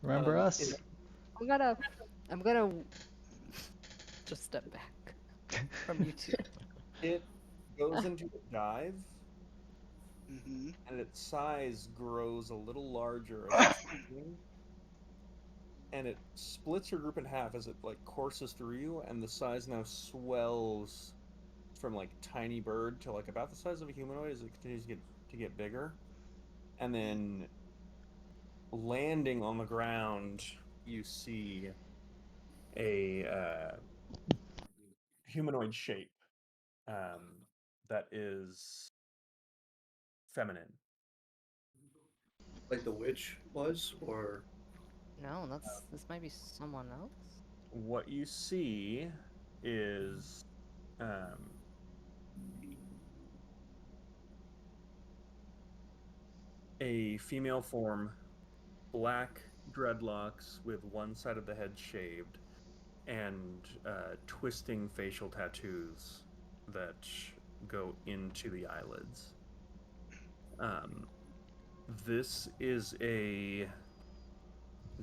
Remember us? It, I'm gonna just step back from you two. it goes into a dive, Mm-hmm. and its size grows a little larger as it's moving, and it splits your group in half as it like courses through you, and the size now swells from like tiny bird to like about the size of a humanoid as it continues to get bigger, and then landing on the ground, you see a humanoid shape um, that is feminine. Like the witch was, or No, this might be someone else. What you see is um, a female form, black dreadlocks with one side of the head shaved, and twisting facial tattoos that go into the eyelids. Um, this is a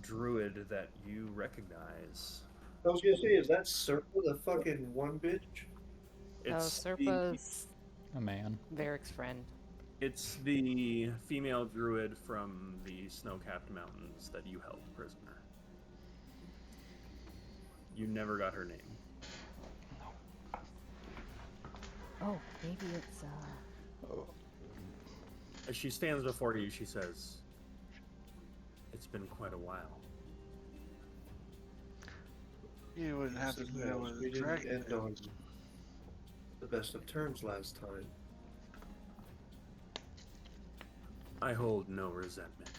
druid that you recognize. I was gonna say, is that Circle the fucking one bitch? No, It's the Serpa's A man. Varric's friend. it's the female druid from the snow-capped mountains that you held prisoner. You never got her name. Oh, maybe it's As she stands before you, she says, "It's been quite a while." You wouldn't have to Says know Miles, where we the didn't dragon end on is. the best of terms last time. I hold no resentment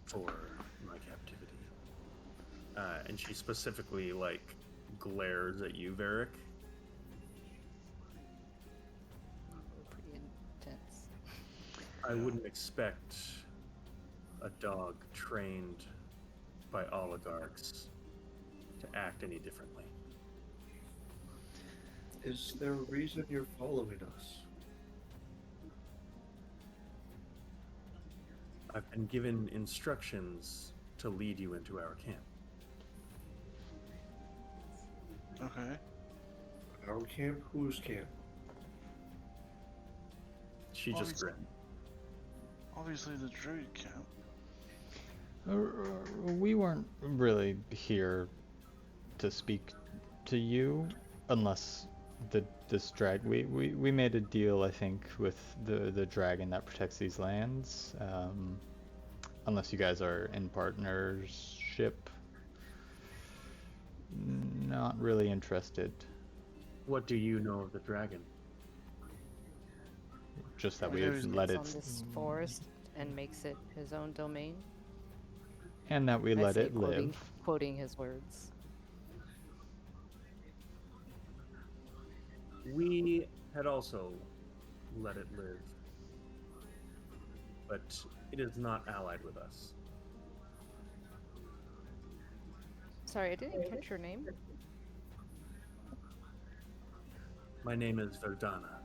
for my captivity. And she specifically, like, glares at you, Varric. pretty intense. I wouldn't expect a dog trained by oligarchs to act any differently. Is there a reason you're following us? I've been given instructions to lead you into our camp. Okay. Our camp? Whose camp? She just Obviously- grinned. Obviously the druid camp. We weren't really here to speak to you, unless this drag. We made a deal, I think, with the dragon that protects these lands. Unless you guys are in partnership, not really interested. What do you know of the dragon? Just that Okay, we've we- let It's it, on this forest and makes it his own domain. and that we I let say it quoting, live. quoting his words. We had also let it live, but it is not allied with us. Sorry, I didn't catch your name. My name is Verdana.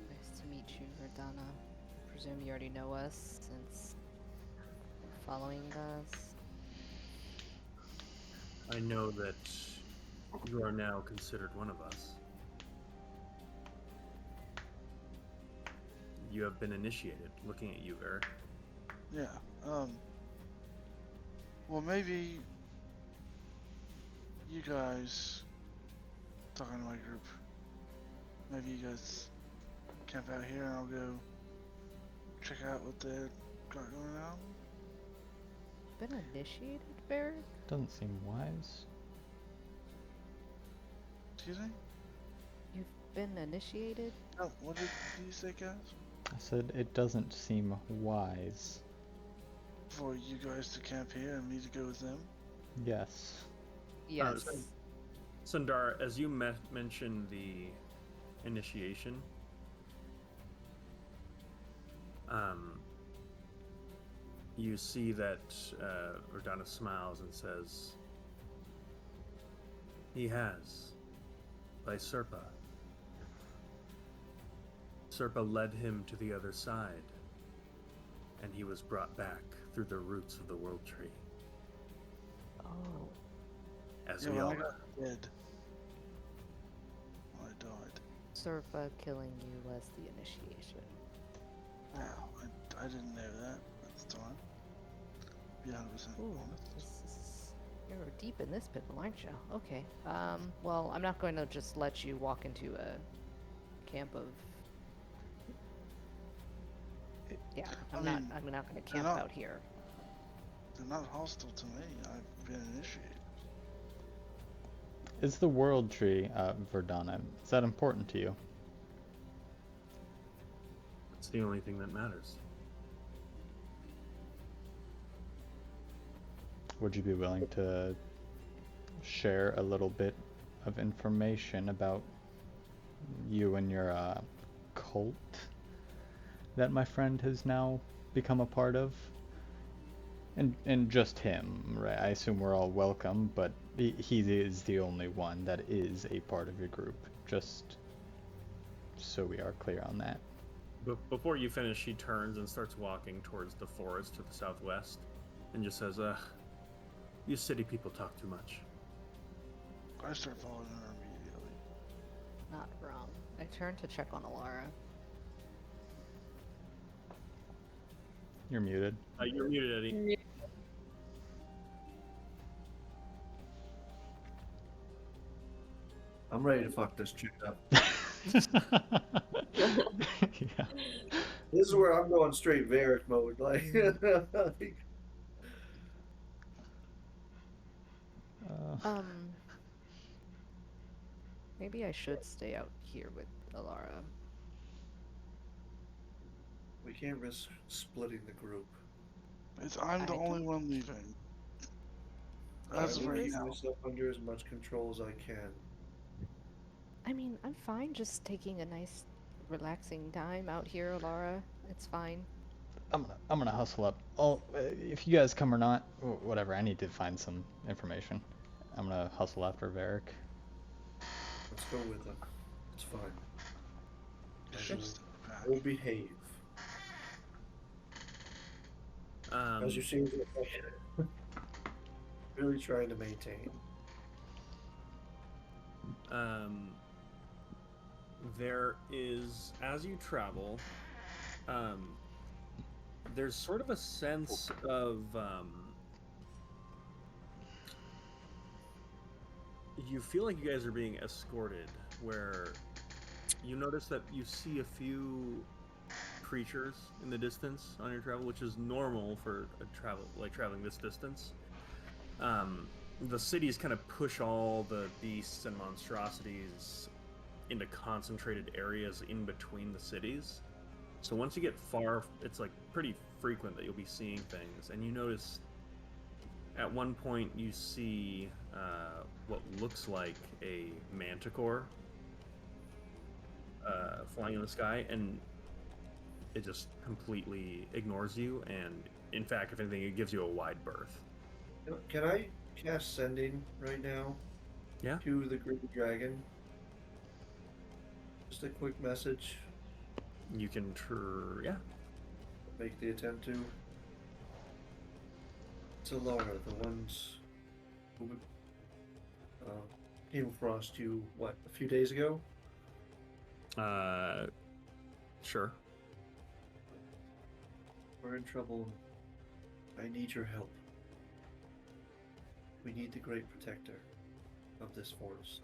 Nice to meet you, Verdana. Presume you already know us since following us. I know that you are now considered one of us. You have been initiated. Looking at you, Varric. Yeah. Well, maybe you guys, talking to my group, maybe you guys camp out here and I'll go check out what they've got going on. Been initiated, Varric? Doesn't seem wise. Excuse me? You've been initiated? Oh, what did you say, guys? I said it doesn't seem wise. For you guys to camp here and me to go with them? Yes. Yes. Sundar, as you mentioned the initiation, you see that Verdana smiles and says, "He has, by Serpa. Serpa led him to the other side, and he was brought back through the roots of the world tree, Oh. as Yeah, we when all I know." got dead. When I died. Serpa killing you was the initiation. Wow, I didn't know that at the time. Be 100% Ooh, honest. you're deep in this pickle, aren't you? Okay. Well, I'm not going to just let you walk into a camp of. Yeah, I'm not going to camp not- out here. They're not hostile to me. I've been initiated. Is the world tree, Verdana, is that important to you? It's the only thing that matters. Would you be willing to share a little bit of information about you and your cult that my friend has now become a part of? And just him, right? I assume we're all welcome, but he is the only one that is a part of your group, just so we are clear on that. Before you finish, she turns and starts walking towards the forest to the southwest. and just says, "You city people talk too much." I start following her immediately. Not wrong. I turn to check on Alara. You're muted. You're muted, Eddie. I'm ready to fuck this chick up. Yeah. This is where I'm going straight Varric mode. Like, Maybe I should stay out here with Alara. we can't risk splitting the group. I'm the I only don't- one leaving. I As of will right keep now. myself under as much control as I can. I mean, I'm fine just taking a nice, relaxing time out here, Alara. It's fine. I'm gonna hustle up. Oh, if you guys come or not, whatever. I need to find some information. I'm gonna hustle after Varric. Let's go with them. It's fine. You should step back. We'll behave. As you see, really trying to maintain. There is, as you travel, there's sort of a sense of you feel like you guys are being escorted, where you notice that you see a few creatures in the distance on your travel, which is normal for traveling this distance. The cities kind of push all the beasts and monstrosities into concentrated areas in between the cities. So once you get far, it's like pretty frequent that you'll be seeing things, and you notice at one point you see what looks like a manticore flying in the sky, and it just completely ignores you, and in fact, if anything, it gives you a wide berth. Can I cast sending right now? Yeah. To the green dragon. Just a quick message. You can, yeah. Make the attempt to. It's Alara, the ones who came across you, what, a few days ago? Sure. We're in trouble. I need your help. We need the great protector of this forest.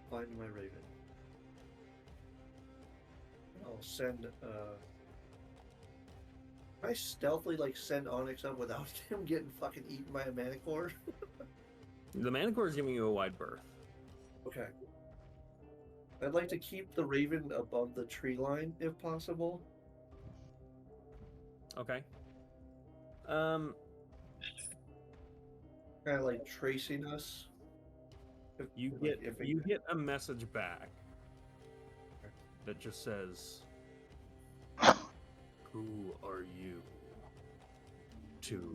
Find my raven. I'll send, can I stealthily, send Onyx up without him getting fucking eaten by a manicore? The manticore is giving you a wide berth. Okay. I'd like to keep the raven above the tree line, if possible. Okay. Kind of like tracing us. You get a message back that just says, "Who are you to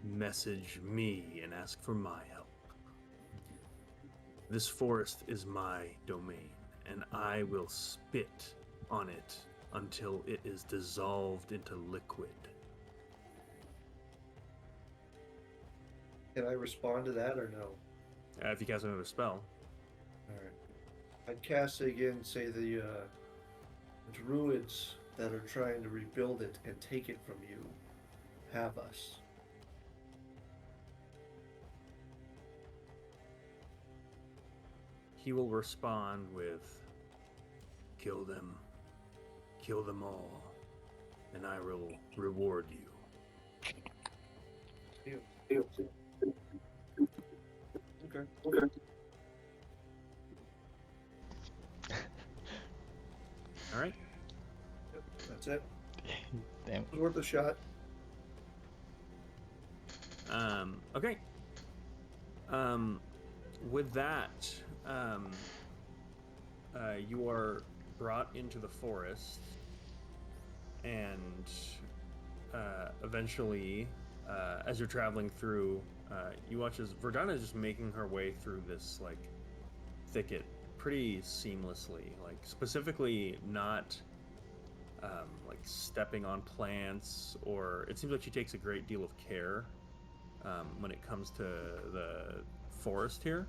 message me and ask for my help? This forest is my domain, and I will spit on it until it is dissolved into liquid." Can I respond to that or no? If you cast another spell. Alright. I'd cast it again, say the druids that are trying to rebuild it and take it from you have us. He will respond with, "Kill them. Kill them all, and I will reward you." Okay. All right. Yep, that's it. Damn. It was worth a shot. Okay. With that, you are brought into the forest, and eventually, as you're traveling through, you watch as Verdana is just making her way through this thicket pretty seamlessly. Specifically, not like stepping on plants, or it seems like she takes a great deal of care when it comes to the forest here.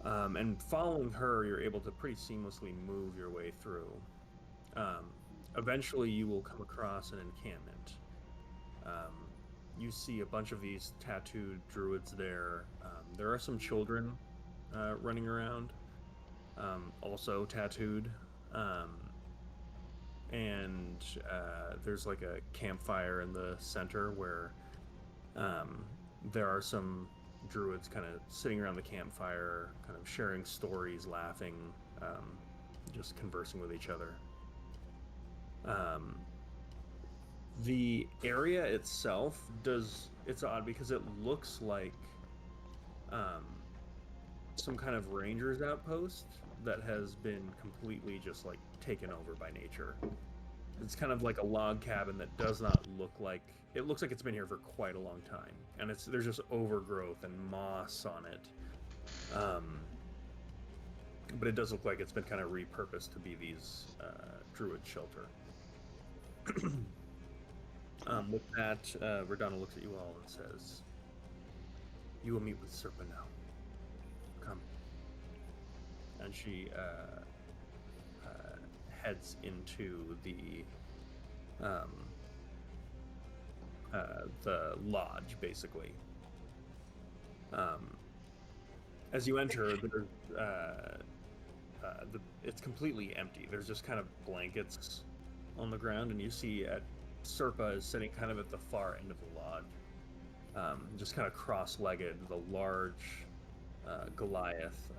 And following her, you're able to pretty seamlessly move your way through. Eventually, you will come across an encampment. You see a bunch of these tattooed druids there. There are some children running around, also tattooed. And there's like a campfire in the center where there are some druids kind of sitting around the campfire, kind of sharing stories, laughing, just conversing with each other. The area itself it's odd because it looks like some kind of ranger's outpost that has been completely just like taken over by nature. It's kind of like a log cabin that does not look like it looks like it's been here for quite a long time, and there's just overgrowth and moss on it. But it does look like it's been kind of repurposed to be these druid shelter. With that, Verdana looks at you all and says, "You will meet with Serpa now. Come." And she heads into the lodge, basically. As you enter, it's completely empty. There's just kind of blankets on the ground, and you see Serpa is sitting kind of at the far end of the lodge, just kind of cross-legged. The large Goliath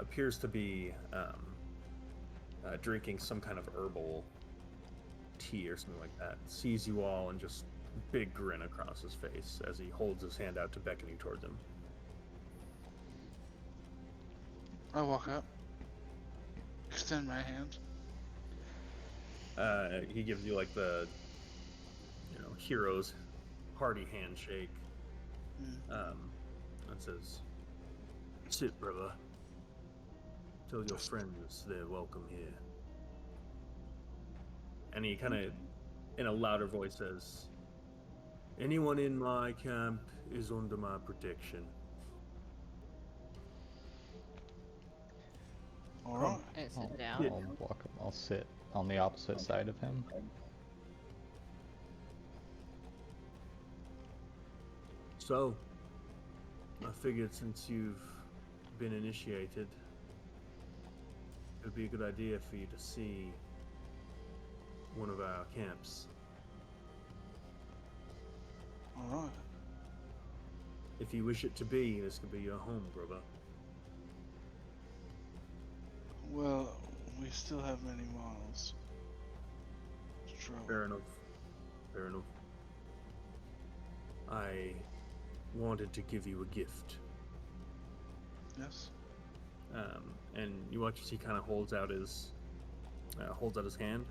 appears to be drinking some kind of herbal tea or something like that. Sees you all and just big grin across his face as he holds his hand out to beckon you towards him. I walk up, extend my hand. He gives you like the hero's hearty handshake. And says, "Sit, brother. Tell your friends they're welcome here." And he kind of, in a louder voice, says, "Anyone in my camp is under my protection." All right. I sit I'll, down. I'll sit on the opposite side of him. So, I figured since you've been initiated, it would be a good idea for you to see one of our camps. All right. If you wish it to be, this could be your home, brother. Well, we still have many miles to travel. Fair enough. Fair enough. I wanted to give you a gift. Yes. And you watch as he kind of holds out his hand.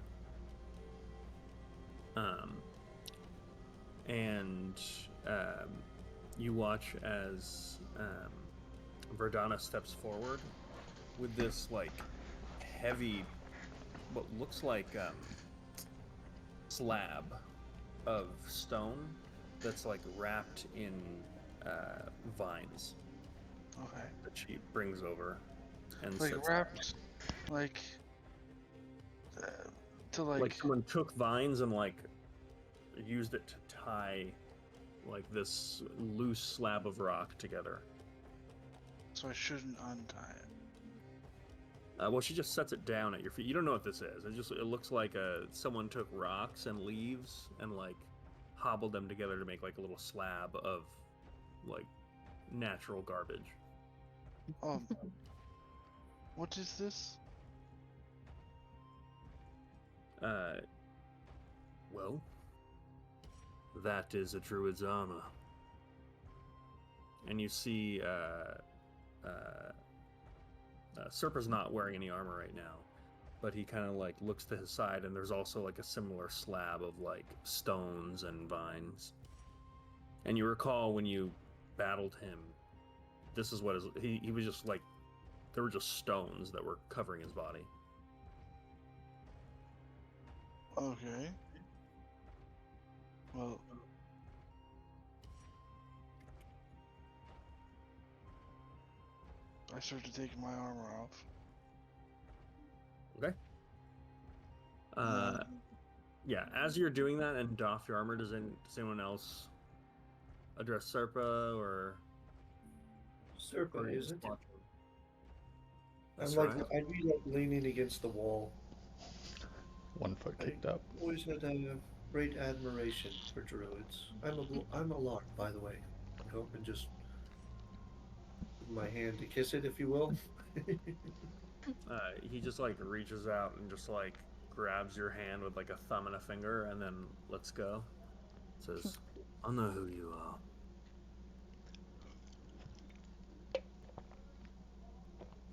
And you watch as Verdana steps forward with this like heavy, what looks like slab of stone that's like wrapped in vines Okay. that she brings over and Like sets wrapped, like to like someone took vines and like used it to tie like this loose slab of rock together. So I shouldn't untie it. Well, she just sets it down at your feet. You don't know what this is. It looks like someone took rocks and leaves and like hobbled them together to make like a little slab of like natural garbage. What is this? Well, that is a druid's armor. And you see Serpa's not wearing any armor right now, but he kind of like looks to his side, and there's also like a similar slab of like stones and vines. And you recall when you battled him, this is what he was just like, there were just stones that were covering his body. Okay. Well, I started taking my armor off. Okay. Yeah, as you're doing that and doff your armor, does anyone else address Serpa or Serpa, any of the is it? squad? I'm That's like, right. I'd be like leaning against the wall. 1 foot I kicked up. always had a great admiration for druids. I'm a lark, by the way. Go up and just give my hand to kiss it, if you will. He just like reaches out and just like grabs your hand with like a thumb and a finger, and then lets go. Says, "I know who you are.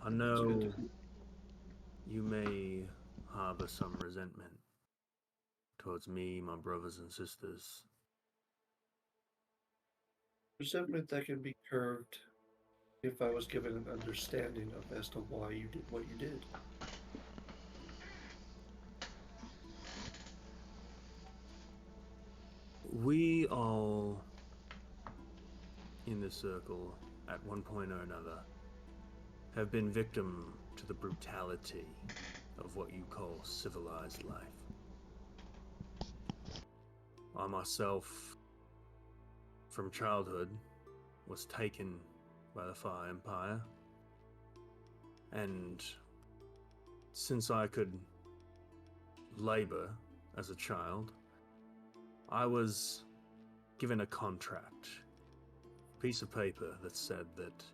I It's good to know you may harbor some resentment towards me, my brothers and sisters. resentment that can be curbed if I was given an understanding of as to why you did what you did. We all in this circle, at one point or another, have been victim to the brutality of what you call civilized life. I myself, from childhood, was taken by the Fire Empire, and since I could labor as a child, I was given a contract, a piece of paper that said that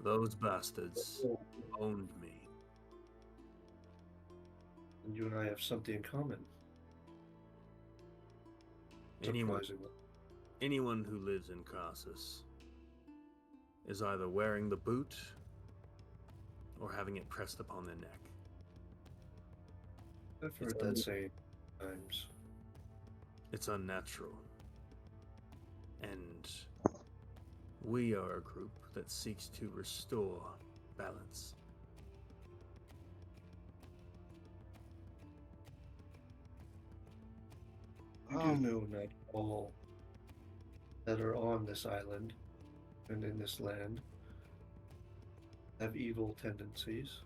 those bastards owned me. And you and I have something in common. Anyone, Surprisingly. anyone who lives in Carsus is either wearing the boot or having it pressed upon their neck. I've heard that saying times. It's unnatural. And we are a group that seeks to restore balance. You do know not all that are on this island and in this land have evil tendencies.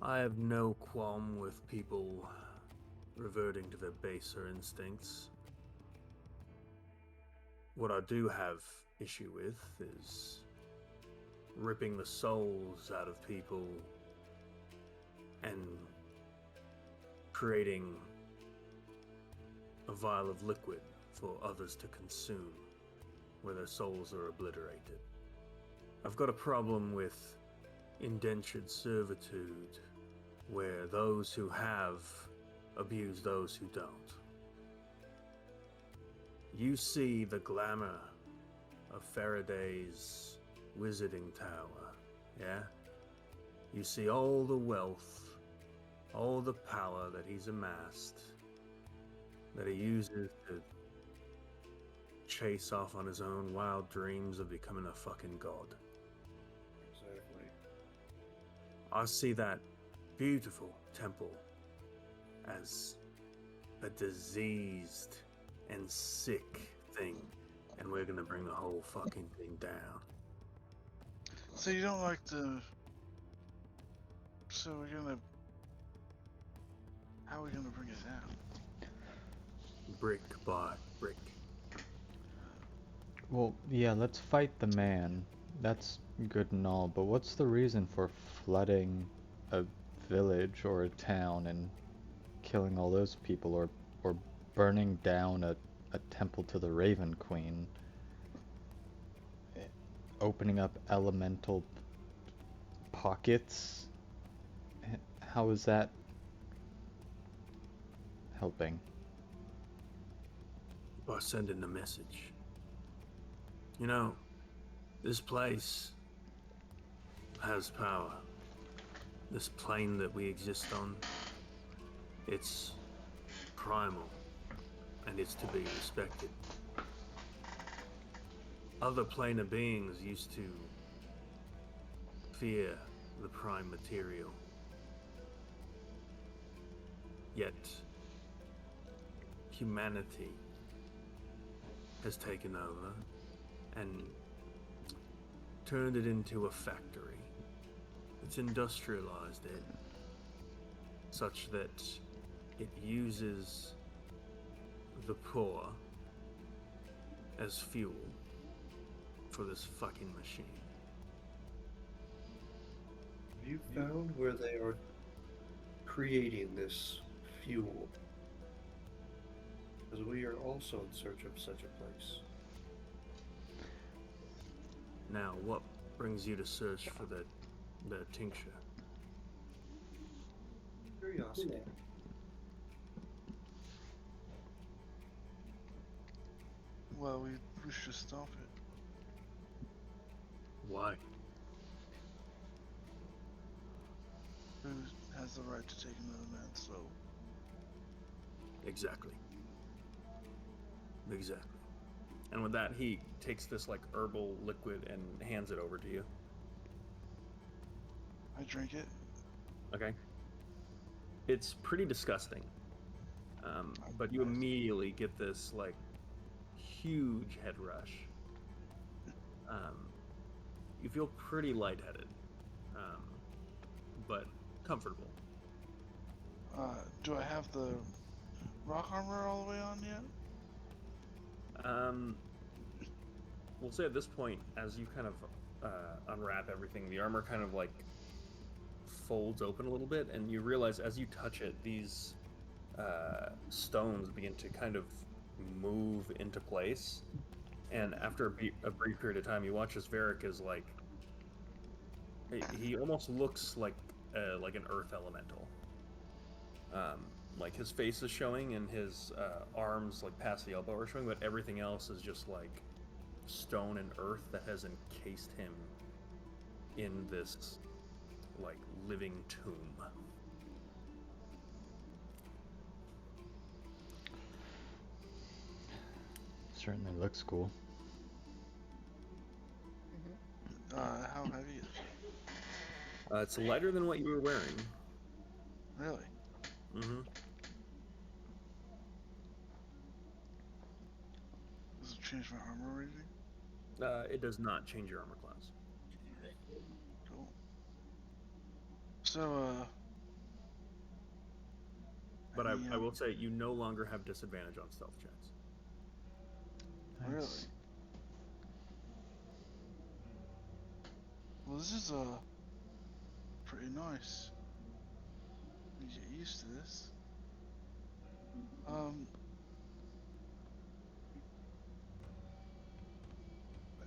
I have no qualm with people reverting to their baser instincts. What I do have issue with is ripping the souls out of people and creating a vial of liquid for others to consume, where their souls are obliterated. I've got a problem with indentured servitude, where those who have abuse those who don't. You see the glamour of Faraday's wizarding tower, yeah? You see all the wealth, all the power that he's amassed, that he uses to chase off on his own wild dreams of becoming a fucking god. Exactly. I see that beautiful temple as a diseased and sick thing, and we're gonna bring the whole fucking thing down. So you don't like the... So we're gonna... How are we gonna bring it down? Brick by brick. Well, yeah, let's fight the man. That's good and all, but what's the reason for flooding a village or a town and killing all those people, or burning down a temple to the Raven Queen? Opening up elemental pockets? How is that helping? By sending a message. You know, this place has power. This plane that we exist on, it's primal, and it's to be respected. Other planar beings used to fear the prime material. Yet, humanity has taken over and turned it into a factory. It's industrialized it such that it uses the poor as fuel for this fucking machine. Have you found where they are creating this fuel? Because we are also in search of such a place. Now, what brings you to search for the tincture? Curiosity. Well, we wish to stop it. Why? Who has the right to take another man's soul? Exactly. Exactly. And with that, he takes this like herbal liquid and hands it over to you. I drink it. Okay. It's pretty disgusting. But you immediately get this like huge head rush. You feel pretty lightheaded, but comfortable. Do I have the rock armor all the way on yet? We'll say at this point, as you kind of unwrap everything, the armor kind of like folds open a little bit, and you realize as you touch it, these stones begin to kind of move into place. And after a brief period of time, you watch as Varric is like, he almost looks like an earth elemental. Like his face is showing and his arms like past the elbow are showing, but everything else is just like stone and earth that has encased him in this like living tomb. Certainly looks cool. How heavy is it? It's lighter than what you were wearing. Really? Mm-hmm. Does it change my armor rating? It does not change your armor class. Cool. So, But I will say you no longer have disadvantage on stealth checks. Nice. Really? Well, this is pretty nice. You get used to this.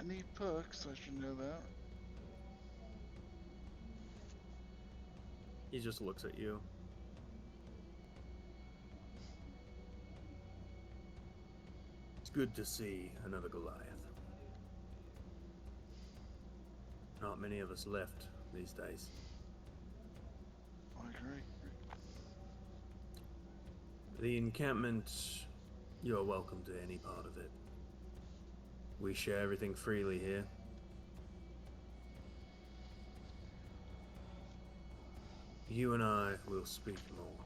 Any perks I should know about? He just looks at you. It's good to see another Goliath. Not many of us left these days. I agree. The encampment, you're welcome to any part of it. We share everything freely here. You and I will speak more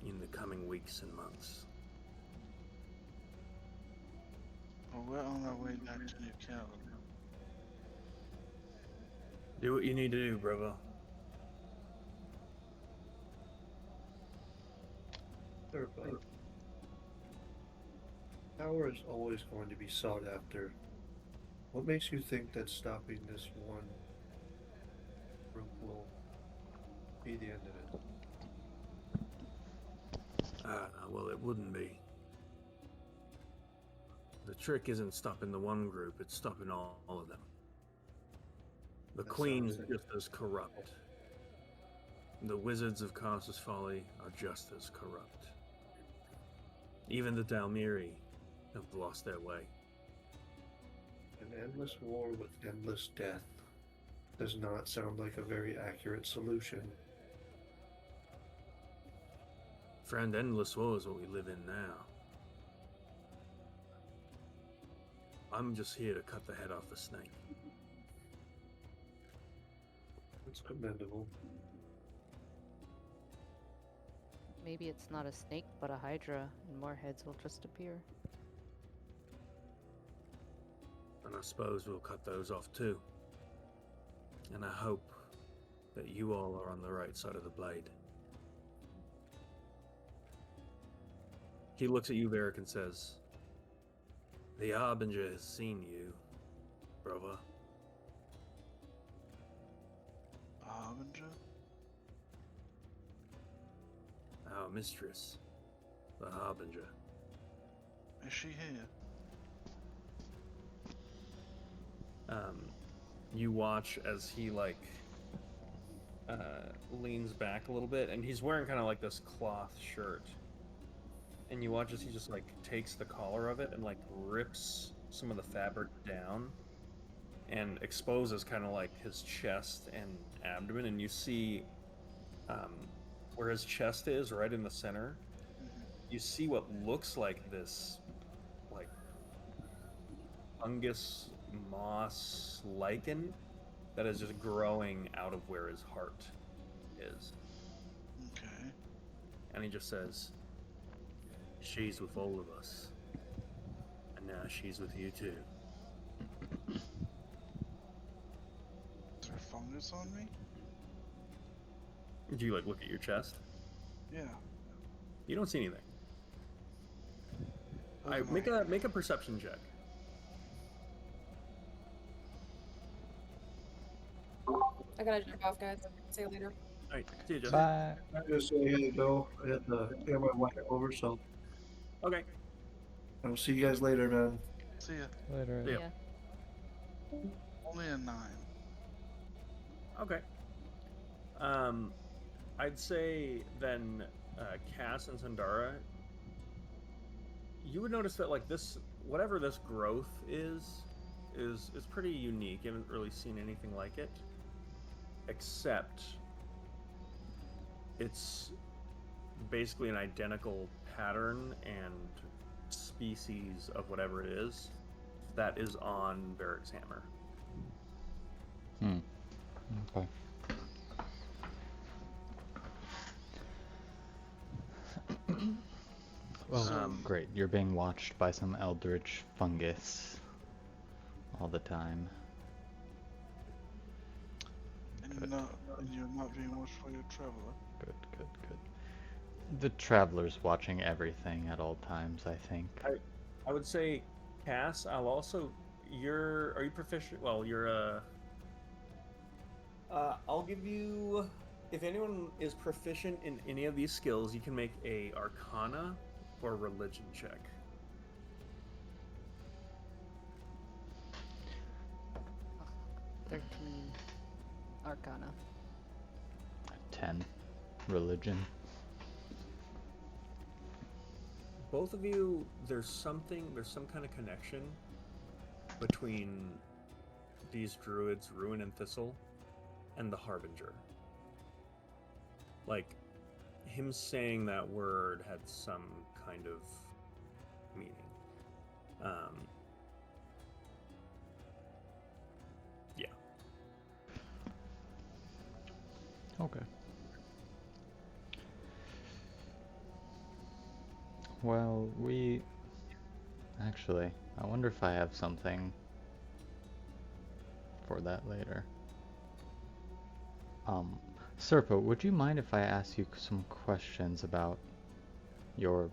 in the coming weeks and months. Well, we're on our way back to New Caledonia. Do what you need to do, brother. Clarify. Power is always going to be sought after. What makes you think that stopping this one group will be the end of it? Well, it wouldn't be. The trick isn't stopping the one group, it's stopping all of them. The That Queen's sounds just as corrupt. The wizards of Casus Folly are just as corrupt. Even the Dalmiri have lost their way. An endless war with endless death does not sound like a very accurate solution. Friend, endless war is what we live in now. I'm just here to cut the head off the snake. That's commendable. Maybe it's not a snake, but a hydra, and more heads will just appear. And I suppose we'll cut those off too. And I hope that you all are on the right side of the blade. He looks at you, Varric, and says, "The Harbinger has seen you, brother." Harbinger? Our mistress, the Harbinger. Is she here? You watch as he leans back a little bit, and he's wearing kind of like this cloth shirt. And you watch as he just takes the collar of it and rips some of the fabric down and exposes kind of his chest and abdomen. And you see where his chest is, right in the center, you see what looks like this fungus moss lichen that is just growing out of where his heart is. Okay. And he just says, "She's with all of us, and now she's with you too." Is there fungus on me? Do you look at your chest? Yeah. You don't see anything. Look at Make a perception check. I gotta jump off, guys. See you later. All right, see you, Jesse. Bye. I'm gonna say I had to go. I had to hand my wife over, so Okay. I'll see you guys later, man. See ya. Later. Yeah. Only a 9. Okay. I'd say then, Cass and Sandara, you would notice that this, whatever this growth is pretty unique. You haven't really seen anything like it, except it's basically an identical pattern and species of whatever it is that is on Varric's hammer. Okay. Well, great. You're being watched by some eldritch fungus all the time. And you're not being watched by your traveler. Good, good, good. The traveler's watching everything at all times, I think. I would say, Cass, are you proficient? Well, I'll give you, if anyone is proficient in any of these skills, you can make a Arcana or Religion check. 13 Arcana. 10. Religion. Both of you, there's some kind of connection between these druids, Ruin and Thistle, and the Harbinger. Him saying that word had some kind of meaning. Yeah. Okay. Well, actually, I wonder if I have something for that later. Serpo, would you mind if I ask you some questions about your...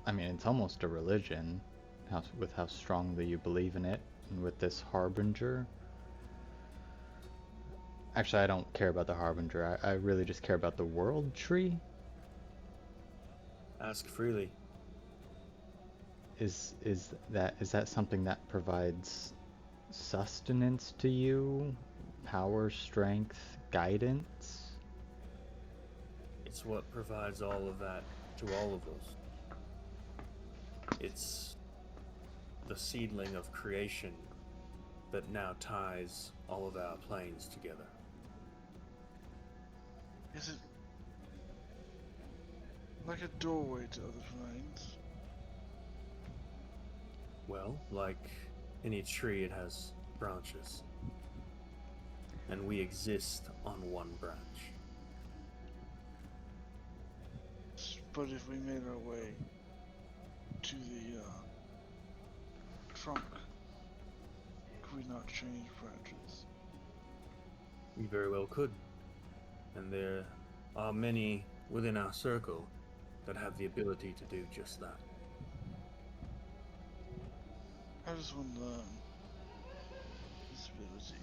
I mean, it's almost a religion, with how strongly you believe in it, and with this Harbinger. Actually, I don't care about the Harbinger. I really just care about the World Tree. Ask freely. Is that something that provides sustenance to you? Power, strength, guidance? It's what provides all of that to all of us. It's the seedling of creation that now ties all of our planes together. Is it like a doorway to other planes? Well, like any tree, it has branches. and we exist on one branch. But if we made our way to the trunk, could we not change branches? We very well could. And there are many within our circle that have the ability to do just that. I just want to learn this ability.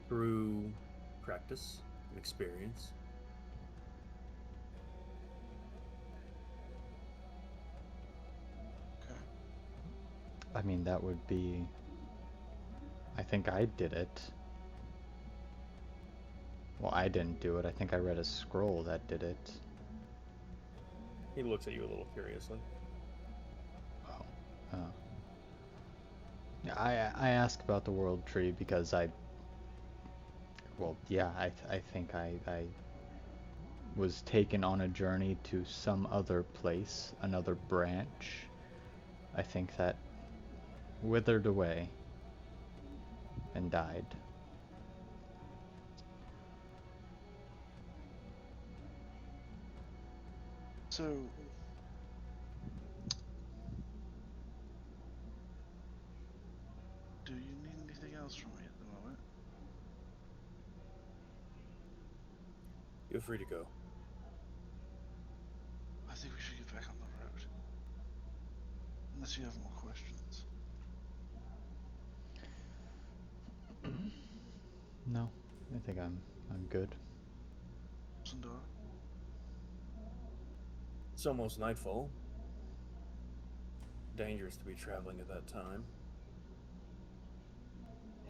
Through practice and experience. Okay. I mean, that would be... I think I did it. Well, I didn't do it. I think I read a scroll that did it. He looks at you a little curiously. Oh. I asked about the world tree because well, yeah, I think I was taken on a journey to some other place, another branch. I think that withered away and died. So, do you need anything else from me at the moment? Feel free to go. I think we should get back on the road. Unless you have more questions. No, I think I'm good. Sundar? It's almost nightfall. Dangerous to be traveling at that time.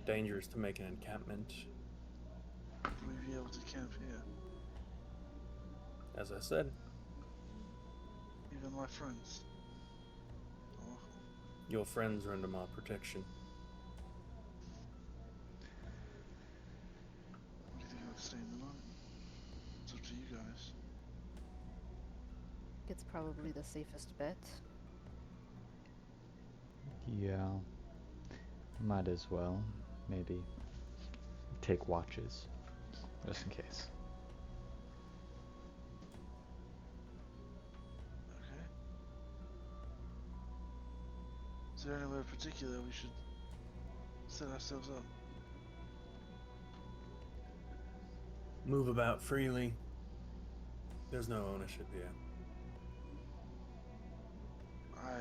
Dangerous to make an encampment. Will we be able to camp here? As I said, Even my friends? Oh, your friends are under my protection. what do you think about staying the night? It's up to you guys. It's probably the safest bet. Yeah, might as well. Maybe take watches, just in case. Okay. Is there anywhere particular we should set ourselves up? Move about freely. There's no ownership here. I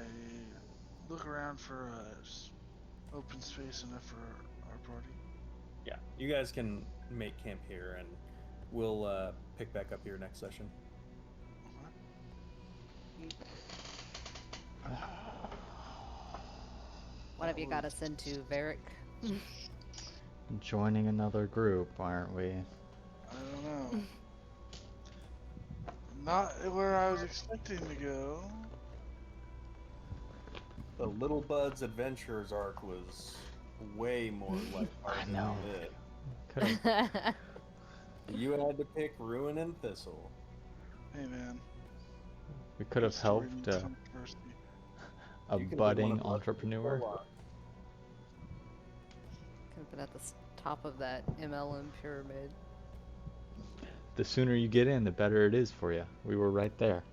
look around for open space enough for our party. Yeah, you guys can make camp here, and we'll pick back up here next session. What have you got us into, Varric? Joining another group, aren't we? I don't know. Not where I was expecting to go. The Little Bud's Adventures arc was way more lighthearted know. than this. Could've- You had to pick Ruin and Thistle. Hey man. we could have Story helped needs controversy. a You could've been budding one of us entrepreneur. for a while. Could have been at the top of that MLM pyramid. The sooner you get in, the better it is for you. We were right there.